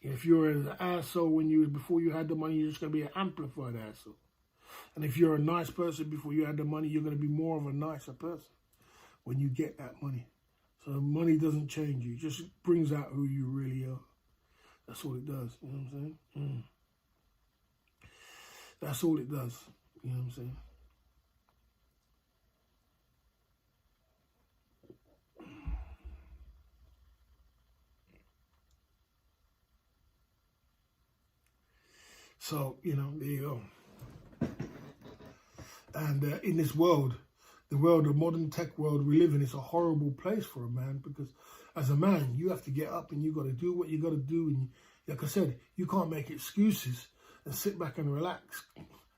If you're an asshole before you had the money, you're just going to be an amplified asshole. And if you're a nice person before you had the money, you're going to be more of a nicer person when you get that money. So money doesn't change you. It just brings out who you really are. That's all it does. You know what I'm saying? That's all it does. You know what I'm saying? So, you know, there you go. And in this world, the modern tech world we live in, is a horrible place for a man, because as a man, you have to get up and you got to do what you got to do. And like I said, you can't make excuses and sit back and relax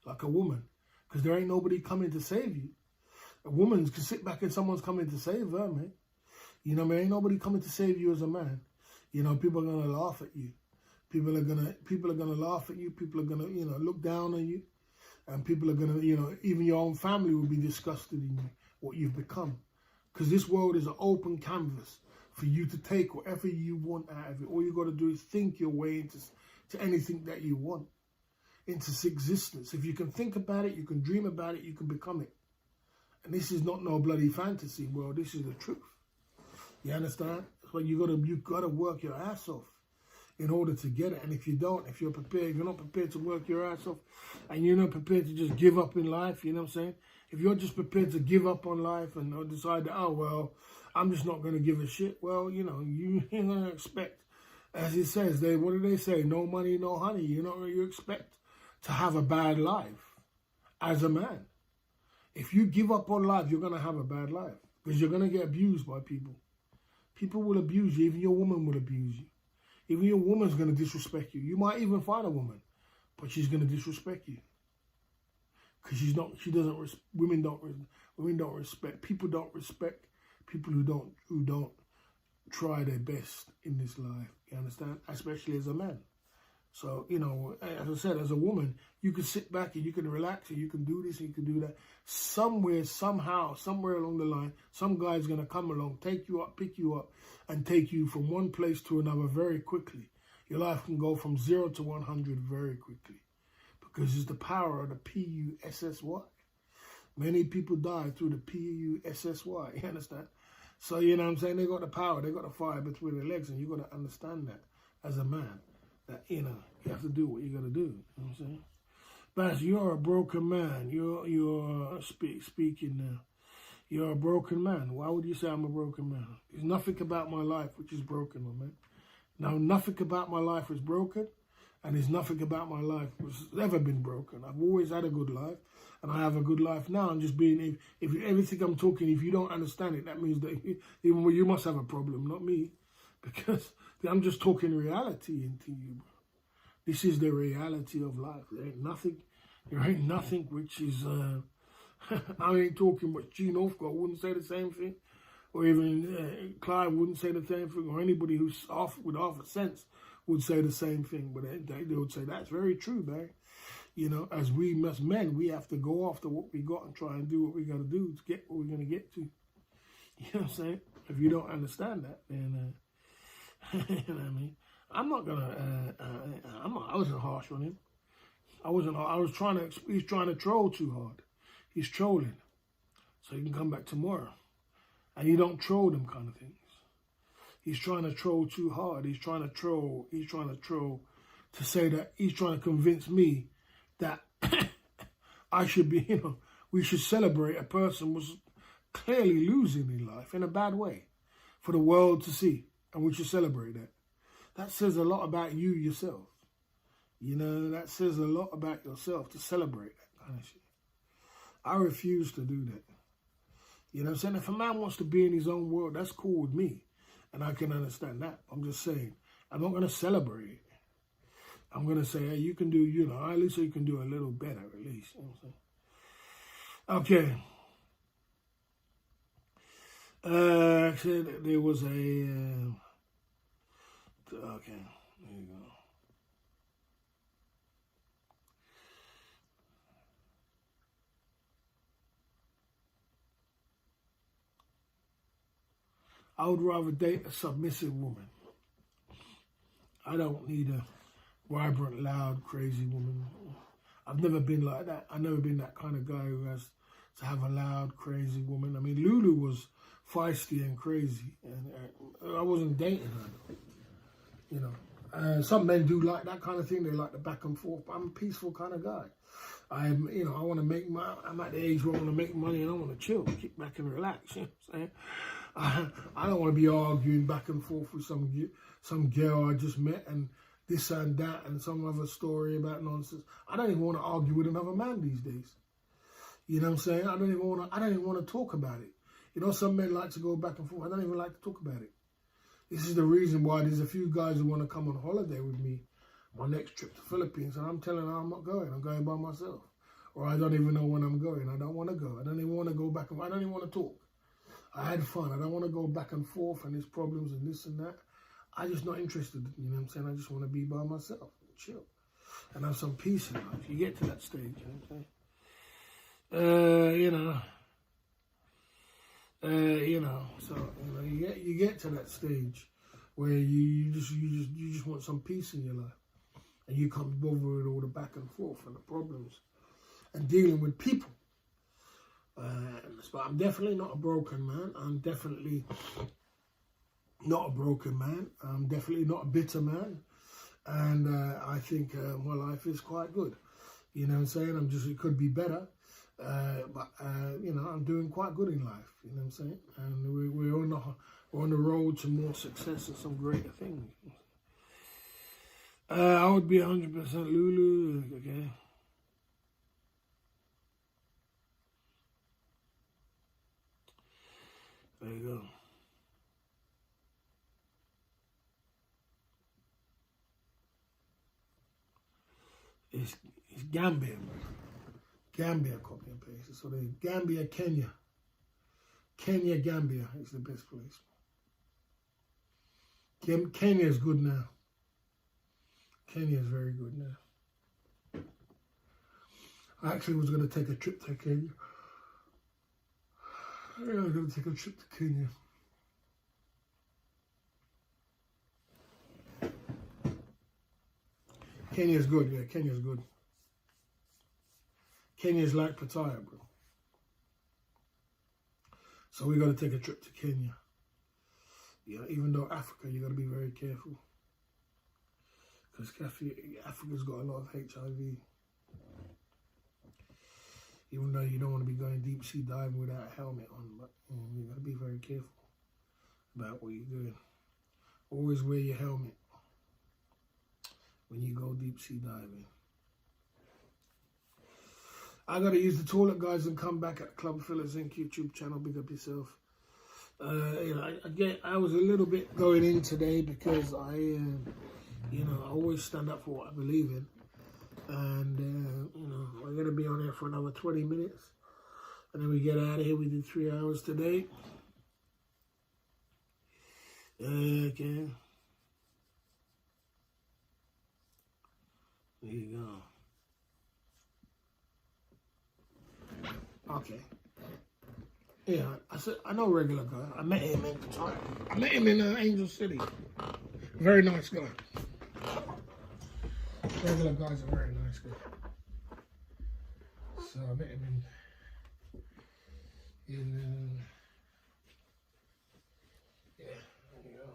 like a woman, because there ain't nobody coming to save you. A woman can sit back and someone's coming to save her, man. You know, man, ain't nobody coming to save you as a man. You know, people are gonna laugh at you. People are gonna laugh at you. People are gonna, you know, look down on you. And people are going to, you know, even your own family will be disgusted in you, what you've become. Because this world is an open canvas for you to take whatever you want out of it. All you got to do is think your way to anything that you want, into existence. If you can think about it, you can dream about it, you can become it. And this is not no bloody fantasy world. This is the truth. You understand? So you got to work your ass off in order to get it. And if you don't, if you're not prepared to work your ass off, and you're not prepared to just give up in life, you know what I'm saying? If you're just prepared to give up on life and decide that, oh, well, I'm just not going to give a shit, well, you know, you ain't going to expect, as it says, what do they say? No money, no honey. You expect to have a bad life as a man. If you give up on life, you're going to have a bad life, because you're going to get abused by people. People will abuse you. Even your woman will abuse you. Even your woman's going to disrespect you. You might even find a woman, but she's going to disrespect you. Because women don't respect, people don't respect people who don't try their best in this life. You understand? Especially as a man. So, you know, as I said, as a woman, you can sit back and you can relax and you can do this and you can do that. Somewhere, somehow, somewhere along the line, some guy's going to come along, take you up, pick you up, and take you from one place to another very quickly. Your life can go from 0 to 100 very quickly, because it's the power of the P-U-S-S-Y. Many people die through the P-U-S-S-Y, you understand? So, you know what I'm saying? They got the power, they got the fire between their legs, and you got to understand that as a man. That, you know, you have to do what you got to do. You know what I'm saying? Baz, you're a broken man. You're speaking now. You're a broken man. Why would you say I'm a broken man? There's nothing about my life which is broken, my man. Now, nothing about my life is broken, and there's nothing about my life which has ever been broken. I've always had a good life, and I have a good life now. I'm just being, if everything I'm talking, if you don't understand it, that means that you must have a problem, not me. Because I'm just talking reality into you, bro. This is the reality of life. There ain't nothing which is, I ain't talking what G. Northcott wouldn't say the same thing, or even Clive wouldn't say the same thing, or anybody who's with half a sense would say the same thing. But they would say, that's very true, man. You know, as men, we have to go after what we got and try and do what we got to do to get what we're going to get to. You know what I'm saying? If you don't understand that, then... you know what I mean? I'm not gonna. I wasn't harsh on him. He's trying to troll too hard. He's trolling, so he can come back tomorrow. And you don't troll them kind of things. He's trying to troll too hard. He's trying to troll to say that he's trying to convince me that I should be. You know, we should celebrate a person was clearly losing in life in a bad way for the world to see. And we should celebrate that. That says a lot about you yourself. You know, that says a lot about yourself to celebrate that kind of shit. I refuse to do that. You know what I'm saying? If a man wants to be in his own world, that's cool with me. And I can understand that. I'm just saying, I'm not going to celebrate it. I'm going to say, hey, you can do, you know, at least you can do a little better, at least. You know what I'm saying? Okay. I said there was a, okay, there you go. I would rather date a submissive woman. I don't need a vibrant, loud, crazy woman. I've never been like that. I've never been that kind of guy who has to have a loud, crazy woman. I mean, Lulu was feisty and crazy, and I wasn't dating her, you know. Some men do like that kind of thing. They like the back and forth. But I'm a peaceful kind of guy. I want to make my. I'm at the age where I want to make money and I want to chill, kick back and relax. You know what I'm saying? I don't want to be arguing back and forth with some girl I just met and this and that and some other story about nonsense. I don't even want to argue with another man these days. You know what I'm saying? I don't even want to talk about it. You know, some men like to go back and forth. I don't even like to talk about it. This is the reason why there's a few guys who want to come on holiday with me, my next trip to Philippines, and I'm telling them I'm not going. I'm going by myself. Or I don't even know when I'm going. I don't want to go. I don't even want to go back. I don't even want to talk. I had fun. I don't want to go back and forth and there's problems and this and that. I'm just not interested. You know what I'm saying? I just want to be by myself, chill, and have some peace in life. You get to that stage, you know what I'm saying? So you get to that stage where you just want some peace in your life, and you can't bother with all the back and forth and the problems and dealing with people. But I'm definitely not a broken man. I'm definitely not a broken man. I'm definitely not a bitter man. And I think my life is quite good. You know what I'm saying? It could be better. But I'm doing quite good in life. You know what I'm saying? And we're on the road to more success and some greater things. I would be 100% Lulu. Okay. There you go. It's Gambia, man. Gambia, copy and paste. So the Gambia, Kenya. Kenya, Gambia is the best place. Kenya is good now. Kenya is very good now. I actually was going to take a trip to Kenya. Yeah, I was going to take a trip to Kenya. Kenya is good, yeah, Kenya is good. Kenya is like Pattaya, bro. So we got to take a trip to Kenya. Yeah, even though Africa, you got to be very careful. Because Africa's got a lot of HIV. Even though you don't want to be going deep sea diving without a helmet on, but you got to be very careful about what you're doing. Always wear your helmet when you go deep sea diving. I got to use the toilet, guys, and come back at Club Fillers Inc. YouTube channel. Big up yourself. I was a little bit going in today because I always stand up for what I believe in. And, we're going to be on here for another 20 minutes. And then we get out of here. We did 3 hours today. Okay. There you go. Okay. Yeah, I know a regular guy. I met him in Angel City. Very nice guy. Regular guy's a very nice guy. So I met him in yeah, there you go.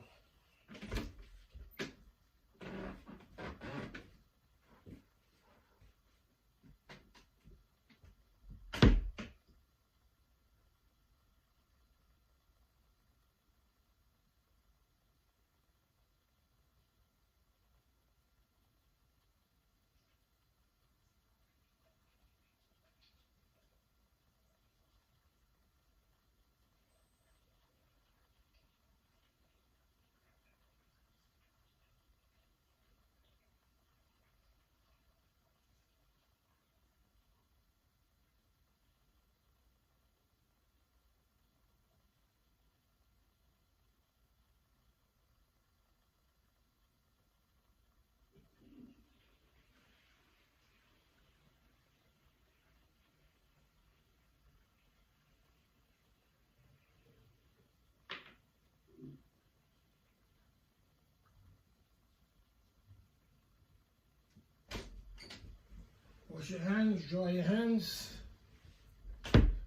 your hands, dry your hands.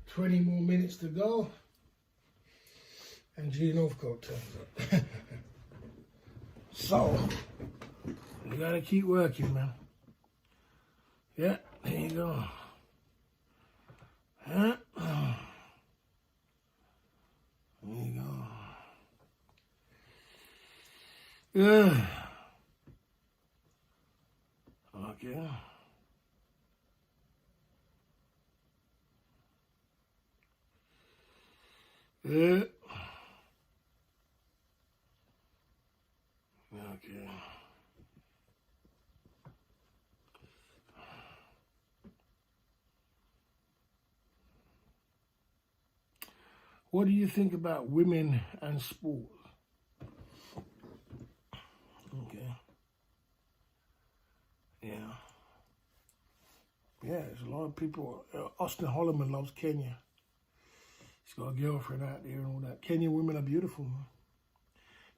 20 more minutes to go. And G Northcote turns up. So, you gotta keep working, man. Yeah, there you go. Yeah. There you go. Yeah. Okay. Yeah. Okay. What do you think about women and sport? Okay. Yeah. Yeah, there's a lot of people. Austin Holloman loves Kenya. He's got a girlfriend out there and all that. Kenyan women are beautiful, man.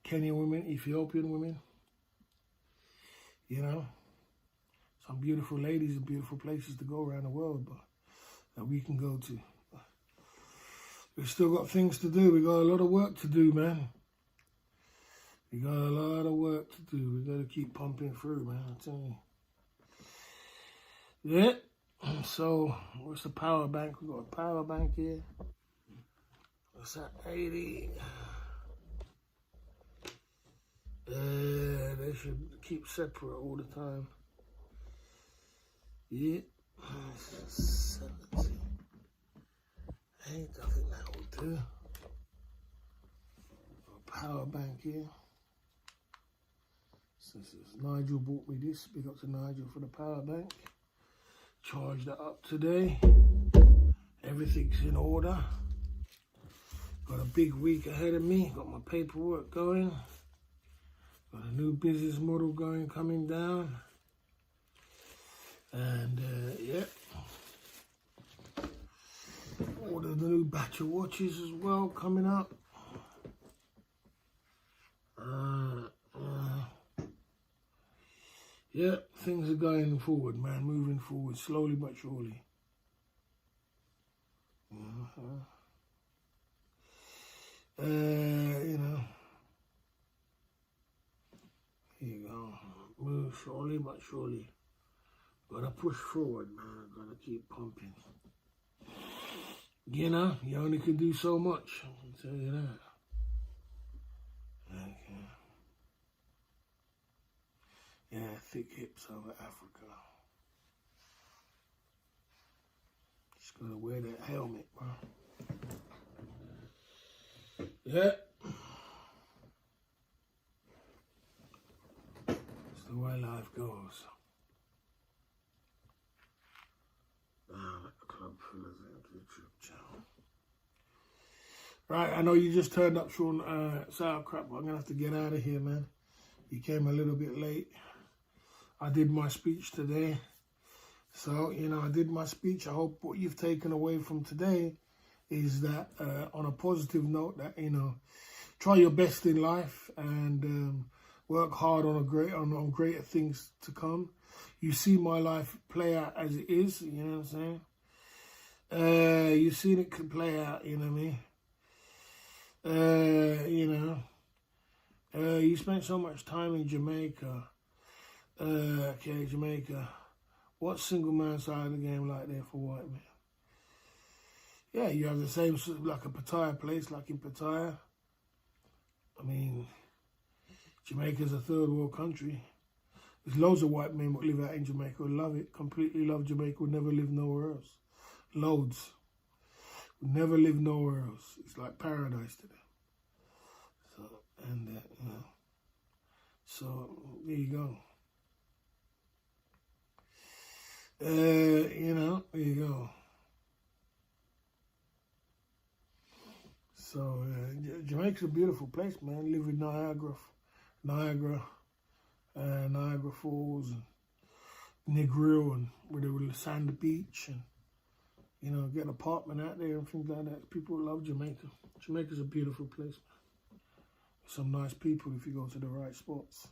Kenyan women, Ethiopian women. You know, some beautiful ladies and beautiful places to go around the world, but that we can go to. We've still got things to do. We got a lot of work to do, man. We got a lot of work to do. We got to keep pumping through, man. I'm telling you. Yeah. So, what's the power bank? We got a power bank here. What's that? 80. They should keep separate all the time. Yeah. 70. I think that will do. A power bank here. Since Nigel bought me this, big up to Nigel for the power bank. Charged that up today. Everything's in order. Got a big week ahead of me. Got my paperwork going. Got a new business model going, coming down. And yeah. Ordered the new batch of watches as well coming up. Yeah, things are going forward, man. Moving forward, slowly but surely. You know. Here you go. Move slowly but surely. Gotta push forward, man. Gotta keep pumping. You know, you only can do so much. I can tell you that. Okay. Yeah, thick hips over Africa. Just gotta wear that helmet, bro. Yeah. That's the way life goes. Club Fillers YouTube channel. Right, I know you just turned up, Sean Sauerkraut, but I'm gonna have to get out of here, man. You came a little bit late. I did my speech today. So, you know, I did my speech. I hope what you've taken away from today is that on a positive note that, you know, try your best in life and work hard on on greater things to come. You see my life play out as it is, you know what I'm saying? You've seen it play out, you know what I mean? You know, you spent so much time in Jamaica. Okay, Jamaica. What single man side of the game like there for white man? Yeah, you have the same, like a pattaya place, like in Pattaya. I mean, Jamaica's a third world country. There's loads of white men that live out in Jamaica who love it, completely love Jamaica, would never live nowhere else. Loads. Would never live nowhere else. It's like paradise to them. So, and, you know. So, there you go. You know, there you go. So, Jamaica's a beautiful place, man. Live in Niagara Falls, and Negril, and where they will sand beach, and, you know, get an apartment out there and things like that. People love Jamaica. Jamaica's a beautiful place, man. Some nice people if you go to the right spots.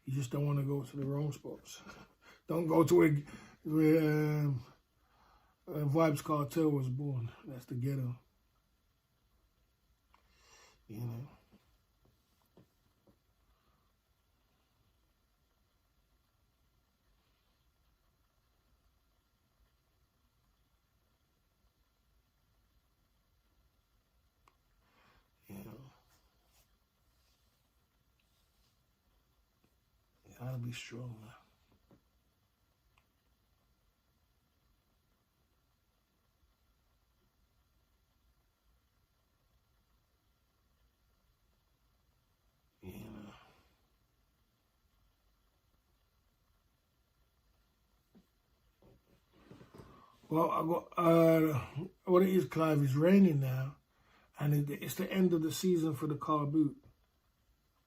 You just don't want to go to the wrong spots. Don't go to where Vibes Cartel was born. That's the ghetto. You know. You know. You gotta be strong, man. You know. Well, I got what it is, Clive. It's raining now, and it's the end of the season for the car boot.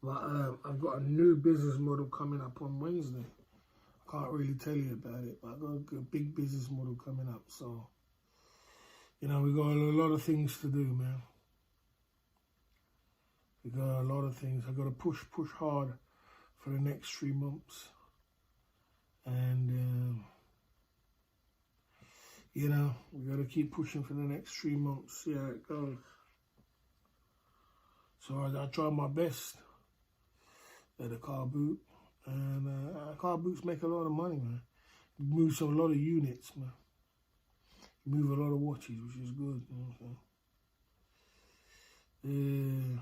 But I've got a new business model coming up on Wednesday. I can't really tell you about it, but I've got a big business model coming up. So, you know, we got a lot of things to do, man. We got a lot of things. I got to push hard for the next 3 months, and you know, we got to keep pushing for the next 3 months. See how it goes. So I try my best at the car boot, and car boots make a lot of money, man. You move a lot of units, man. You move a lot of watches, which is good. You know what I'm saying?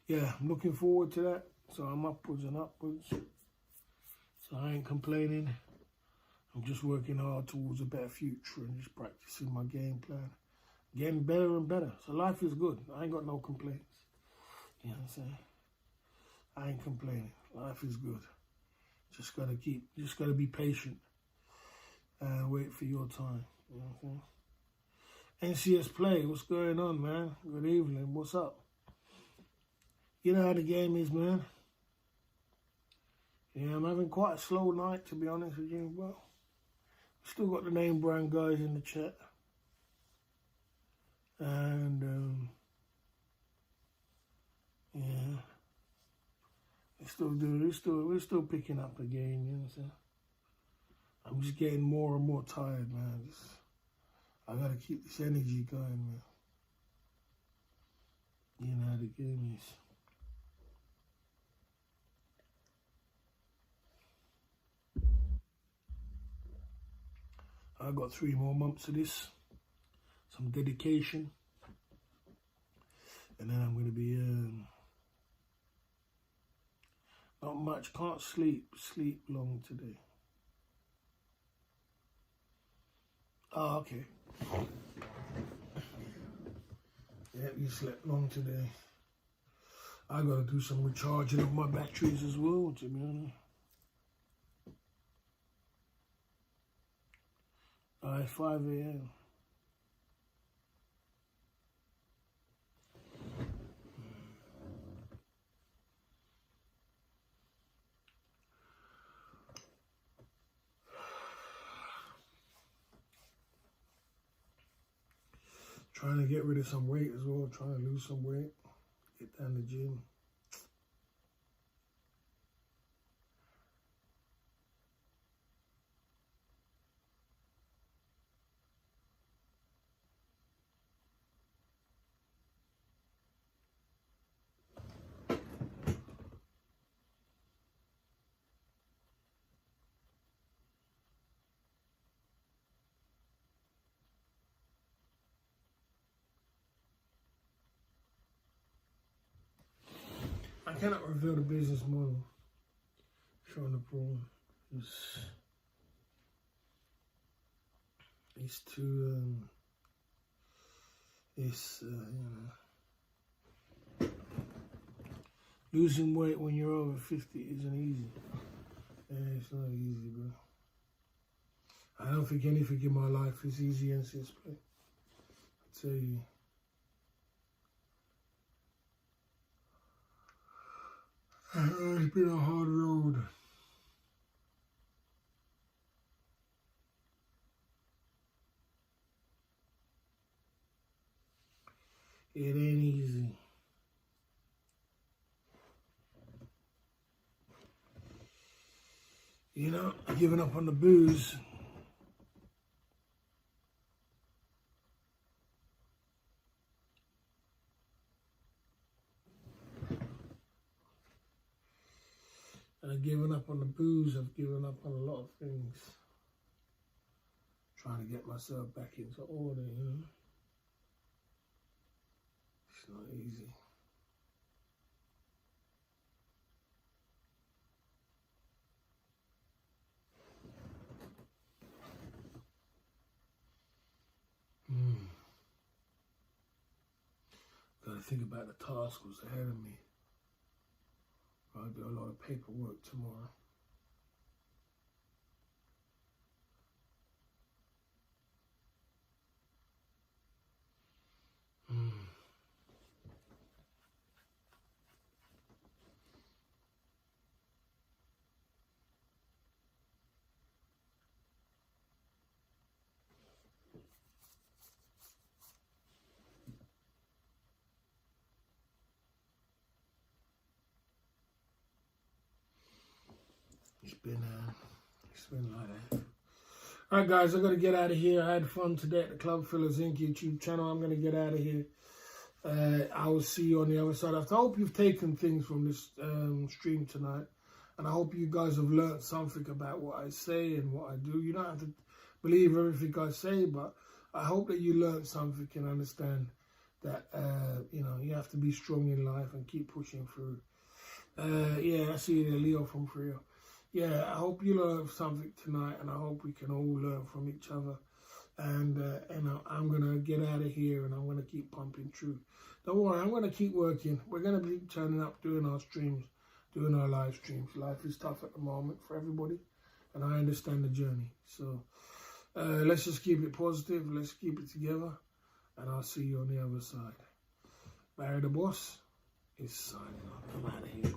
Yeah, I'm looking forward to that. So I'm upwards and upwards. So I ain't complaining. I'm just working hard towards a better future and just practicing my game plan. Getting better and better. So life is good. I ain't got no complaints. You know what I'm saying? I ain't complaining. Life is good. Just gotta be patient and wait for your time. You know what I'm saying? NCS Play, what's going on, man? Good evening. What's up? You know how the game is, man. Yeah, I'm having quite a slow night, to be honest with you. Well, still got the name brand guys in the chat. And, yeah. We're still picking up the game, you know what I'm saying? I'm just getting more and more tired, man. I gotta keep this energy going, man. You know how the game is. I got 3 more months of this, some dedication, and then I'm going to be, not much, can't sleep long today. Oh, okay. Yeah, you slept long today. I got to do some recharging of my batteries as well, to be honest. It's 5 a.m. Trying to get rid of some weight as well, trying to lose some weight, get down the gym. I cannot reveal the business model. Showing the problem. It's too, you know, losing weight when you're over 50 isn't easy. Yeah, it's not easy, bro. I don't think anything in my life is easy and play. I tell you. It's been a hard road. It ain't easy. You know, giving up on the booze. I've given up on the booze. I've given up on a lot of things. Trying to get myself back into order, you know. It's not easy. Got to think about the task that's ahead of me. I'll do a lot of paperwork tomorrow. It's been like that. All right, guys, I got to get out of here. I had fun today at the Club Fillers Inc. YouTube channel. I'm going to get out of here. I will see you on the other side. I hope you've taken things from this stream tonight. And I hope you guys have learned something about what I say and what I do. You don't have to believe everything I say, but I hope that you learned something and understand that, you know, you have to be strong in life and keep pushing through. Yeah, I see you there, Leo from Frio. Yeah, I hope you learned something tonight, and I hope we can all learn from each other. And I'm going to get out of here, and I'm going to keep pumping through. Don't worry, I'm going to keep working. We're going to be turning up, doing our streams, doing our live streams. Life is tough at the moment for everybody, and I understand the journey. So let's just keep it positive. Let's keep it together, and I'll see you on the other side. Barry the Boss is signing off. I'm out of here.